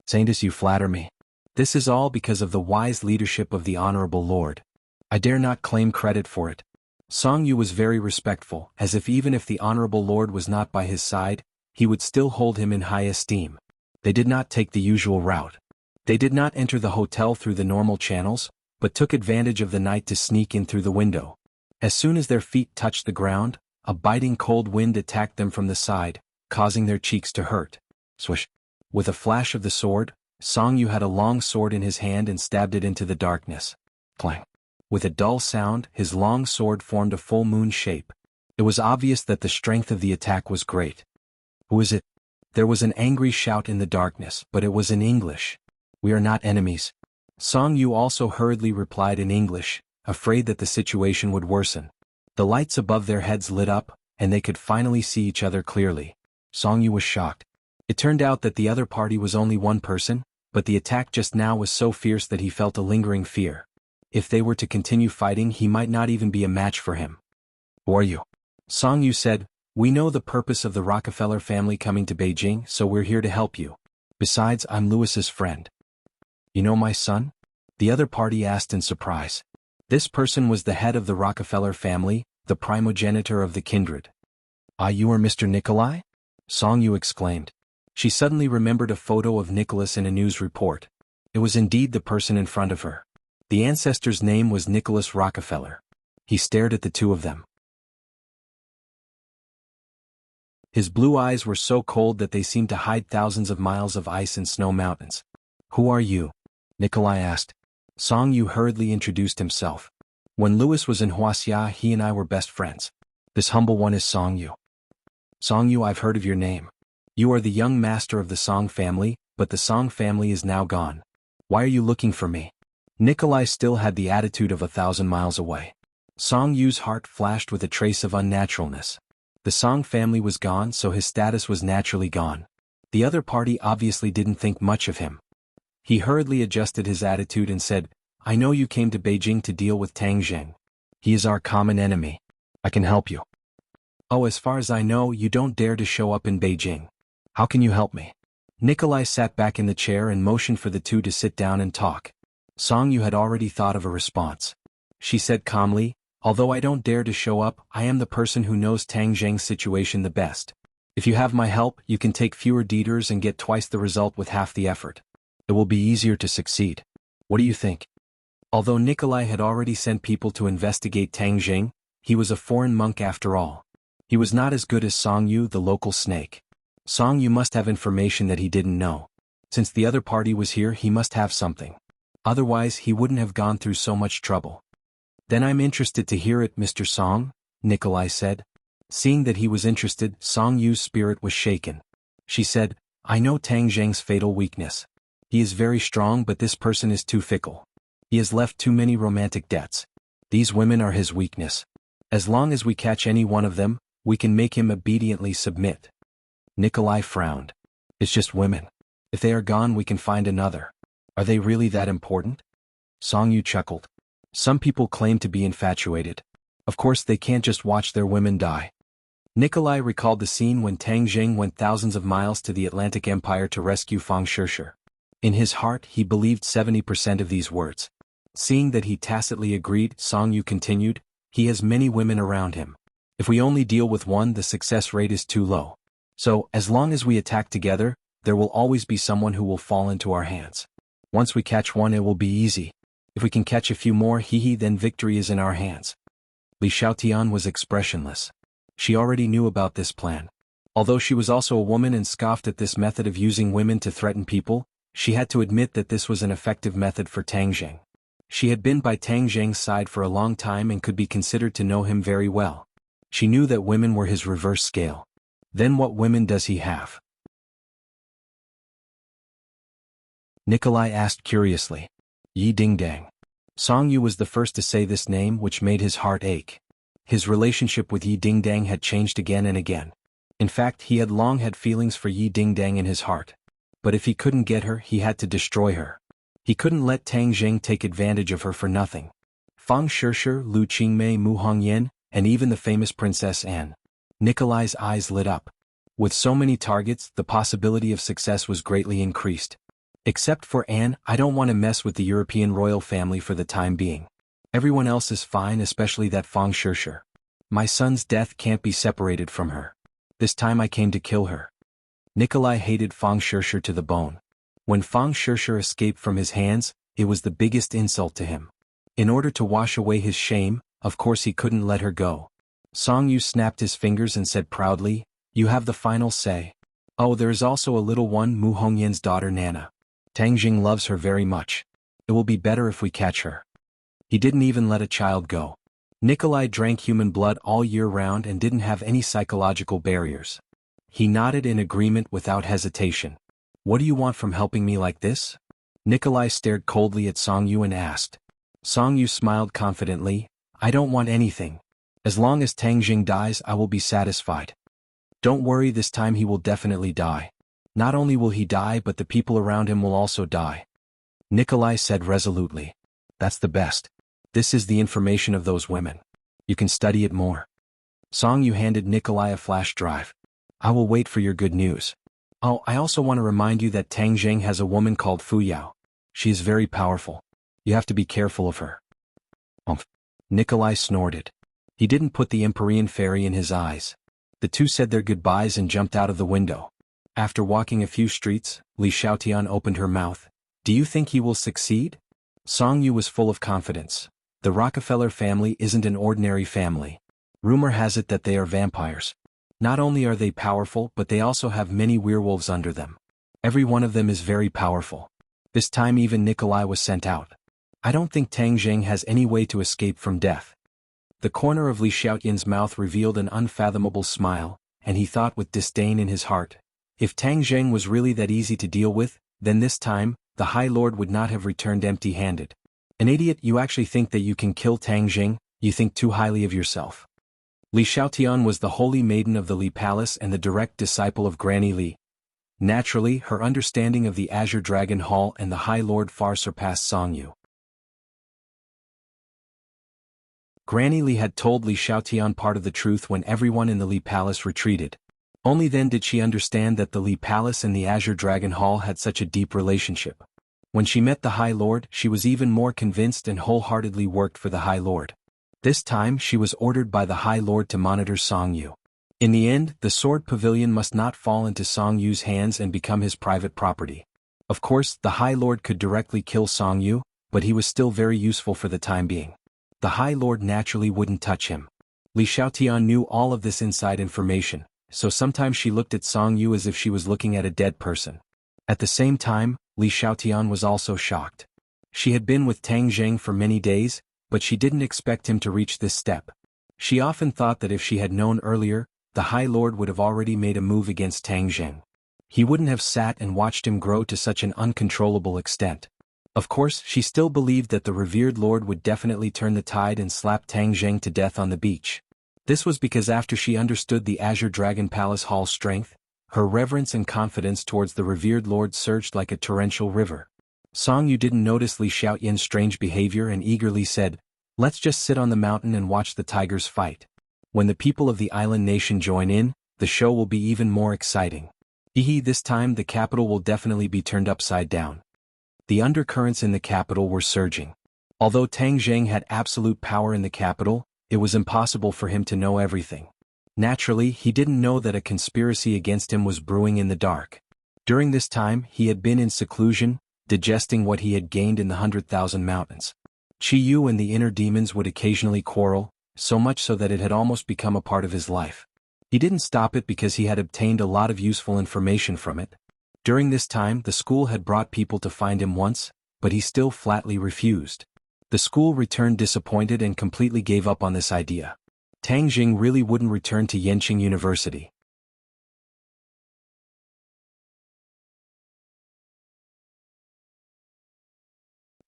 Saintus, you flatter me. This is all because of the wise leadership of the Honorable Lord. I dare not claim credit for it. Song Yu was very respectful, as if even if the Honorable Lord was not by his side, he would still hold him in high esteem. They did not take the usual route. They did not enter the hotel through the normal channels, but took advantage of the night to sneak in through the window. As soon as their feet touched the ground, a biting cold wind attacked them from the side, causing their cheeks to hurt. Swish! With a flash of the sword, Song Yu had a long sword in his hand and stabbed it into the darkness. Clang! With a dull sound, his long sword formed a full moon shape. It was obvious that the strength of the attack was great. Who is it? There was an angry shout in the darkness, but it was in English. We are not enemies. Song Yu also hurriedly replied in English, afraid that the situation would worsen. The lights above their heads lit up, and they could finally see each other clearly. Song Yu was shocked. It turned out that the other party was only one person, but the attack just now was so fierce that he felt a lingering fear. If they were to continue fighting, he might not even be a match for him. Who are you? Song Yu said, we know the purpose of the Rockefeller family coming to Beijing, so we're here to help you. Besides, I'm Lewis's friend. You know my son? The other party asked in surprise. This person was the head of the Rockefeller family, the primogenitor of the kindred. Ah, you are Mr. Nikolai? Song Yu exclaimed. She suddenly remembered a photo of Nicholas in a news report. It was indeed the person in front of her. The ancestor's name was Nicholas Rockefeller. He stared at the two of them. His blue eyes were so cold that they seemed to hide thousands of miles of ice and snow mountains. Who are you? Nikolai asked. Song Yu hurriedly introduced himself. When Lewis was in Huaxia, he and I were best friends. This humble one is Song Yu. Song Yu, I've heard of your name. You are the young master of the Song family, but the Song family is now gone. Why are you looking for me? Nikolai still had the attitude of 1,000 miles away. Song Yu's heart flashed with a trace of unnaturalness. The Song family was gone, so his status was naturally gone. The other party obviously didn't think much of him. He hurriedly adjusted his attitude and said, I know you came to Beijing to deal with Tang Zheng. He is our common enemy. I can help you. Oh, as far as I know, you don't dare to show up in Beijing. How can you help me? Nikolai sat back in the chair and motioned for the two to sit down and talk. Song Yu had already thought of a response. She said calmly, although I don't dare to show up, I am the person who knows Tang Zheng's situation the best. If you have my help, you can take fewer detours and get twice the result with half the effort. It will be easier to succeed. What do you think? Although Nikolai had already sent people to investigate Tang Zheng, he was a foreign monk after all. He was not as good as Song Yu, the local snake. Song Yu must have information that he didn't know. Since the other party was here, he must have something. Otherwise, he wouldn't have gone through so much trouble. Then I'm interested to hear it, Mr. Song, Nikolai said. Seeing that he was interested, Song Yu's spirit was shaken. She said, I know Tang Zheng's fatal weakness. He is very strong, but this person is too fickle. He has left too many romantic debts. These women are his weakness. As long as we catch any one of them, we can make him obediently submit. Nikolai frowned. It's just women. If they are gone, we can find another. Are they really that important? Song Yu chuckled. Some people claim to be infatuated. Of course, they can't just watch their women die. Nikolai recalled the scene when Tang Zheng went thousands of miles to the Atlantic Empire to rescue Fang Shishir. In his heart, he believed 70% of these words. Seeing that he tacitly agreed, Song Yu continued, he has many women around him. If we only deal with one, the success rate is too low. So, as long as we attack together, there will always be someone who will fall into our hands. Once we catch one, it will be easy. If we can catch a few more, then victory is in our hands. Li Xiaotian was expressionless. She already knew about this plan. Although she was also a woman and scoffed at this method of using women to threaten people, she had to admit that this was an effective method for Tang Zheng. She had been by Tang Zheng's side for a long time and could be considered to know him very well. She knew that women were his reverse scale. Then what women does he have? Nikolai asked curiously. Yi Dingdang. Song Yu was the first to say this name, which made his heart ache. His relationship with Yi Dingdang had changed again and again. In fact, he had long had feelings for Yi Dingdang in his heart. But if he couldn't get her, he had to destroy her. He couldn't let Tang Zheng take advantage of her for nothing. Fang Shishir, Lu Qingmei, Mu Hongyan, and even the famous Princess Anne. Nikolai's eyes lit up. With so many targets, the possibility of success was greatly increased. Except for Anne, I don't want to mess with the European royal family for the time being. Everyone else is fine, especially that Fang Shishir. My son's death can't be separated from her. This time I came to kill her. Nikolai hated Fang Shishir to the bone. When Fang Shishir escaped from his hands, it was the biggest insult to him. In order to wash away his shame, of course he couldn't let her go. Song Yu snapped his fingers and said proudly, you have the final say. Oh, there is also a little one, Mu Hongyan's daughter Nana. Tang Zheng loves her very much. It will be better if we catch her. He didn't even let a child go. Nikolai drank human blood all year round and didn't have any psychological barriers. He nodded in agreement without hesitation. What do you want from helping me like this? Nikolai stared coldly at Song Yu and asked. Song Yu smiled confidently, I don't want anything. As long as Tang Zheng dies, I will be satisfied. Don't worry, this time he will definitely die. Not only will he die, but the people around him will also die. Nikolai said resolutely. That's the best. This is the information of those women. You can study it more. Song Yu handed Nikolai a flash drive. I will wait for your good news. Oh, I also want to remind you that Tang Zheng has a woman called Fu Yao. She is very powerful. You have to be careful of her. Nikolai snorted. He didn't put the Empyrean fairy in his eyes. The two said their goodbyes and jumped out of the window. After walking a few streets, Li Xiaotian opened her mouth. Do you think he will succeed? Song Yu was full of confidence. The Rockefeller family isn't an ordinary family. Rumor has it that they are vampires. Not only are they powerful, but they also have many werewolves under them. Every one of them is very powerful. This time even Nikolai was sent out. I don't think Tang Zheng has any way to escape from death. The corner of Li Xiaotian's mouth revealed an unfathomable smile, and he thought with disdain in his heart. If Tang Zheng was really that easy to deal with, then this time, the High Lord would not have returned empty-handed. An idiot, you actually think that you can kill Tang Zheng, you think too highly of yourself. Li Xiaotian was the holy maiden of the Li Palace and the direct disciple of Granny Li. Naturally, her understanding of the Azure Dragon Hall and the High Lord far surpassed Song Yu. Granny Li had told Li Xiaotian part of the truth when everyone in the Li Palace retreated. Only then did she understand that the Li Palace and the Azure Dragon Hall had such a deep relationship. When she met the High Lord, she was even more convinced and wholeheartedly worked for the High Lord. This time she was ordered by the High Lord to monitor Song Yu. In the end, the sword pavilion must not fall into Song Yu's hands and become his private property. Of course, the High Lord could directly kill Song Yu, but he was still very useful for the time being. The High Lord naturally wouldn't touch him. Li Xiaotian knew all of this inside information, so sometimes she looked at Song Yu as if she was looking at a dead person. At the same time, Li Xiaotian was also shocked. She had been with Tang Zheng for many days, but she didn't expect him to reach this step. She often thought that if she had known earlier, the High Lord would have already made a move against Tang Zheng. He wouldn't have sat and watched him grow to such an uncontrollable extent. Of course, she still believed that the revered Lord would definitely turn the tide and slap Tang Zheng to death on the beach. This was because after she understood the Azure Dragon Palace Hall's strength, her reverence and confidence towards the revered Lord surged like a torrential river. Song Yu didn't notice Li Xiaotian's strange behavior and eagerly said, "Let's just sit on the mountain and watch the tigers fight. When the people of the island nation join in, the show will be even more exciting. This time the capital will definitely be turned upside down." The undercurrents in the capital were surging. Although Tang Zheng had absolute power in the capital, it was impossible for him to know everything. Naturally, he didn't know that a conspiracy against him was brewing in the dark. During this time, he had been in seclusion, digesting what he had gained in the 100,000 mountains. Qi Yu and the inner demons would occasionally quarrel, so much so that it had almost become a part of his life. He didn't stop it because he had obtained a lot of useful information from it. During this time, the school had brought people to find him once, but he still flatly refused. The school returned disappointed and completely gave up on this idea. Tang Jing really wouldn't return to Yenqing University.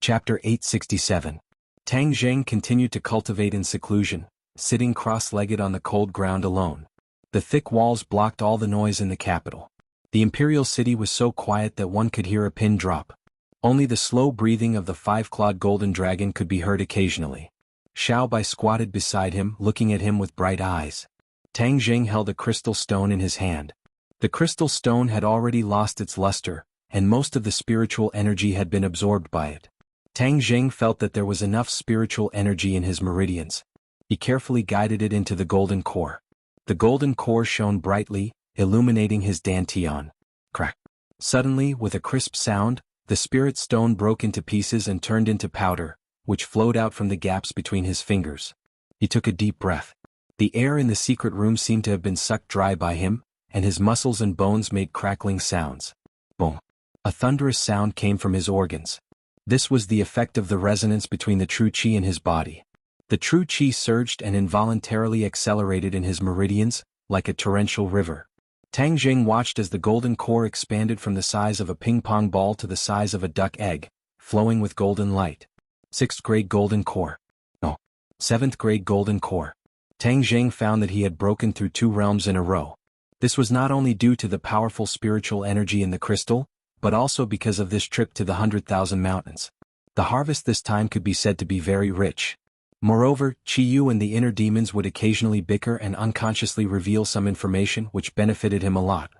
Chapter 867. Tang Zheng continued to cultivate in seclusion, sitting cross-legged on the cold ground alone. The thick walls blocked all the noise in the capital. The imperial city was so quiet that one could hear a pin drop. Only the slow breathing of the five-clawed golden dragon could be heard occasionally. Xiao Bai squatted beside him, looking at him with bright eyes. Tang Zheng held a crystal stone in his hand. The crystal stone had already lost its luster, and most of the spiritual energy had been absorbed by it. Tang Zheng felt that there was enough spiritual energy in his meridians. He carefully guided it into the golden core. The golden core shone brightly, illuminating his dantian. Crack! Suddenly, with a crisp sound, the spirit stone broke into pieces and turned into powder, which flowed out from the gaps between his fingers. He took a deep breath. The air in the secret room seemed to have been sucked dry by him, and his muscles and bones made crackling sounds. Boom! A thunderous sound came from his organs. This was the effect of the resonance between the true qi in his body. The true qi surged and involuntarily accelerated in his meridians, like a torrential river. Tang Zheng watched as the golden core expanded from the size of a ping-pong ball to the size of a duck egg, flowing with golden light. 6th grade golden core. No. 7th grade golden core. Tang Zheng found that he had broken through 2 realms in a row. This was not only due to the powerful spiritual energy in the crystal, but also because of this trip to the 100,000 mountains. The harvest this time could be said to be very rich. Moreover, Qi Yu and the inner demons would occasionally bicker and unconsciously reveal some information which benefited him a lot.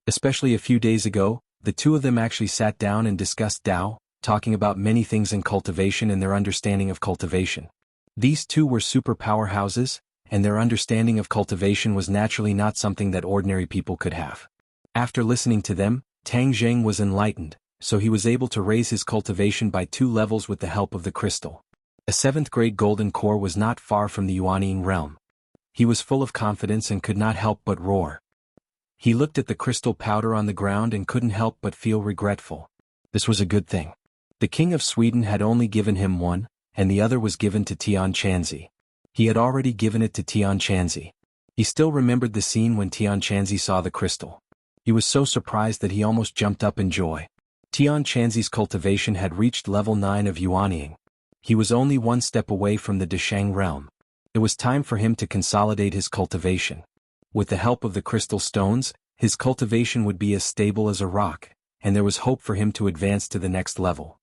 Especially a few days ago, the two of them actually sat down and discussed Tao, talking about many things in cultivation and their understanding of cultivation. These two were super powerhouses, and their understanding of cultivation was naturally not something that ordinary people could have. After listening to them, Tang Zheng was enlightened, so he was able to raise his cultivation by 2 levels with the help of the crystal. A 7th grade golden core was not far from the Yuanying realm. He was full of confidence and could not help but roar. He looked at the crystal powder on the ground and couldn't help but feel regretful. This was a good thing. The King of Sweden had only given him one, and the other was given to Tian Chanzi. He had already given it to Tian Chanzi. He still remembered the scene when Tian Chanzi saw the crystal. He was so surprised that he almost jumped up in joy. Tian Chanzi's cultivation had reached level 9 of Yuanying. He was only 1 step away from the Deshang realm. It was time for him to consolidate his cultivation. With the help of the crystal stones, his cultivation would be as stable as a rock, and there was hope for him to advance to the next level.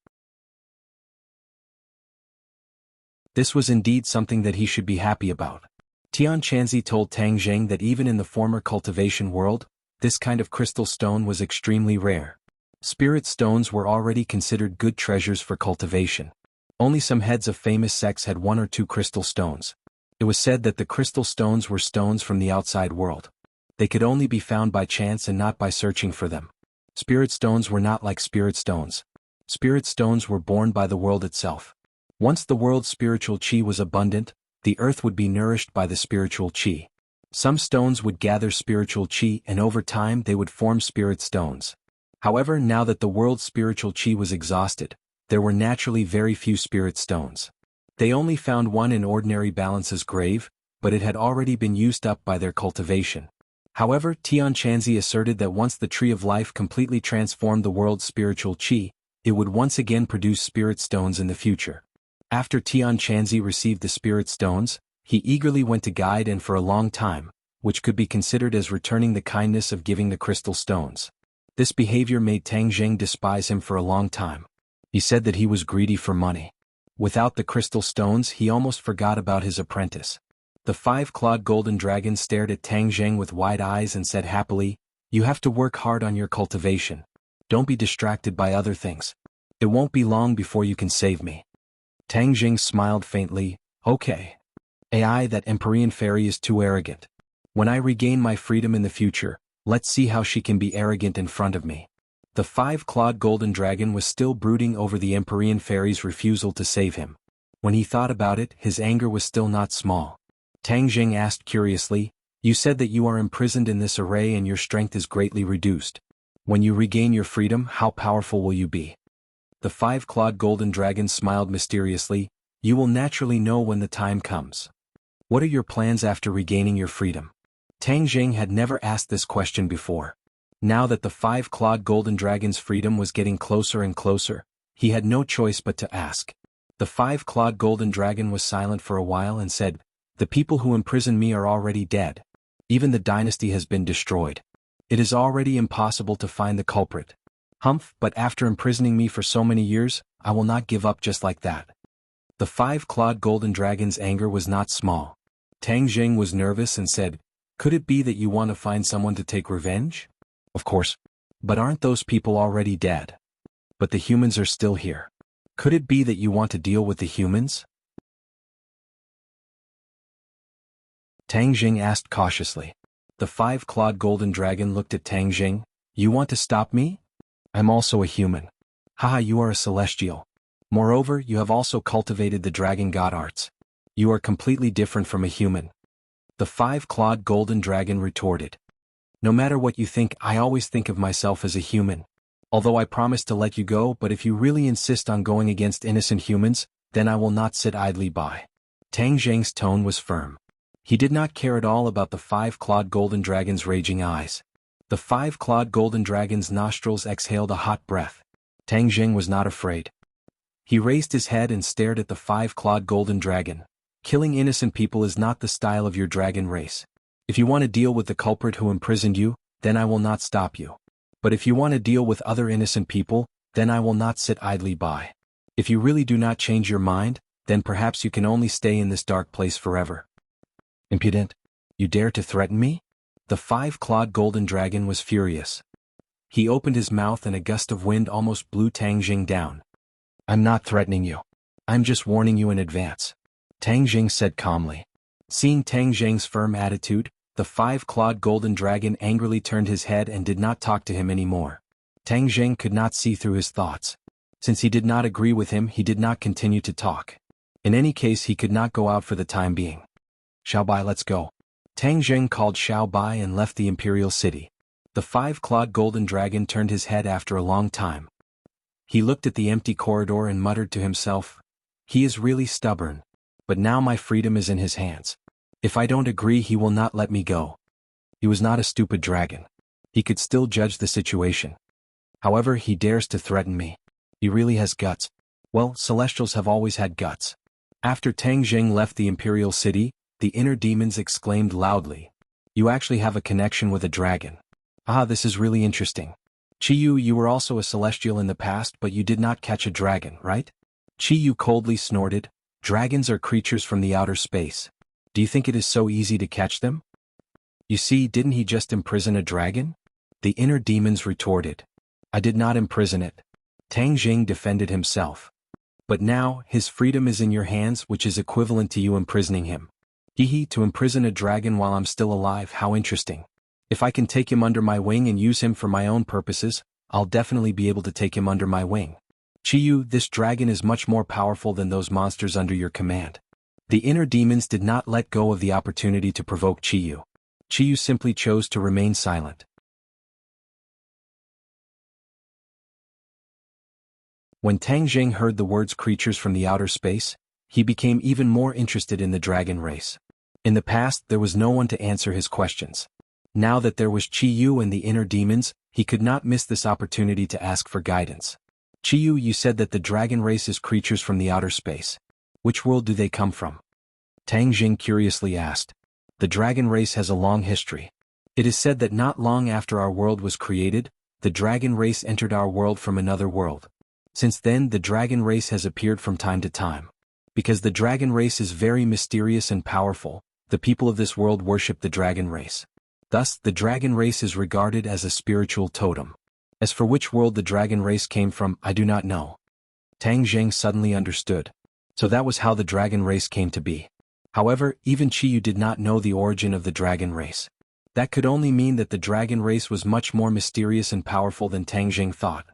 This was indeed something that he should be happy about. Tian Chanzi told Tang Zheng that even in the former cultivation world, this kind of crystal stone was extremely rare. Spirit stones were already considered good treasures for cultivation. Only some heads of famous sects had 1 or 2 crystal stones. It was said that the crystal stones were stones from the outside world. They could only be found by chance and not by searching for them. Spirit stones were not like spirit stones. Spirit stones were born by the world itself. Once the world's spiritual qi was abundant, the earth would be nourished by the spiritual qi. Some stones would gather spiritual qi and over time they would form spirit stones. However, now that the world's spiritual qi was exhausted, there were naturally very few spirit stones. They only found one in ordinary Balance's grave, but it had already been used up by their cultivation. However, Tian Chanzi asserted that once the Tree of Life completely transformed the world's spiritual qi, it would once again produce spirit stones in the future. After Tian Chanzi received the spirit stones, he eagerly went to guide and for a long time, which could be considered as returning the kindness of giving the crystal stones. This behavior made Tang Zheng despise him for a long time. He said that he was greedy for money. Without the crystal stones, he almost forgot about his apprentice. The 5-clawed golden dragon stared at Tang Zheng with wide eyes and said happily, "You have to work hard on your cultivation. Don't be distracted by other things. It won't be long before you can save me." Tang Zheng smiled faintly, "Okay. AI, that Empyrean fairy is too arrogant. When I regain my freedom in the future, let's see how she can be arrogant in front of me." The 5-clawed golden dragon was still brooding over the Empyrean fairy's refusal to save him. When he thought about it, his anger was still not small. Tang Zheng asked curiously, "You said that you are imprisoned in this array and your strength is greatly reduced. When you regain your freedom, how powerful will you be?" The 5-clawed golden dragon smiled mysteriously, "You will naturally know when the time comes. What are your plans after regaining your freedom?" Tang Zheng had never asked this question before. Now that the 5-clawed golden dragon's freedom was getting closer and closer, he had no choice but to ask. The 5-clawed golden dragon was silent for a while and said, "The people who imprison me are already dead. Even the dynasty has been destroyed. It is already impossible to find the culprit. Humph, but after imprisoning me for so many years, I will not give up just like that." The 5-clawed golden dragon's anger was not small. Tang Zheng was nervous and said, "Could it be that you want to find someone to take revenge?" "Of course. But aren't those people already dead? But the humans are still here. Could it be that you want to deal with the humans?" Tang Zheng asked cautiously. The 5-clawed golden dragon looked at Tang Zheng, "You want to stop me? I'm also a human. Haha, you are a celestial. Moreover, you have also cultivated the dragon god arts. You are completely different from a human." The 5-clawed golden dragon retorted, "No matter what you think, I always think of myself as a human. Although I promise to let you go, but if you really insist on going against innocent humans, then I will not sit idly by." Tang Zheng's tone was firm. He did not care at all about the 5-clawed golden dragon's raging eyes. The 5-clawed golden dragon's nostrils exhaled a hot breath. Tang Zheng was not afraid. He raised his head and stared at the 5-clawed golden dragon. "Killing innocent people is not the style of your dragon race. If you want to deal with the culprit who imprisoned you, then I will not stop you. But if you want to deal with other innocent people, then I will not sit idly by. If you really do not change your mind, then perhaps you can only stay in this dark place forever." "Impudent! You dare to threaten me?" The 5-clawed golden dragon was furious. He opened his mouth and a gust of wind almost blew Tang Zheng down. "I'm not threatening you. I'm just warning you in advance," Tang Zheng said calmly. Seeing Tang Zheng's firm attitude, the 5-clawed golden dragon angrily turned his head and did not talk to him anymore. Tang Zheng could not see through his thoughts. Since he did not agree with him, he did not continue to talk. In any case, he could not go out for the time being. "Xiao Bai, let's go." Tang Zheng called Xiao Bai and left the imperial city. The 5-clawed golden dragon turned his head after a long time. He looked at the empty corridor and muttered to himself, "He is really stubborn. But now my freedom is in his hands. If I don't agree, he will not let me go." He was not a stupid dragon. He could still judge the situation. However, he dares to threaten me. He really has guts. Well, celestials have always had guts. After Tang Zheng left the imperial city, the inner demons exclaimed loudly, "You actually have a connection with a dragon. Ah, this is really interesting. Chiyu, you were also a celestial in the past, but you did not catch a dragon, right? Chiyu coldly snorted. Dragons are creatures from the outer space. Do you think it is so easy to catch them? You see, didn't he just imprison a dragon? The inner demons retorted. I did not imprison it. Tang Jing defended himself. But now, his freedom is in your hands, which is equivalent to you imprisoning him. Hehe, to imprison a dragon while I'm still alive, how interesting. If I can take him under my wing and use him for my own purposes, I'll definitely be able to take him under my wing. Chiyu, this dragon is much more powerful than those monsters under your command. The inner demons did not let go of the opportunity to provoke Chiyu. Chiyu simply chose to remain silent. When Tang Jing heard the words creatures from the outer space, he became even more interested in the dragon race. In the past, there was no one to answer his questions. Now that there was Chiyu and the inner demons, he could not miss this opportunity to ask for guidance. Chiyu, you said that the dragon race is creatures from the outer space. Which world do they come from? Tang Jing curiously asked. The dragon race has a long history. It is said that not long after our world was created, the dragon race entered our world from another world. Since then, the dragon race has appeared from time to time. Because the dragon race is very mysterious and powerful, the people of this world worship the dragon race. Thus, the dragon race is regarded as a spiritual totem. As for which world the dragon race came from, I do not know. Tang Jing suddenly understood. So that was how the dragon race came to be. However, even Chiyu did not know the origin of the dragon race. That could only mean that the dragon race was much more mysterious and powerful than Tang Jing thought.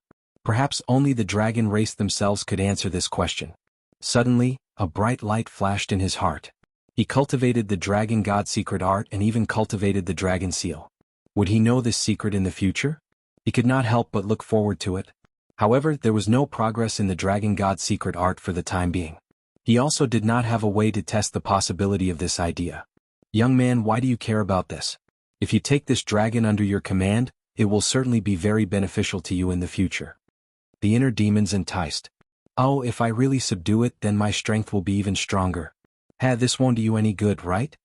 Perhaps only the dragon race themselves could answer this question. Suddenly, a bright light flashed in his heart. He cultivated the dragon god secret art and even cultivated the dragon seal. Would he know this secret in the future? He could not help but look forward to it. However, there was no progress in the dragon god secret art for the time being. He also did not have a way to test the possibility of this idea. Young man, why do you care about this? If you take this dragon under your command, it will certainly be very beneficial to you in the future. The inner demons enticed. Oh, if I really subdue it, then my strength will be even stronger. This won't do you any good, right?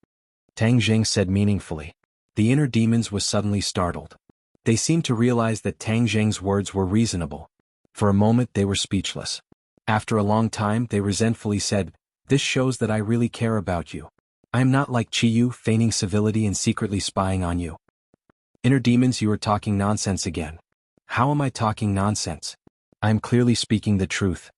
Tang Jing said meaningfully. The inner demons was suddenly startled. They seemed to realize that Tang Jing's words were reasonable. For a moment they were speechless. After a long time they resentfully said, this shows that I really care about you. I am not like Chiyu, feigning civility and secretly spying on you. Inner demons, you are talking nonsense again. How am I talking nonsense? I am clearly speaking the truth.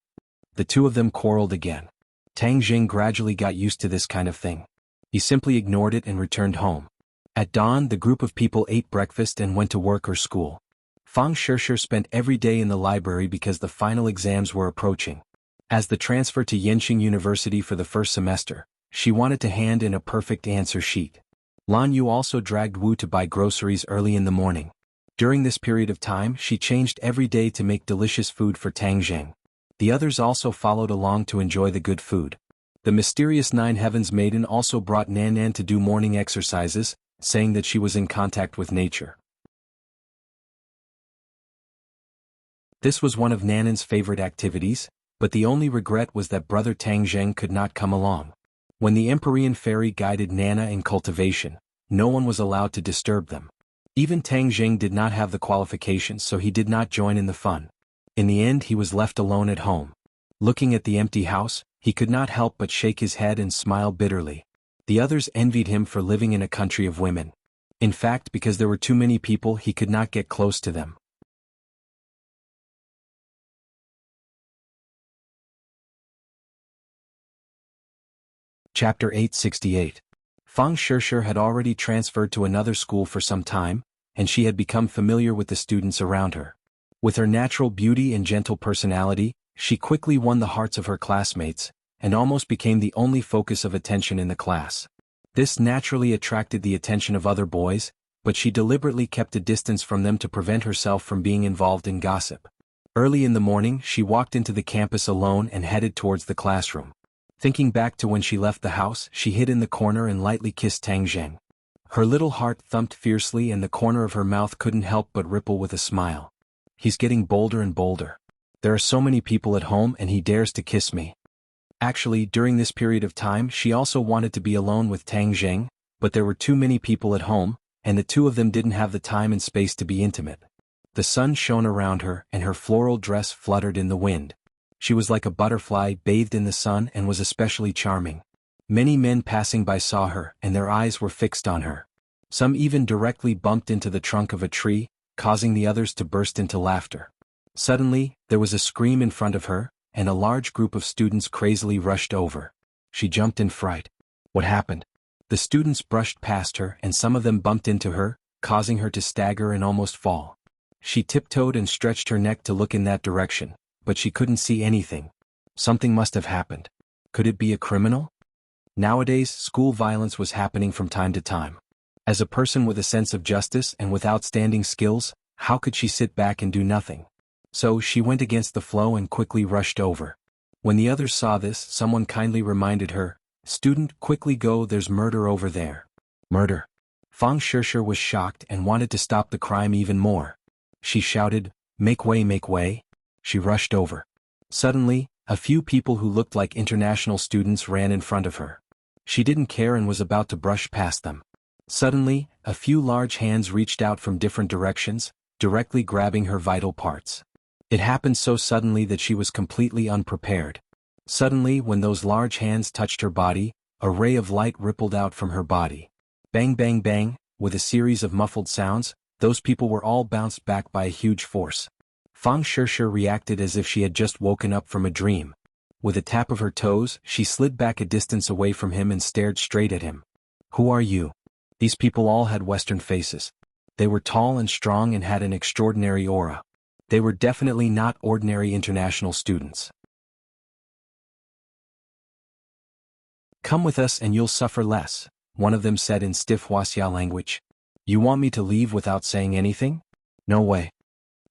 The two of them quarreled again. Tang Jing gradually got used to this kind of thing. He simply ignored it and returned home. At dawn, the group of people ate breakfast and went to work or school. Fang Shishir spent every day in the library because the final exams were approaching. As the transfer to Yenqing University for the first semester, she wanted to hand in a perfect answer sheet. Lan Yu also dragged Wu to buy groceries early in the morning. During this period of time, she changed every day to make delicious food for Tang Jing. The others also followed along to enjoy the good food. The mysterious Nine Heavens maiden also brought Nan Nan to do morning exercises, saying that she was in contact with nature. This was one of Nanan's favorite activities, but the only regret was that brother Tang Jing could not come along. When the Empyrean fairy guided Nana in cultivation, no one was allowed to disturb them. Even Tang Jing did not have the qualifications, so he did not join in the fun. In the end, he was left alone at home. Looking at the empty house, he could not help but shake his head and smile bitterly. The others envied him for living in a country of women. In fact, because there were too many people, he could not get close to them. Chapter 868. Fang Shishir had already transferred to another school for some time, and she had become familiar with the students around her. With her natural beauty and gentle personality, she quickly won the hearts of her classmates, and almost became the only focus of attention in the class. This naturally attracted the attention of other boys, but she deliberately kept a distance from them to prevent herself from being involved in gossip. Early in the morning, she walked into the campus alone and headed towards the classroom. Thinking back to when she left the house, she hid in the corner and lightly kissed Tang Jing. Her little heart thumped fiercely and the corner of her mouth couldn't help but ripple with a smile. He's getting bolder and bolder. There are so many people at home and he dares to kiss me. Actually, during this period of time she also wanted to be alone with Tang Jing, but there were too many people at home, and the two of them didn't have the time and space to be intimate. The sun shone around her and her floral dress fluttered in the wind. She was like a butterfly bathed in the sun and was especially charming. Many men passing by saw her and their eyes were fixed on her. Some even directly bumped into the trunk of a tree, causing the others to burst into laughter. Suddenly, there was a scream in front of her, and a large group of students crazily rushed over. She jumped in fright. What happened? The students brushed past her and some of them bumped into her, causing her to stagger and almost fall. She tiptoed and stretched her neck to look in that direction, but she couldn't see anything. Something must have happened. Could it be a criminal? Nowadays, school violence was happening from time to time. As a person with a sense of justice and with outstanding skills, how could she sit back and do nothing? So she went against the flow and quickly rushed over. When the others saw this, someone kindly reminded her, "Student, quickly go, there's murder over there." Murder? Fang Shishir was shocked and wanted to stop the crime even more. She shouted, make way, make way." She rushed over. Suddenly, a few people who looked like international students ran in front of her. She didn't care and was about to brush past them. Suddenly, a few large hands reached out from different directions, directly grabbing her vital parts. It happened so suddenly that she was completely unprepared. Suddenly, when those large hands touched her body, a ray of light rippled out from her body. Bang bang bang, with a series of muffled sounds, those people were all bounced back by a huge force. Fang Shishir reacted as if she had just woken up from a dream. With a tap of her toes, she slid back a distance away from him and stared straight at him. "Who are you?" These people all had Western faces. They were tall and strong and had an extraordinary aura. They were definitely not ordinary international students. "Come with us and you'll suffer less," one of them said in stiff Huaxia language. "You want me to leave without saying anything? No way."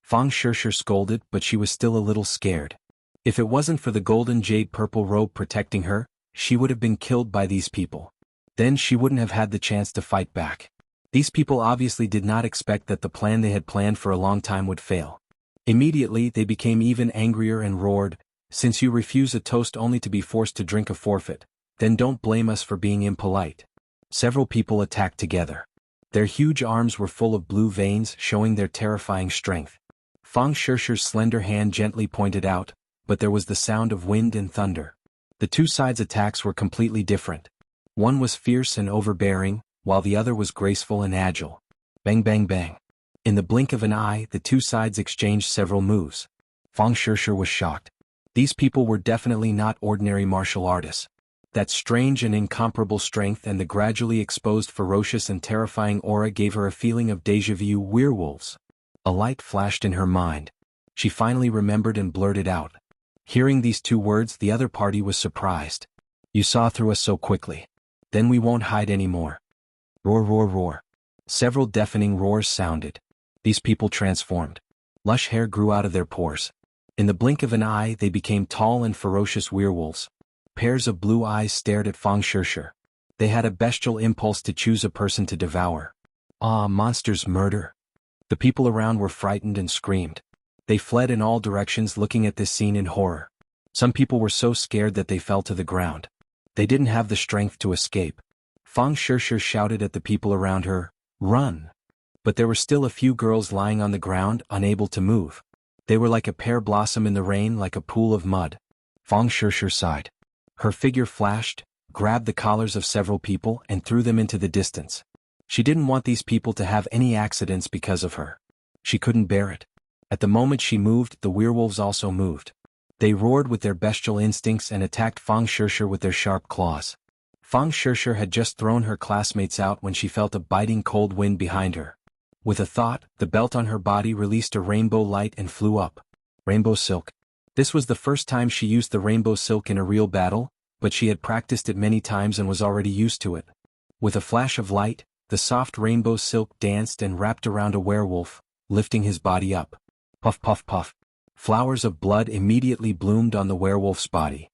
Fang Shishir scolded, but she was still a little scared. If it wasn't for the golden jade purple robe protecting her, she would have been killed by these people. Then she wouldn't have had the chance to fight back. These people obviously did not expect that the plan they had planned for a long time would fail. Immediately they became even angrier and roared, "Since you refuse a toast only to be forced to drink a forfeit, then don't blame us for being impolite." Several people attacked together. Their huge arms were full of blue veins showing their terrifying strength. Fang Shishir's slender hand gently pointed out, but there was the sound of wind and thunder. The two sides' attacks were completely different. One was fierce and overbearing, while the other was graceful and agile. Bang bang bang. In the blink of an eye, the two sides exchanged several moves. Fang Shishir was shocked. These people were definitely not ordinary martial artists. That strange and incomparable strength and the gradually exposed ferocious and terrifying aura gave her a feeling of déjà vu werewolves. A light flashed in her mind. She finally remembered and blurted out. Hearing these two words, the other party was surprised. "You saw through us so quickly. Then we won't hide anymore." Roar roar roar. Several deafening roars sounded. These people transformed. Lush hair grew out of their pores. In the blink of an eye they became tall and ferocious werewolves. Pairs of blue eyes stared at Fang Shishir. They had a bestial impulse to choose a person to devour. "Ah, monsters, murder!" The people around were frightened and screamed. They fled in all directions looking at this scene in horror. Some people were so scared that they fell to the ground. They didn't have the strength to escape. Fang Shishir shouted at the people around her, "Run!" But there were still a few girls lying on the ground, unable to move. They were like a pear blossom in the rain, like a pool of mud. Fang Shishir sighed. Her figure flashed, grabbed the collars of several people and threw them into the distance. She didn't want these people to have any accidents because of her. She couldn't bear it. At the moment she moved, the werewolves also moved. They roared with their bestial instincts and attacked Fang Shishir with their sharp claws. Fang Shishir had just thrown her classmates out when she felt a biting cold wind behind her. With a thought, the belt on her body released a rainbow light and flew up. Rainbow silk. This was the first time she used the rainbow silk in a real battle, but she had practiced it many times and was already used to it. With a flash of light, the soft rainbow silk danced and wrapped around a werewolf, lifting his body up. Puff puff puff. Flowers of blood immediately bloomed on the werewolf's body.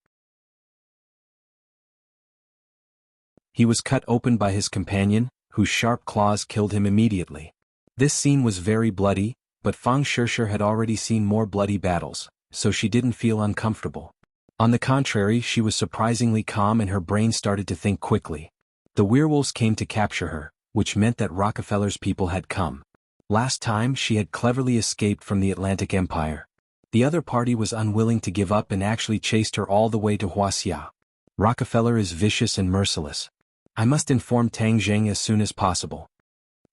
He was cut open by his companion, whose sharp claws killed him immediately. This scene was very bloody, but Fang Shishir had already seen more bloody battles, so she didn't feel uncomfortable. On the contrary, she was surprisingly calm and her brain started to think quickly. The werewolves came to capture her, which meant that Rockefeller's people had come. Last time she had cleverly escaped from the Atlantic Empire. The other party was unwilling to give up and actually chased her all the way to Huaxia. Rockefeller is vicious and merciless. I must inform Tang Zheng as soon as possible.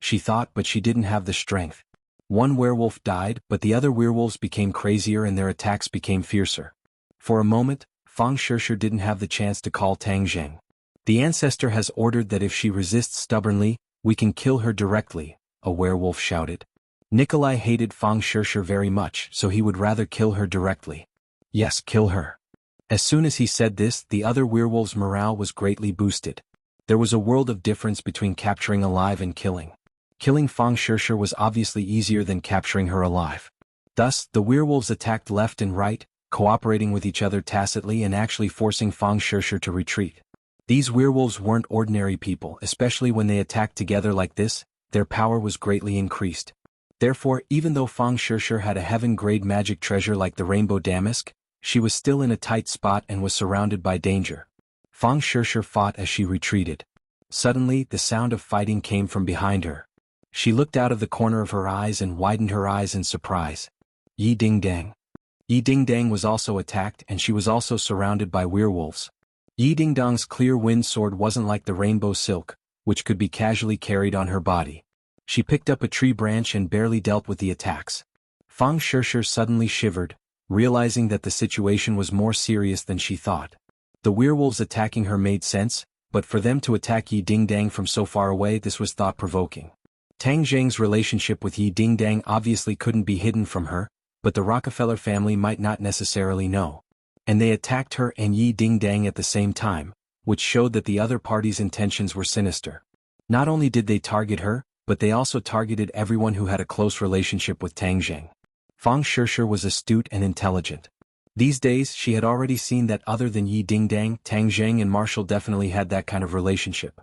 She thought, but she didn't have the strength. One werewolf died, but the other werewolves became crazier and their attacks became fiercer. For a moment, Fang Shishir didn't have the chance to call Tang Zheng. The ancestor has ordered that if she resists stubbornly, we can kill her directly, a werewolf shouted. Nikolai hated Fang Shishir very much, so he would rather kill her directly. Yes, kill her. As soon as he said this, the other werewolves' morale was greatly boosted. There was a world of difference between capturing alive and killing. Killing Fang Shishir was obviously easier than capturing her alive. Thus, the werewolves attacked left and right, cooperating with each other tacitly and actually forcing Fang Shishir to retreat. These werewolves weren't ordinary people, especially when they attacked together like this. Their power was greatly increased. Therefore, even though Fang Shishir had a heaven-grade magic treasure like the rainbow damask, she was still in a tight spot and was surrounded by danger. Fang Shishir fought as she retreated. Suddenly, the sound of fighting came from behind her. She looked out of the corner of her eyes and widened her eyes in surprise. Yi Ding Dang. Yi Ding Dang was also attacked and she was also surrounded by werewolves. Yi Ding Dang's clear wind sword wasn't like the rainbow silk, which could be casually carried on her body. She picked up a tree branch and barely dealt with the attacks. Fang Shishir suddenly shivered, realizing that the situation was more serious than she thought. The werewolves attacking her made sense, but for them to attack Yi Ding Dang from so far away, this was thought-provoking. Tang Zheng's relationship with Yi Ding Dang obviously couldn't be hidden from her, but the Rockefeller family might not necessarily know. And they attacked her and Yi Ding Dang at the same time, which showed that the other party's intentions were sinister. Not only did they target her, but they also targeted everyone who had a close relationship with Tang Zheng. Fang Shishir was astute and intelligent. These days she had already seen that other than Yi Ding Dang, Tang Zheng and Marshall definitely had that kind of relationship.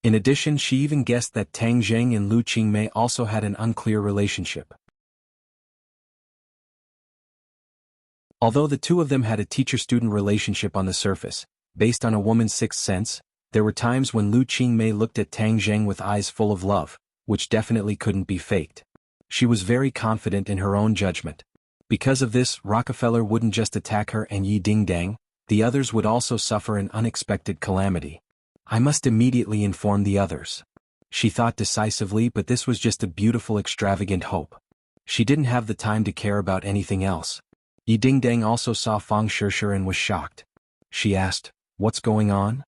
In addition, she even guessed that Tang Zheng and Lu Qingmei also had an unclear relationship. Although the two of them had a teacher-student relationship on the surface, based on a woman's sixth sense, there were times when Lu Qingmei looked at Tang Zheng with eyes full of love, which definitely couldn't be faked. She was very confident in her own judgment. Because of this, Rockefeller wouldn't just attack her and Yi Ding Dang, the others would also suffer an unexpected calamity. I must immediately inform the others. She thought decisively, but this was just a beautiful extravagant hope. She didn't have the time to care about anything else. Yi Ding Dang also saw Fang Shishir and was shocked. She asked, "What's going on?"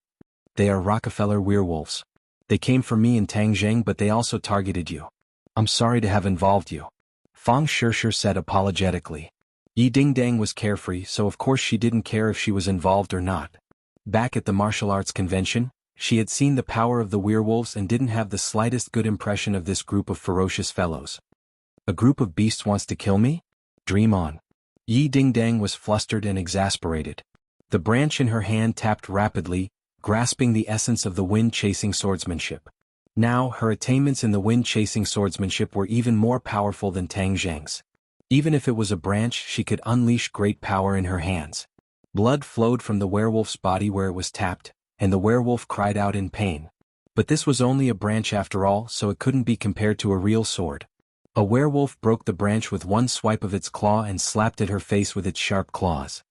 "They are Rockefeller werewolves. They came for me and Tang Zheng, but they also targeted you. I'm sorry to have involved you," Fang Shishir said apologetically. Yi Ding Dang was carefree, so of course she didn't care if she was involved or not. Back at the martial arts convention, she had seen the power of the werewolves and didn't have the slightest good impression of this group of ferocious fellows. "A group of beasts wants to kill me? Dream on." Yi Ding Dang was flustered and exasperated. The branch in her hand tapped rapidly, grasping the essence of the wind-chasing swordsmanship. Now, her attainments in the wind-chasing swordsmanship were even more powerful than Tang Zheng's. Even if it was a branch, she could unleash great power in her hands. Blood flowed from the werewolf's body where it was tapped, and the werewolf cried out in pain. But this was only a branch after all, so it couldn't be compared to a real sword. A werewolf broke the branch with one swipe of its claw and slapped at her face with its sharp claws.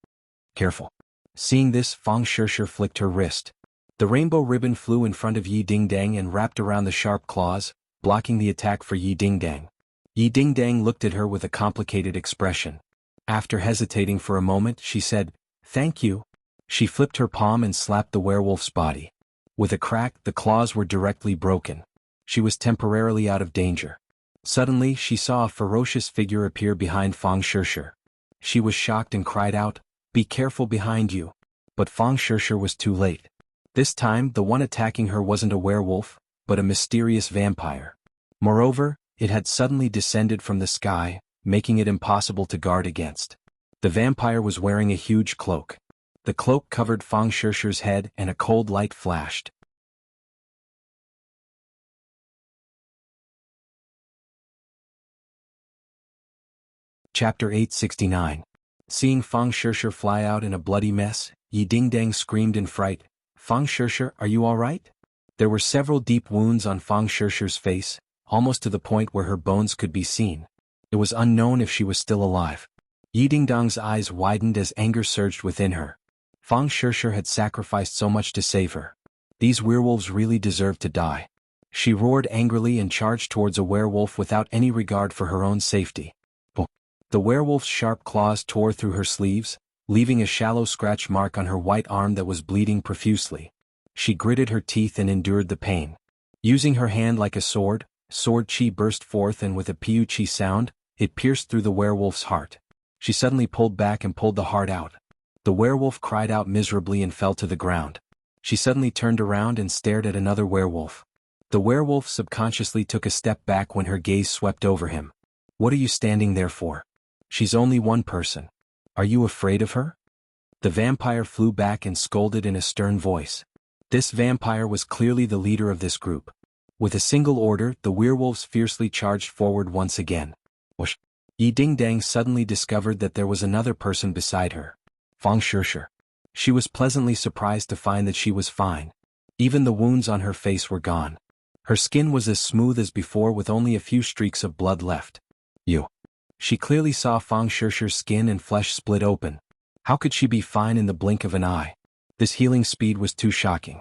"Careful." Seeing this, Fang Shishir flicked her wrist. The rainbow ribbon flew in front of Yi Ding Dang and wrapped around the sharp claws, blocking the attack for Yi Ding Dang. Yi Ding Dang looked at her with a complicated expression. After hesitating for a moment, she said, "Thank you." She flipped her palm and slapped the werewolf's body. With a crack, the claws were directly broken. She was temporarily out of danger. Suddenly, she saw a ferocious figure appear behind Fang Shishir. She was shocked and cried out, "Be careful behind you." But Fang Shishir was too late. This time, the one attacking her wasn't a werewolf, but a mysterious vampire. Moreover, it had suddenly descended from the sky, making it impossible to guard against. The vampire was wearing a huge cloak. The cloak covered Fang Shishir's head and a cold light flashed. Chapter 869. Seeing Fang Shishir fly out in a bloody mess, Yi Ding Dang screamed in fright, "Fang Shishir, are you all right?" There were several deep wounds on Fang Shishir's face, almost to the point where her bones could be seen. It was unknown if she was still alive. Yi Dingdong's eyes widened as anger surged within her. Fang Shishir had sacrificed so much to save her. These werewolves really deserved to die. She roared angrily and charged towards a werewolf without any regard for her own safety. The werewolf's sharp claws tore through her sleeves, leaving a shallow scratch mark on her white arm that was bleeding profusely. She gritted her teeth and endured the pain. Using her hand like a sword chi burst forth, and with a piu chi sound, it pierced through the werewolf's heart. She suddenly pulled back and pulled the heart out. The werewolf cried out miserably and fell to the ground. She suddenly turned around and stared at another werewolf. The werewolf subconsciously took a step back when her gaze swept over him. What are you standing there for? She's only one person. Are you afraid of her? The vampire flew back and scolded in a stern voice. This vampire was clearly the leader of this group. With a single order, the werewolves fiercely charged forward once again. Whoosh! Yi Dingdang suddenly discovered that there was another person beside her. Fang Shishir. She was pleasantly surprised to find that she was fine. Even the wounds on her face were gone. Her skin was as smooth as before, with only a few streaks of blood left. You. She clearly saw Fang Shishir's skin and flesh split open. How could she be fine in the blink of an eye? This healing speed was too shocking.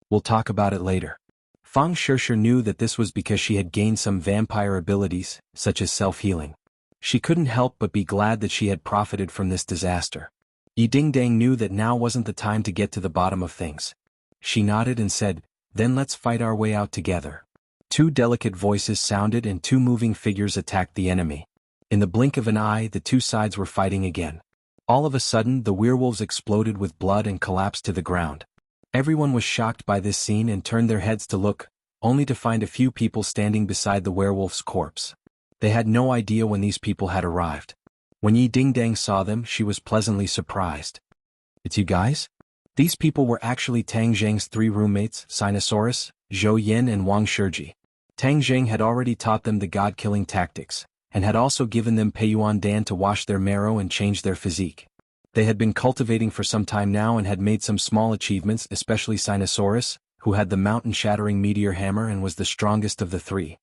We'll talk about it later. Fang Shishir knew that this was because she had gained some vampire abilities, such as self-healing. She couldn't help but be glad that she had profited from this disaster. Yi Dingdang knew that now wasn't the time to get to the bottom of things. She nodded and said, "Then let's fight our way out together." Two delicate voices sounded and two moving figures attacked the enemy. In the blink of an eye, the two sides were fighting again. All of a sudden, the werewolves exploded with blood and collapsed to the ground. Everyone was shocked by this scene and turned their heads to look, only to find a few people standing beside the werewolf's corpse. They had no idea when these people had arrived. When Yi Dingdang saw them, she was pleasantly surprised. "It's you guys?" These people were actually Tang Zheng's three roommates, Sinosaurus, Zhou Yin and Wang Shiji. Tang Zheng had already taught them the god-killing tactics, and had also given them Peiyuan Dan to wash their marrow and change their physique. They had been cultivating for some time now and had made some small achievements, especially Sinosaurus, who had the mountain-shattering meteor hammer and was the strongest of the three.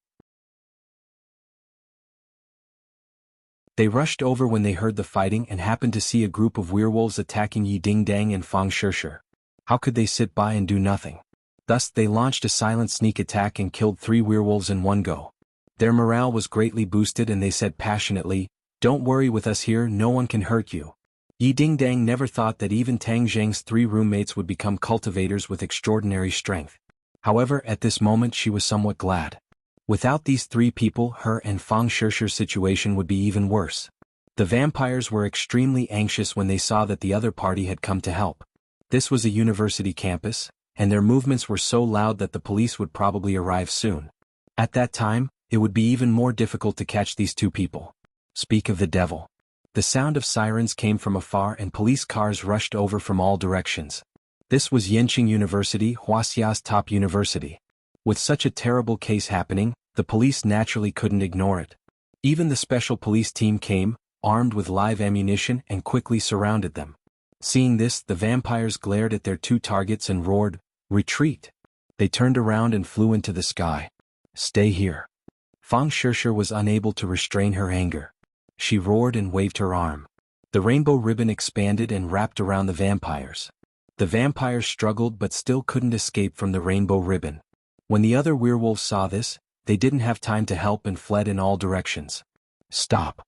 They rushed over when they heard the fighting and happened to see a group of werewolves attacking Yi Dingdang and Fang Shishir. How could they sit by and do nothing? Thus they launched a silent sneak attack and killed 3 werewolves in one go. Their morale was greatly boosted and they said passionately, "Don't worry with us here, no one can hurt you." Yi Dingdang never thought that even Tang Zheng's 3 roommates would become cultivators with extraordinary strength. However, at this moment she was somewhat glad. Without these 3 people, her and Fang Shishir's situation would be even worse. The vampires were extremely anxious when they saw that the other party had come to help. This was a university campus, and their movements were so loud that the police would probably arrive soon. At that time, it would be even more difficult to catch these 2 people. Speak of the devil. The sound of sirens came from afar and police cars rushed over from all directions. This was Yenqing University, Huaxia's top university. With such a terrible case happening, the police naturally couldn't ignore it. Even the special police team came, armed with live ammunition, and quickly surrounded them. Seeing this, the vampires glared at their 2 targets and roared, "Retreat!" They turned around and flew into the sky. "Stay here." Fang Shishir was unable to restrain her anger. She roared and waved her arm. The rainbow ribbon expanded and wrapped around the vampires. The vampires struggled but still couldn't escape from the rainbow ribbon. When the other werewolves saw this, they didn't have time to help and fled in all directions. "Stop!"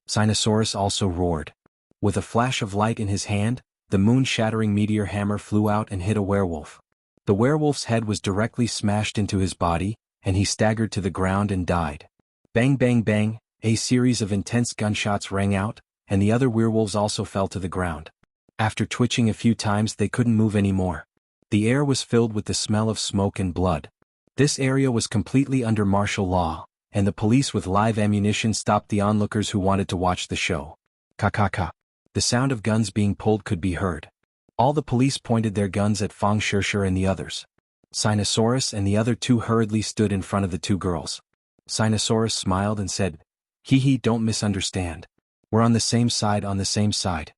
Sinosaurus also roared. With a flash of light in his hand, the moon-shattering meteor hammer flew out and hit a werewolf. The werewolf's head was directly smashed into his body, and he staggered to the ground and died. Bang bang bang, a series of intense gunshots rang out, and the other werewolves also fell to the ground. After twitching a few times they couldn't move anymore. The air was filled with the smell of smoke and blood. This area was completely under martial law, and the police with live ammunition stopped the onlookers who wanted to watch the show. Ka-ka-ka. The sound of guns being pulled could be heard. All the police pointed their guns at Fang Shishir and the others. Sinosaurus and the other 2 hurriedly stood in front of the 2 girls. Sinosaurus smiled and said, "Hee, don't misunderstand. We're on the same side, on the same side."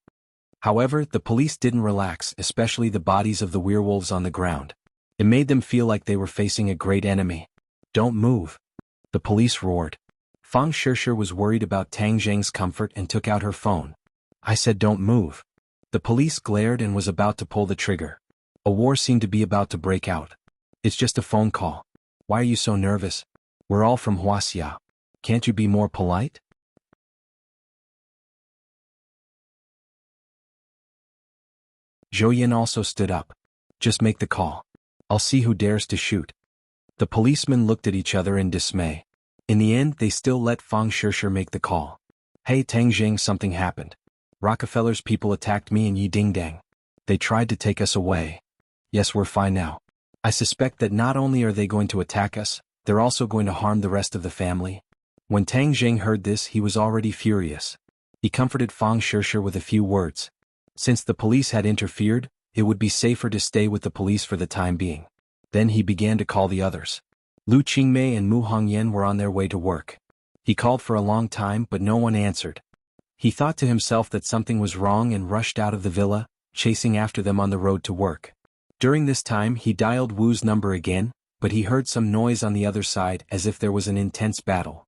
However, the police didn't relax, especially the bodies of the werewolves on the ground. It made them feel like they were facing a great enemy. Don't move. The police roared. Fang Shishir was worried about Tang Zheng's comfort and took out her phone. I said don't move. The police glared and was about to pull the trigger. A war seemed to be about to break out. It's just a phone call. Why are you so nervous? We're all from Huaxia. Can't you be more polite? Zhou Yin also stood up. Just make the call. I'll see who dares to shoot. The policemen looked at each other in dismay. In the end, they still let Fang Shishir make the call. Hey Tang Zheng, something happened. Rockefeller's people attacked me and Yi Dingdang. They tried to take us away. Yes, we're fine now. I suspect that not only are they going to attack us, they're also going to harm the rest of the family. When Tang Zheng heard this, he was already furious. He comforted Fang Shishir with a few words. Since the police had interfered, it would be safer to stay with the police for the time being. Then he began to call the others. Lu Qingmei and Mu Hongyan were on their way to work. He called for a long time but no one answered. He thought to himself that something was wrong and rushed out of the villa, chasing after them on the road to work. During this time he dialed Wu's number again, but he heard some noise on the other side as if there was an intense battle.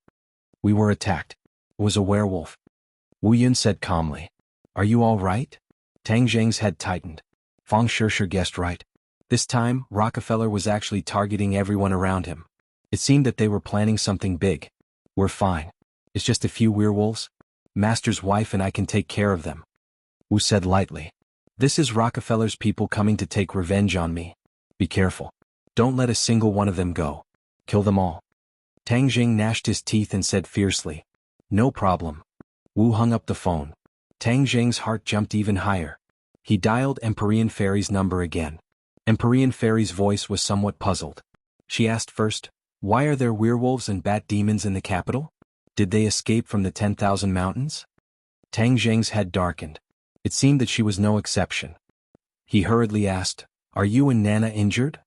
We were attacked. It was a werewolf. Wu Yun said calmly. Are you all right? Tang Zheng's head tightened. Fang Shishir guessed right. This time, Rockefeller was actually targeting everyone around him. It seemed that they were planning something big. We're fine. It's just a few werewolves. Master's wife and I can take care of them. Wu said lightly. This is Rockefeller's people coming to take revenge on me. Be careful. Don't let a single one of them go. Kill them all. Tang Zheng gnashed his teeth and said fiercely. No problem. Wu hung up the phone. Tang Zheng's heart jumped even higher. He dialed Empyrean Fairy's number again. Empyrean Fairy's voice was somewhat puzzled. She asked first, why are there werewolves and bat demons in the capital? Did they escape from the 10,000 mountains? Tang Zheng's head darkened. It seemed that she was no exception. He hurriedly asked, are you and Nana injured?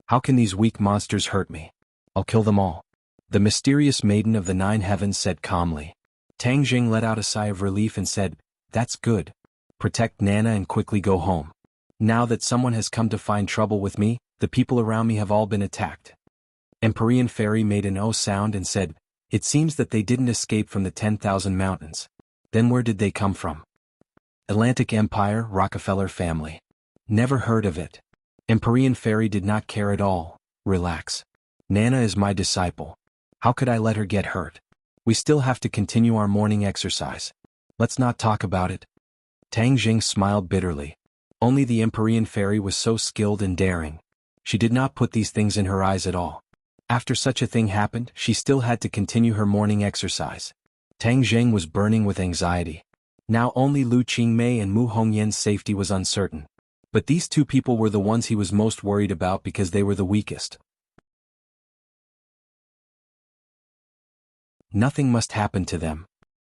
How can these weak monsters hurt me? I'll kill them all. The mysterious maiden of the 9 heavens said calmly. Tang Zheng let out a sigh of relief and said, that's good. Protect Nana and quickly go home. Now that someone has come to find trouble with me, the people around me have all been attacked. Empyrean Fairy made an O sound and said, it seems that they didn't escape from the 10,000 mountains. Then where did they come from? Atlantic Empire, Rockefeller family. Never heard of it. Empyrean Fairy did not care at all. Relax. Nana is my disciple. How could I let her get hurt? We still have to continue our morning exercise. Let's not talk about it. Tang Zheng smiled bitterly. Only the Empyrean Fairy was so skilled and daring. She did not put these things in her eyes at all. After such a thing happened, she still had to continue her morning exercise. Tang Zheng was burning with anxiety. Now only Lu Qingmei and Mu Hongyan's safety was uncertain. But these two people were the ones he was most worried about because they were the weakest. Nothing must happen to them.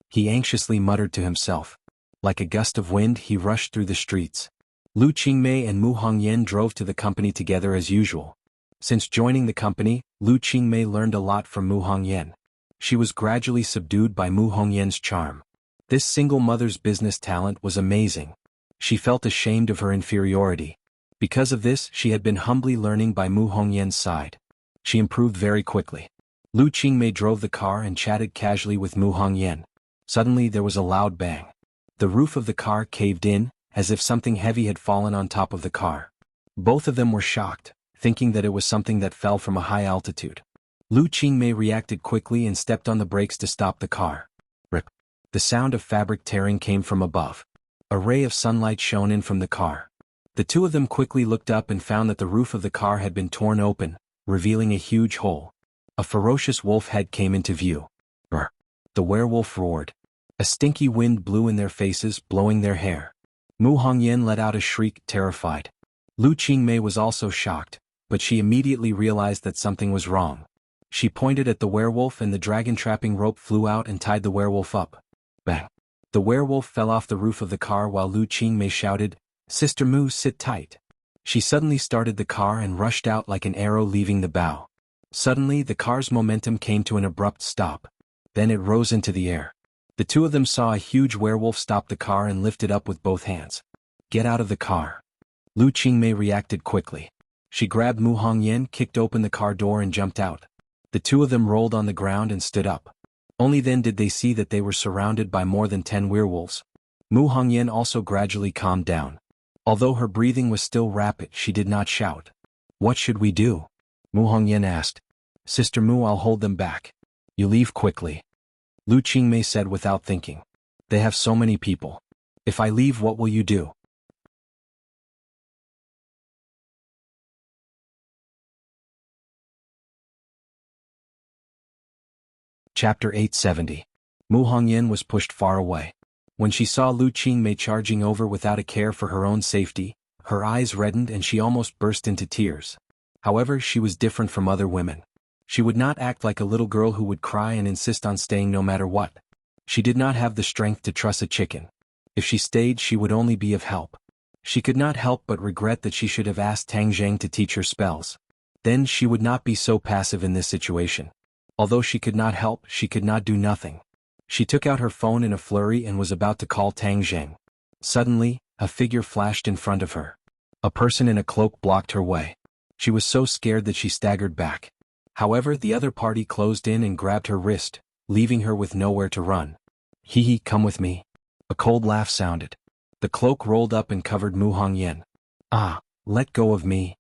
He anxiously muttered to himself. Like a gust of wind, he rushed through the streets. Lu Qingmei and Mu Hongyan drove to the company together as usual. Since joining the company, Lu Qingmei learned a lot from Mu Hongyan. She was gradually subdued by Mu Hongyan's charm. This single mother's business talent was amazing. She felt ashamed of her inferiority. Because of this, she had been humbly learning by Mu Hongyan's side. She improved very quickly. Lu Qingmei drove the car and chatted casually with Mu Hongyan. Suddenly there was a loud bang. The roof of the car caved in, as if something heavy had fallen on top of the car. Both of them were shocked, thinking that it was something that fell from a high altitude. Lu Qingmei reacted quickly and stepped on the brakes to stop the car. Rip. The sound of fabric tearing came from above. A ray of sunlight shone in from the car. The two of them quickly looked up and found that the roof of the car had been torn open, revealing a huge hole. A ferocious wolf head came into view. Brr. The werewolf roared. A stinky wind blew in their faces, blowing their hair. Mu Hongyan let out a shriek, terrified. Lu Qingmei was also shocked, but she immediately realized that something was wrong. She pointed at the werewolf and the dragon-trapping rope flew out and tied the werewolf up. Bang! The werewolf fell off the roof of the car while Lu Qingmei shouted, Sister Mu, sit tight. She suddenly started the car and rushed out like an arrow leaving the bow. Suddenly, the car's momentum came to an abrupt stop. Then it rose into the air. The two of them saw a huge werewolf stop the car and lift it up with both hands. Get out of the car. Lu Qingmei reacted quickly. She grabbed Mu Hongyan, kicked open the car door and jumped out. The two of them rolled on the ground and stood up. Only then did they see that they were surrounded by more than 10 werewolves. Mu Hongyan also gradually calmed down. Although her breathing was still rapid, she did not shout. "What should we do?" Mu Hongyan asked. "Sister Mu, I'll hold them back. You leave quickly," Lu Qingmei said without thinking. "They have so many people. If I leave, what will you do?" Chapter 870. Mu Hongyan was pushed far away. When she saw Lu Qingmei charging over without a care for her own safety, her eyes reddened and she almost burst into tears. However, she was different from other women. She would not act like a little girl who would cry and insist on staying no matter what. She did not have the strength to truss a chicken. If she stayed, she would only be of help. She could not help but regret that she should have asked Tang Zheng to teach her spells. Then she would not be so passive in this situation. Although she could not help, she could not do nothing. She took out her phone in a flurry and was about to call Tang Zheng. Suddenly, a figure flashed in front of her. A person in a cloak blocked her way. She was so scared that she staggered back. However, the other party closed in and grabbed her wrist, leaving her with nowhere to run. "Hee hee, come with me." A cold laugh sounded. The cloak rolled up and covered Mu Hongyan. "Ah, let go of me,"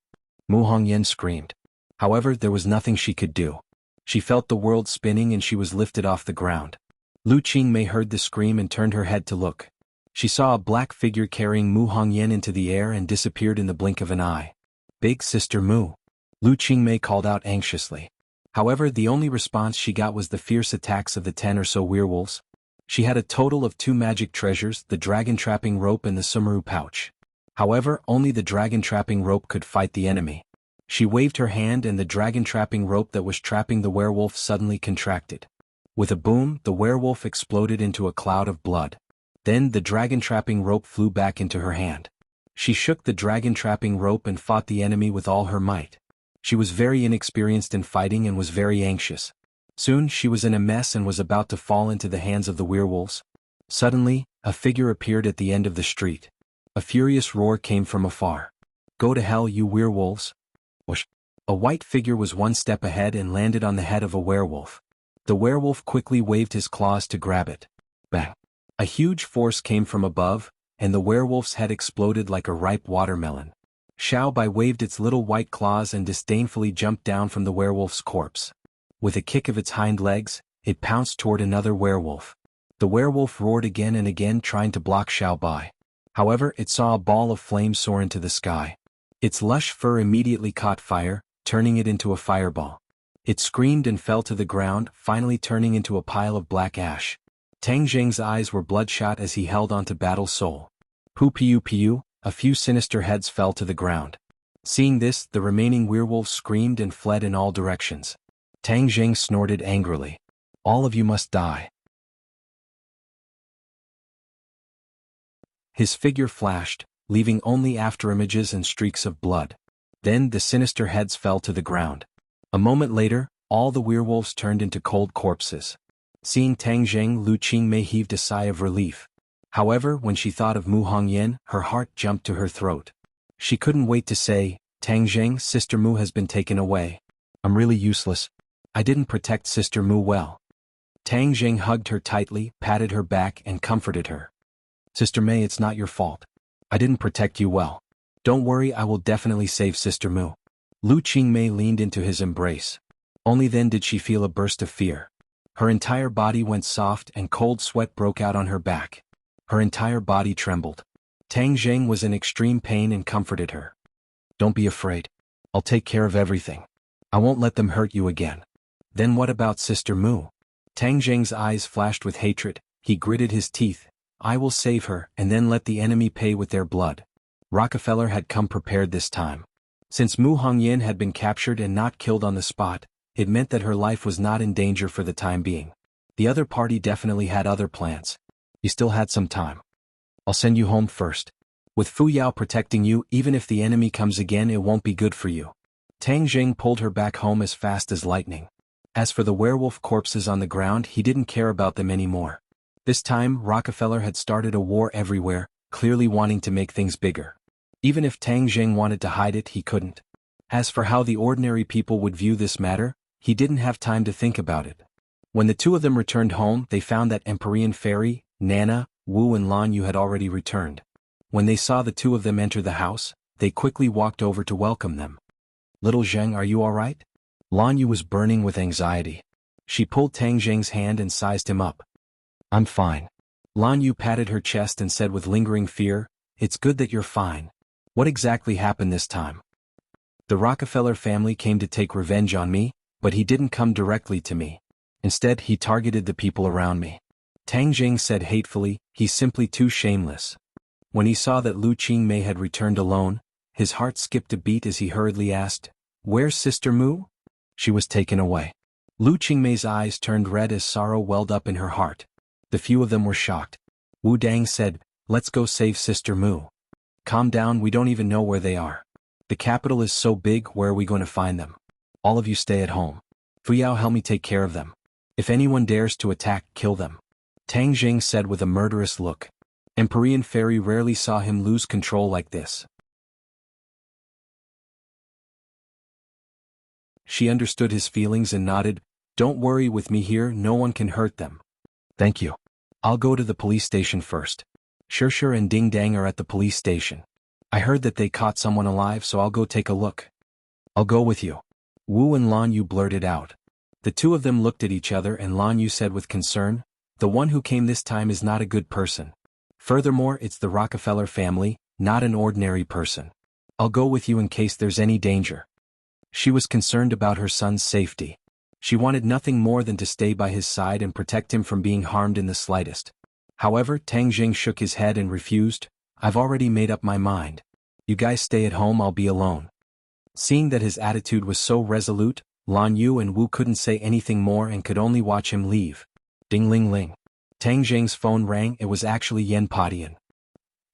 Mu Hongyan screamed. However, there was nothing she could do. She felt the world spinning and she was lifted off the ground. Lu Qingmei heard the scream and turned her head to look. She saw a black figure carrying Mu Hongyan into the air and disappeared in the blink of an eye. "Big Sister Mu," Lu Qingmei called out anxiously. However, the only response she got was the fierce attacks of the 10 or so werewolves. She had a total of 2 magic treasures, the dragon trapping rope and the sumaru pouch. However, only the dragon trapping rope could fight the enemy. She waved her hand and the dragon trapping rope that was trapping the werewolf suddenly contracted. With a boom, the werewolf exploded into a cloud of blood. Then the dragon trapping rope flew back into her hand. She shook the dragon trapping rope and fought the enemy with all her might. She was very inexperienced in fighting and was very anxious. Soon she was in a mess and was about to fall into the hands of the werewolves. Suddenly, a figure appeared at the end of the street. A furious roar came from afar. "Go to hell, you werewolves!" Whoosh! A white figure was one step ahead and landed on the head of a werewolf. The werewolf quickly waved his claws to grab it. Bang! A huge force came from above, and the werewolf's head exploded like a ripe watermelon. Xiao Bai waved its little white claws and disdainfully jumped down from the werewolf's corpse. With a kick of its hind legs, it pounced toward another werewolf. The werewolf roared again and again, trying to block Xiao Bai. However, it saw a ball of flame soar into the sky. Its lush fur immediately caught fire, turning it into a fireball. It screamed and fell to the ground, finally turning into a pile of black ash. Tang Zheng's eyes were bloodshot as he held onto Battle Soul. Pu piu piu, a few sinister heads fell to the ground. Seeing this, the remaining werewolves screamed and fled in all directions. Tang Zheng snorted angrily. "All of you must die." His figure flashed, leaving only afterimages and streaks of blood. Then the sinister heads fell to the ground. A moment later, all the werewolves turned into cold corpses. Seeing Tang Zheng, Lu Qingmei heaved a sigh of relief. However, when she thought of Mu Hongyan, her heart jumped to her throat. She couldn't wait to say, "Tang Zheng, Sister Mu has been taken away. I'm really useless. I didn't protect Sister Mu well." Tang Zheng hugged her tightly, patted her back and comforted her. "Sister Mei, it's not your fault. I didn't protect you well. Don't worry, I will definitely save Sister Mu." Lu Qingmei leaned into his embrace. Only then did she feel a burst of fear. Her entire body went soft and cold sweat broke out on her back. Her entire body trembled. Tang Zheng was in extreme pain and comforted her. "Don't be afraid. I'll take care of everything. I won't let them hurt you again." "Then what about Sister Mu?" Tang Zheng's eyes flashed with hatred. He gritted his teeth. "I will save her and then let the enemy pay with their blood." Rockefeller had come prepared this time. Since Mu Hongyan had been captured and not killed on the spot, it meant that her life was not in danger for the time being. The other party definitely had other plans. "You still had some time. I'll send you home first. With Fu Yao protecting you, even if the enemy comes again, it won't be good for you." Tang Zheng pulled her back home as fast as lightning. As for the werewolf corpses on the ground, he didn't care about them anymore. This time, Rockefeller had started a war everywhere, clearly wanting to make things bigger. Even if Tang Zheng wanted to hide it, he couldn't. As for how the ordinary people would view this matter, he didn't have time to think about it. When the two of them returned home, they found that Empyrean Fairy, Nana, Wu and Lan Yu had already returned. When they saw the two of them enter the house, they quickly walked over to welcome them. "Little Zheng, are you all right?" Lan Yu was burning with anxiety. She pulled Tang Zheng's hand and sized him up. "I'm fine." Lan Yu patted her chest and said with lingering fear, "It's good that you're fine. What exactly happened this time?" "The Rockefeller family came to take revenge on me, but he didn't come directly to me. Instead, he targeted the people around me." Tang Zheng said hatefully, "He's simply too shameless." When he saw that Lu Qingmei had returned alone, his heart skipped a beat as he hurriedly asked, "Where's Sister Mu?" "She was taken away." Lu Qingmei's eyes turned red as sorrow welled up in her heart. The few of them were shocked. Wu Dang said, "Let's go save Sister Mu." "Calm down, we don't even know where they are. The capital is so big, where are we going to find them? All of you stay at home. Fuyao, help me take care of them. If anyone dares to attack, kill them." Tang Zheng said with a murderous look. Empyrean Fairy rarely saw him lose control like this. She understood his feelings and nodded. "Don't worry, with me here, no one can hurt them." "Thank you. I'll go to the police station first. Shirshir and Ding Dang are at the police station. I heard that they caught someone alive, so I'll go take a look." "I'll go with you." Wu and Lan Yu blurted out. The two of them looked at each other and Lan Yu said with concern, "The one who came this time is not a good person. Furthermore, it's the Rockefeller family, not an ordinary person. I'll go with you in case there's any danger." She was concerned about her son's safety. She wanted nothing more than to stay by his side and protect him from being harmed in the slightest. However, Tang Jing shook his head and refused. "I've already made up my mind. You guys stay at home, I'll be alone." Seeing that his attitude was so resolute, Lan Yu and Wu couldn't say anything more and could only watch him leave. Ding ling ling. Tang Jing's phone rang. It was actually Yen Padian.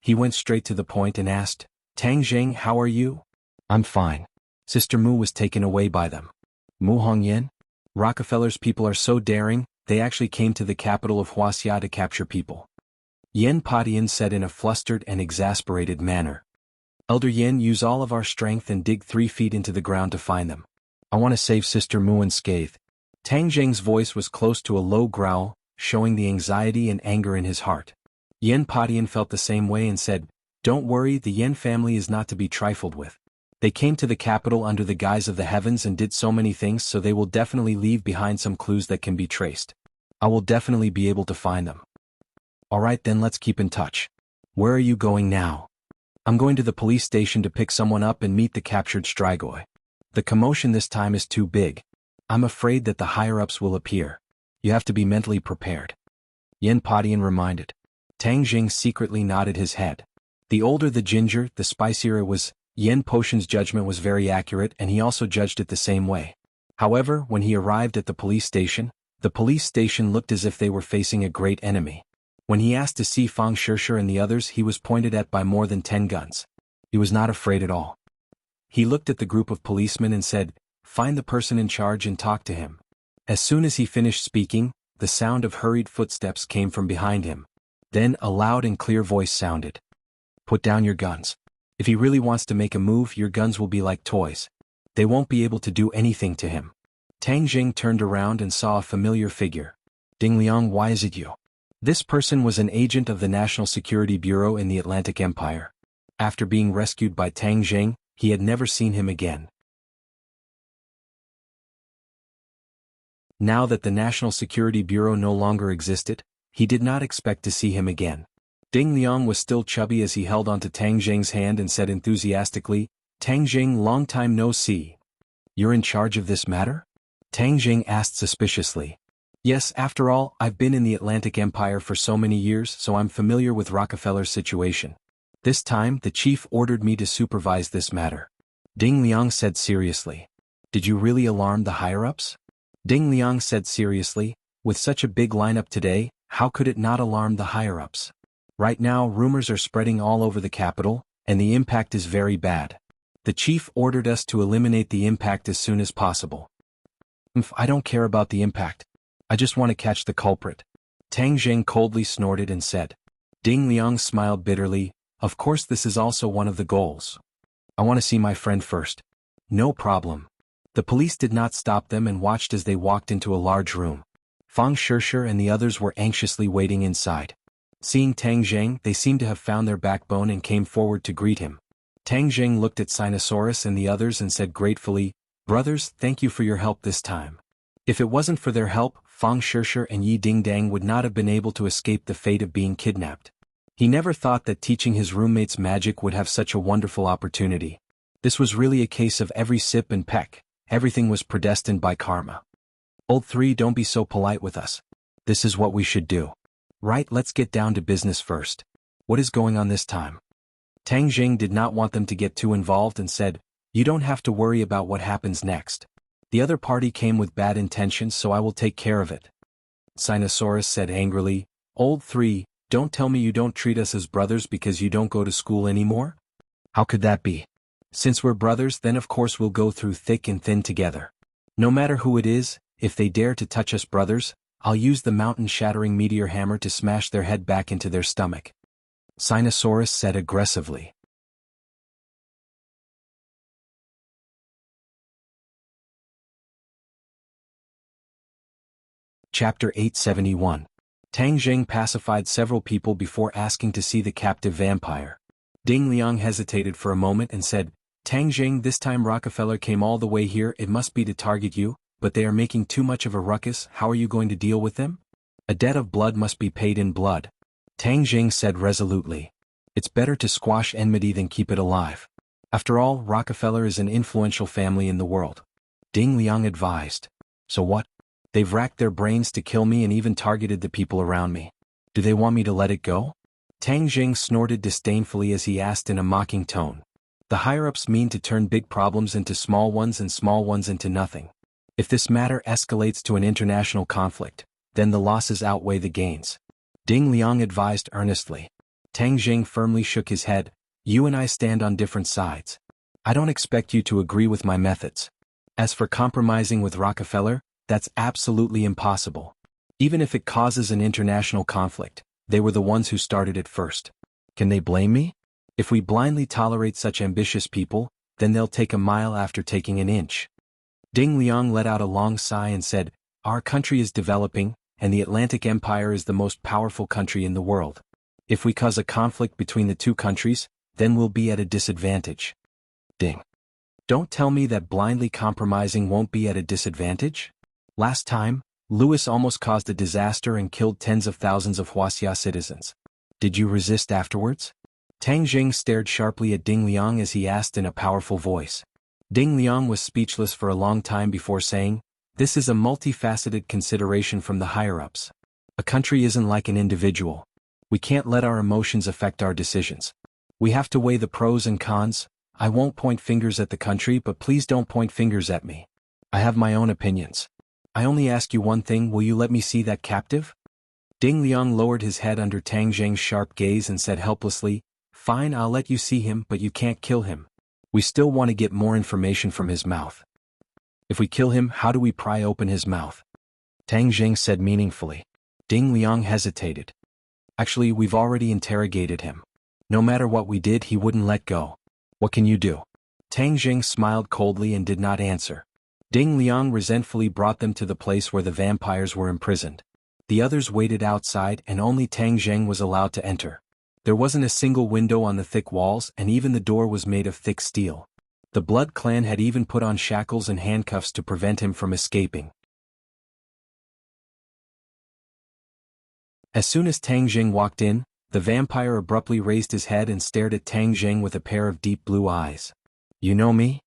He went straight to the point and asked, "Tang Jing, how are you?" "I'm fine. Sister Mu was taken away by them." "Mu Hongyan? Rockefeller's people are so daring, they actually came to the capital of Huaxia to capture people." Yen Padian said in a flustered and exasperated manner. "Elder Yen, use all of our strength and dig 3 feet into the ground to find them. I want to save Sister Mu unscathed." Tang Jing's voice was close to a low growl, showing the anxiety and anger in his heart. Yen Padian felt the same way and said, "Don't worry, the Yen family is not to be trifled with. They came to the capital under the guise of the heavens and did so many things, so they will definitely leave behind some clues that can be traced. I will definitely be able to find them." "Alright then, let's keep in touch. Where are you going now?" "I'm going to the police station to pick someone up and meet the captured Strigoi. The commotion this time is too big. I'm afraid that the higher-ups will appear. You have to be mentally prepared," Yen Padian reminded. Tang Jing secretly nodded his head. The older the ginger, the spicier it was. Yen Potion's judgment was very accurate and he also judged it the same way. However, when he arrived at the police station looked as if they were facing a great enemy. When he asked to see Fang Shirshir and the others, he was pointed at by more than 10 guns. He was not afraid at all. He looked at the group of policemen and said, "Find the person in charge and talk to him." As soon as he finished speaking, the sound of hurried footsteps came from behind him. Then a loud and clear voice sounded. "Put down your guns. If he really wants to make a move, your guns will be like toys. They won't be able to do anything to him." Tang Jing turned around and saw a familiar figure. "Ding Liang, why is it you?" This person was an agent of the National Security Bureau in the Atlantic Empire. After being rescued by Tang Jing, he had never seen him again. Now that the National Security Bureau no longer existed, he did not expect to see him again. Ding Liang was still chubby as he held onto Tang Jing's hand and said enthusiastically, "Tang Jing, long time no see. You're in charge of this matter?" Tang Jing asked suspiciously. "Yes, after all, I've been in the Atlantic Empire for so many years, so I'm familiar with Rockefeller's situation. This time, the chief ordered me to supervise this matter." Ding Liang said seriously. "Did you really alarm the higher-ups?" Ding Liang said seriously, "With such a big lineup today, how could it not alarm the higher-ups? Right now, rumors are spreading all over the capital, and the impact is very bad. The chief ordered us to eliminate the impact as soon as possible." "I don't care about the impact. I just want to catch the culprit," Tang Jing coldly snorted and said. Ding Liang smiled bitterly. "Of course this is also one of the goals. I want to see my friend first." No problem. The police did not stop them and watched as they walked into a large room. Fang Shishir and the others were anxiously waiting inside. Seeing Tang Zheng, they seemed to have found their backbone and came forward to greet him. Tang Zheng looked at Sinosaurus and the others and said gratefully, "Brothers, thank you for your help this time. If it wasn't for their help, Fang Shishir and Yi Dingdang would not have been able to escape the fate of being kidnapped." He never thought that teaching his roommates magic would have such a wonderful opportunity. This was really a case of every sip and peck, everything was predestined by karma. "Old three, don't be so polite with us. This is what we should do. Right, let's get down to business first. What is going on this time?" Tang Jing did not want them to get too involved and said, "You don't have to worry about what happens next. The other party came with bad intentions, so I will take care of it." Sinosaurus said angrily, "Old three, don't tell me you don't treat us as brothers because you don't go to school anymore? How could that be? Since we're brothers, then of course we'll go through thick and thin together. No matter who it is, if they dare to touch us brothers, I'll use the mountain-shattering meteor hammer to smash their head back into their stomach," Sinosaurus said aggressively. Chapter 871. Tang Jing pacified several people before asking to see the captive vampire. Ding Liang hesitated for a moment and said, "Tang Jing, this time Rockefeller came all the way here, it must be to target you, but they are making too much of a ruckus. How are you going to deal with them? A debt of blood must be paid in blood," Tang Jing said resolutely. "It's better to squash enmity than keep it alive. After all, Rockefeller is an influential family in the world," Ding Liang advised. "So what? They've racked their brains to kill me and even targeted the people around me. Do they want me to let it go?" Tang Jing snorted disdainfully as he asked in a mocking tone. "The higher-ups mean to turn big problems into small ones and small ones into nothing. If this matter escalates to an international conflict, then the losses outweigh the gains," Ding Liang advised earnestly. Tang Jing firmly shook his head. "You and I stand on different sides. I don't expect you to agree with my methods. As for compromising with Rockefeller, that's absolutely impossible. Even if it causes an international conflict, they were the ones who started it first. Can they blame me? If we blindly tolerate such ambitious people, then they'll take a mile after taking an inch." Ding Liang let out a long sigh and said, "Our country is developing, and the Atlantic Empire is the most powerful country in the world. If we cause a conflict between the two countries, then we'll be at a disadvantage." Ding. "Don't tell me that blindly compromising won't be at a disadvantage? Last time, Louis almost caused a disaster and killed tens of thousands of Huaxia citizens. Did you resist afterwards?" Tang Jing stared sharply at Ding Liang as he asked in a powerful voice. Ding Liang was speechless for a long time before saying, "This is a multifaceted consideration from the higher-ups. A country isn't like an individual. We can't let our emotions affect our decisions. We have to weigh the pros and cons. I won't point fingers at the country, but please don't point fingers at me. I have my own opinions. I only ask you one thing, will you let me see that captive?" Ding Liang lowered his head under Tang Jing's sharp gaze and said helplessly, "Fine, I'll let you see him, but you can't kill him. We still want to get more information from his mouth." "If we kill him, how do we pry open his mouth?" Tang Jing said meaningfully. Ding Liang hesitated. "Actually, we've already interrogated him. No matter what we did, he wouldn't let go. What can you do?" Tang Jing smiled coldly and did not answer. Ding Liang resentfully brought them to the place where the vampires were imprisoned. The others waited outside and only Tang Jing was allowed to enter. There wasn't a single window on the thick walls and even the door was made of thick steel. The Blood Clan had even put on shackles and handcuffs to prevent him from escaping. As soon as Tang Jing walked in, the vampire abruptly raised his head and stared at Tang Jing with a pair of deep blue eyes. "You know me?"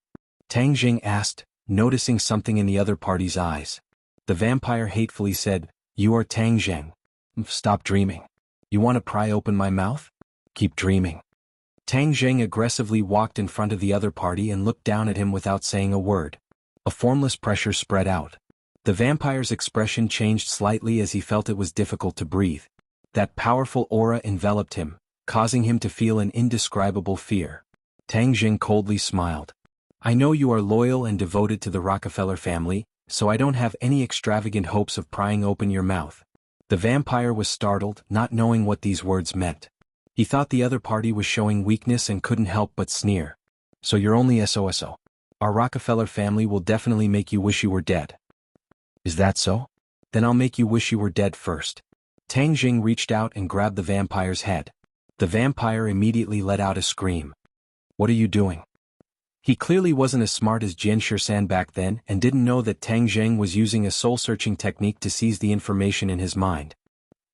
Tang Jing asked, noticing something in the other party's eyes. The vampire hatefully said, "You are Tang Jing. Stop dreaming. You want to pry open my mouth? Keep dreaming." Tang Jing aggressively walked in front of the other party and looked down at him without saying a word. A formless pressure spread out. The vampire's expression changed slightly as he felt it was difficult to breathe. That powerful aura enveloped him, causing him to feel an indescribable fear. Tang Jing coldly smiled. "I know you are loyal and devoted to the Rockefeller family, so I don't have any extravagant hopes of prying open your mouth." The vampire was startled, not knowing what these words meant. He thought the other party was showing weakness and couldn't help but sneer. "So you're only SOSO. Our Rockefeller family will definitely make you wish you were dead. Is that so? Then I'll make you wish you were dead first. Tang Jing reached out and grabbed the vampire's head. The vampire immediately let out a scream. What are you doing? He clearly wasn't as smart as Jian Shisan back then and didn't know that Tang Jing was using a soul-searching technique to seize the information in his mind.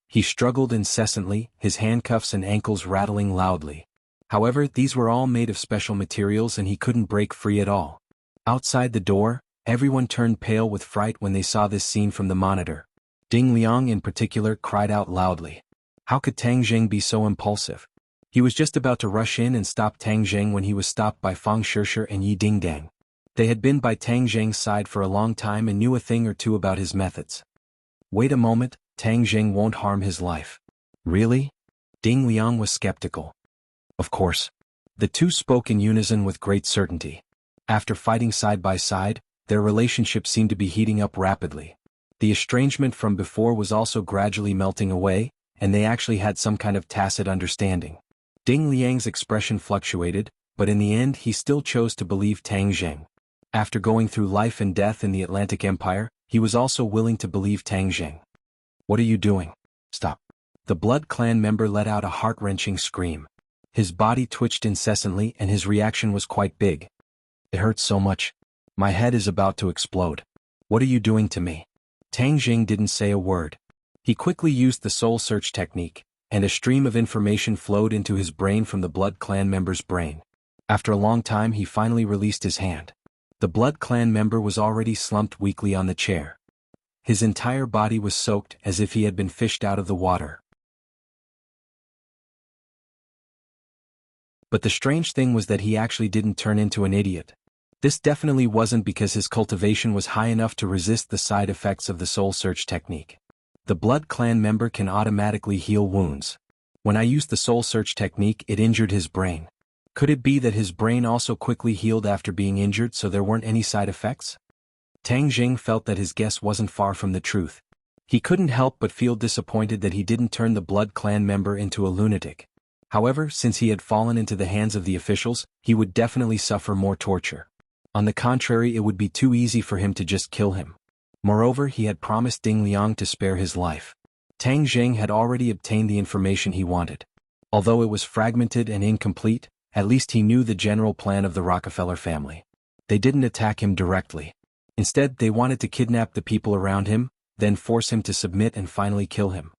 He struggled incessantly, his handcuffs and ankles rattling loudly. However, these were all made of special materials and he couldn't break free at all. Outside the door, everyone turned pale with fright when they saw this scene from the monitor. Ding Liang in particular cried out loudly. How could Tang Jing be so impulsive? He was just about to rush in and stop Tang Jing when he was stopped by Fang Shishir and Yi Dingdang. They had been by Tang Jing's side for a long time and knew a thing or two about his methods. Wait a moment, Tang Jing won't harm his life. Really? Ding Liang was skeptical. Of course. The two spoke in unison with great certainty. After fighting side by side, their relationship seemed to be heating up rapidly. The estrangement from before was also gradually melting away, and they actually had some kind of tacit understanding. Ding Liang's expression fluctuated, but in the end he still chose to believe Tang Jing. After going through life and death in the Atlantic Empire, he was also willing to believe Tang Jing. What are you doing? Stop. The Blood Clan member let out a heart-wrenching scream. His body twitched incessantly and his reaction was quite big. It hurts so much. My head is about to explode. What are you doing to me? Tang Jing didn't say a word. He quickly used the soul search technique, and a stream of information flowed into his brain from the Blood Clan member's brain. After a long time he finally released his hand. The Blood Clan member was already slumped weakly on the chair. His entire body was soaked as if he had been fished out of the water. But the strange thing was that he actually didn't turn into an idiot. This definitely wasn't because his cultivation was high enough to resist the side effects of the soul search technique. The Blood Clan member can automatically heal wounds. When I used the soul search technique, it injured his brain. Could it be that his brain also quickly healed after being injured so there weren't any side effects? Tang Jing felt that his guess wasn't far from the truth. He couldn't help but feel disappointed that he didn't turn the Blood Clan member into a lunatic. However, since he had fallen into the hands of the officials, he would definitely suffer more torture. On the contrary, it would be too easy for him to just kill him. Moreover, he had promised Ding Liang to spare his life. Tang Jing had already obtained the information he wanted. Although it was fragmented and incomplete, at least he knew the general plan of the Rockefeller family. They didn't attack him directly. Instead, they wanted to kidnap the people around him, then force him to submit and finally kill him.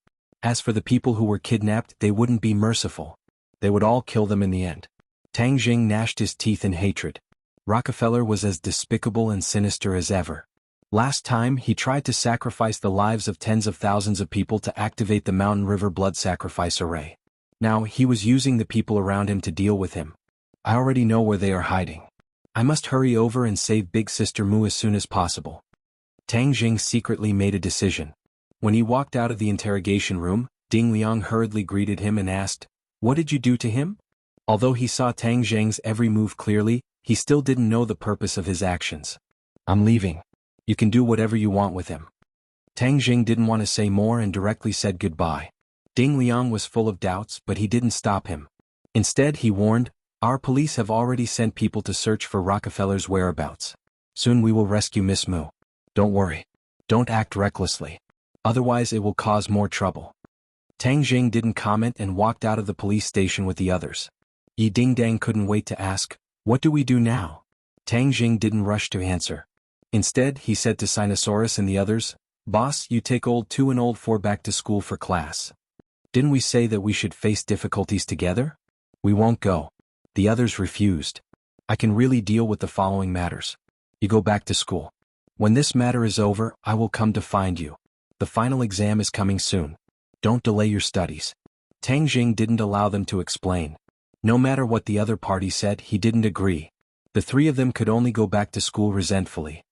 As for the people who were kidnapped, they wouldn't be merciful. They would all kill them in the end. Tang Jing gnashed his teeth in hatred. Rockefeller was as despicable and sinister as ever. Last time, he tried to sacrifice the lives of tens of thousands of people to activate the Mountain River Blood Sacrifice Array. Now, he was using the people around him to deal with him. I already know where they are hiding. I must hurry over and save Big Sister Mu as soon as possible. Tang Jing secretly made a decision. When he walked out of the interrogation room, Ding Liang hurriedly greeted him and asked, "What did you do to him?" Although he saw Tang Jing's every move clearly, he still didn't know the purpose of his actions. "I'm leaving. You can do whatever you want with him." Tang Jing didn't want to say more and directly said goodbye. Ding Liang was full of doubts, but he didn't stop him. Instead, he warned, "Our police have already sent people to search for Rockefeller's whereabouts. Soon we will rescue Miss Mu. Don't worry. Don't act recklessly. Otherwise it will cause more trouble." Tang Jing didn't comment and walked out of the police station with the others. Yi Dingdang couldn't wait to ask, "What do we do now?" Tang Jing didn't rush to answer. Instead, he said to Sinosaurus and the others, "Boss, you take old 2 and old 4 back to school for class. Didn't we say that we should face difficulties together? We won't go." The others refused. "I can really deal with the following matters. You go back to school. When this matter is over, I will come to find you. The final exam is coming soon. Don't delay your studies." Tang Jing didn't allow them to explain. No matter what the other party said, he didn't agree. The three of them could only go back to school resentfully.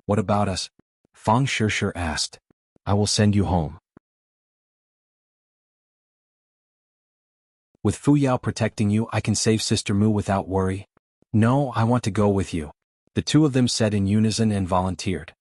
"What about us?" Fang Shishir asked. "I will send you home. With Fu Yao protecting you, I can save Sister Mu without worry." "No, I want to go with you." The two of them said in unison and volunteered.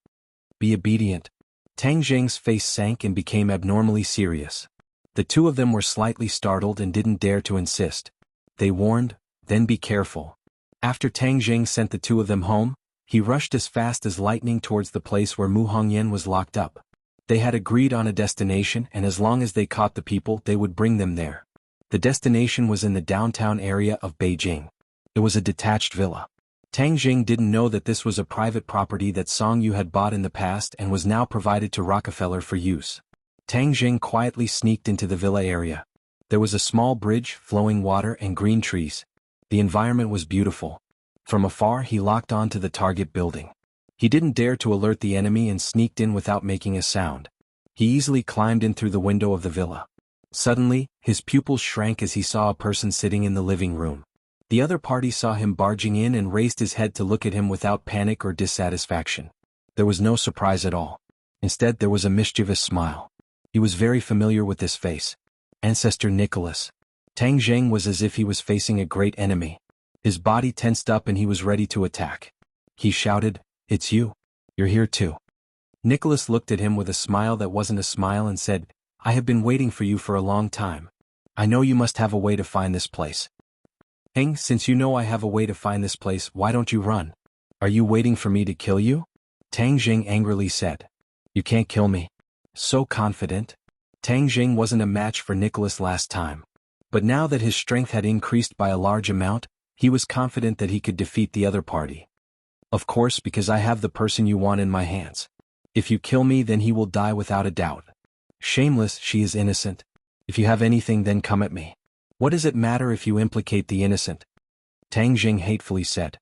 "Be obedient." Tang Jing's face sank and became abnormally serious. The two of them were slightly startled and didn't dare to insist. They warned, "Then be careful." After Tang Jing sent the two of them home, He rushed as fast as lightning towards the place where Mu Hongyan was locked up. They had agreed on a destination, and as long as they caught the people, they would bring them there. The destination was in the downtown area of Beijing. It was a detached villa. Tang Jing didn't know that this was a private property that Song Yu had bought in the past and was now provided to Rockefeller for use. Tang Jing quietly sneaked into the villa area. There was a small bridge, flowing water, and green trees. The environment was beautiful. From afar he locked on to the target building. He didn't dare to alert the enemy and sneaked in without making a sound. He easily climbed in through the window of the villa. Suddenly, his pupils shrank as he saw a person sitting in the living room. The other party saw him barging in and raised his head to look at him without panic or dissatisfaction. There was no surprise at all. Instead, there was a mischievous smile. He was very familiar with this face. Ancestor Nicholas. Tang Zheng was as if he was facing a great enemy. His body tensed up and he was ready to attack. He shouted, "It's you. You're here too." Nicholas looked at him with a smile that wasn't a smile and said, "I have been waiting for you for a long time. I know you must have a way to find this place." "Heng, since you know I have a way to find this place, why don't you run? Are you waiting for me to kill you?" Tang Jing angrily said. "You can't kill me." So confident. Tang Jing wasn't a match for Nicholas last time. But now that his strength had increased by a large amount, he was confident that he could defeat the other party. "Of course, because I have the person you want in my hands. If you kill me, then he will die without a doubt." "Shameless, she is innocent. If you have anything, then come at me. What does it matter if you implicate the innocent?" Tang Jing hatefully said.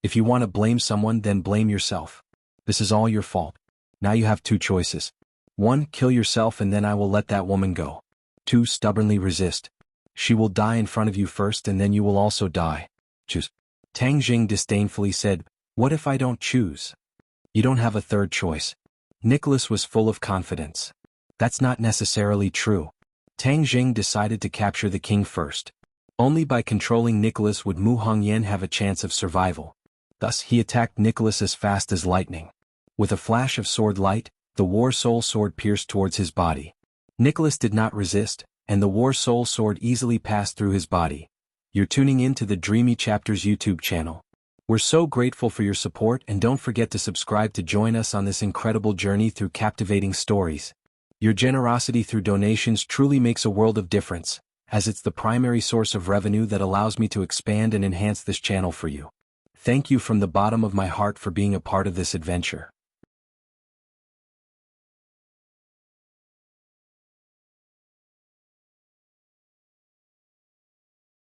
"If you want to blame someone, then blame yourself. This is all your fault. Now you have two choices. 1. Kill yourself and then I will let that woman go. 2. Stubbornly resist. She will die in front of you first and then you will also die. Choose." Tang Jing disdainfully said, "What if I don't choose?" "You don't have a third choice." Nicholas was full of confidence. "That's not necessarily true." Tang Jing decided to capture the king first. Only by controlling Nicholas would Mu Hongyan have a chance of survival. Thus he attacked Nicholas as fast as lightning. With a flash of sword light, the War Soul Sword pierced towards his body. Nicholas did not resist, and the War Soul Sword easily passed through his body. You're tuning in to the Dreamy Chapters YouTube channel. We're so grateful for your support, and don't forget to subscribe to join us on this incredible journey through captivating stories. Your generosity through donations truly makes a world of difference, as it's the primary source of revenue that allows me to expand and enhance this channel for you. Thank you from the bottom of my heart for being a part of this adventure.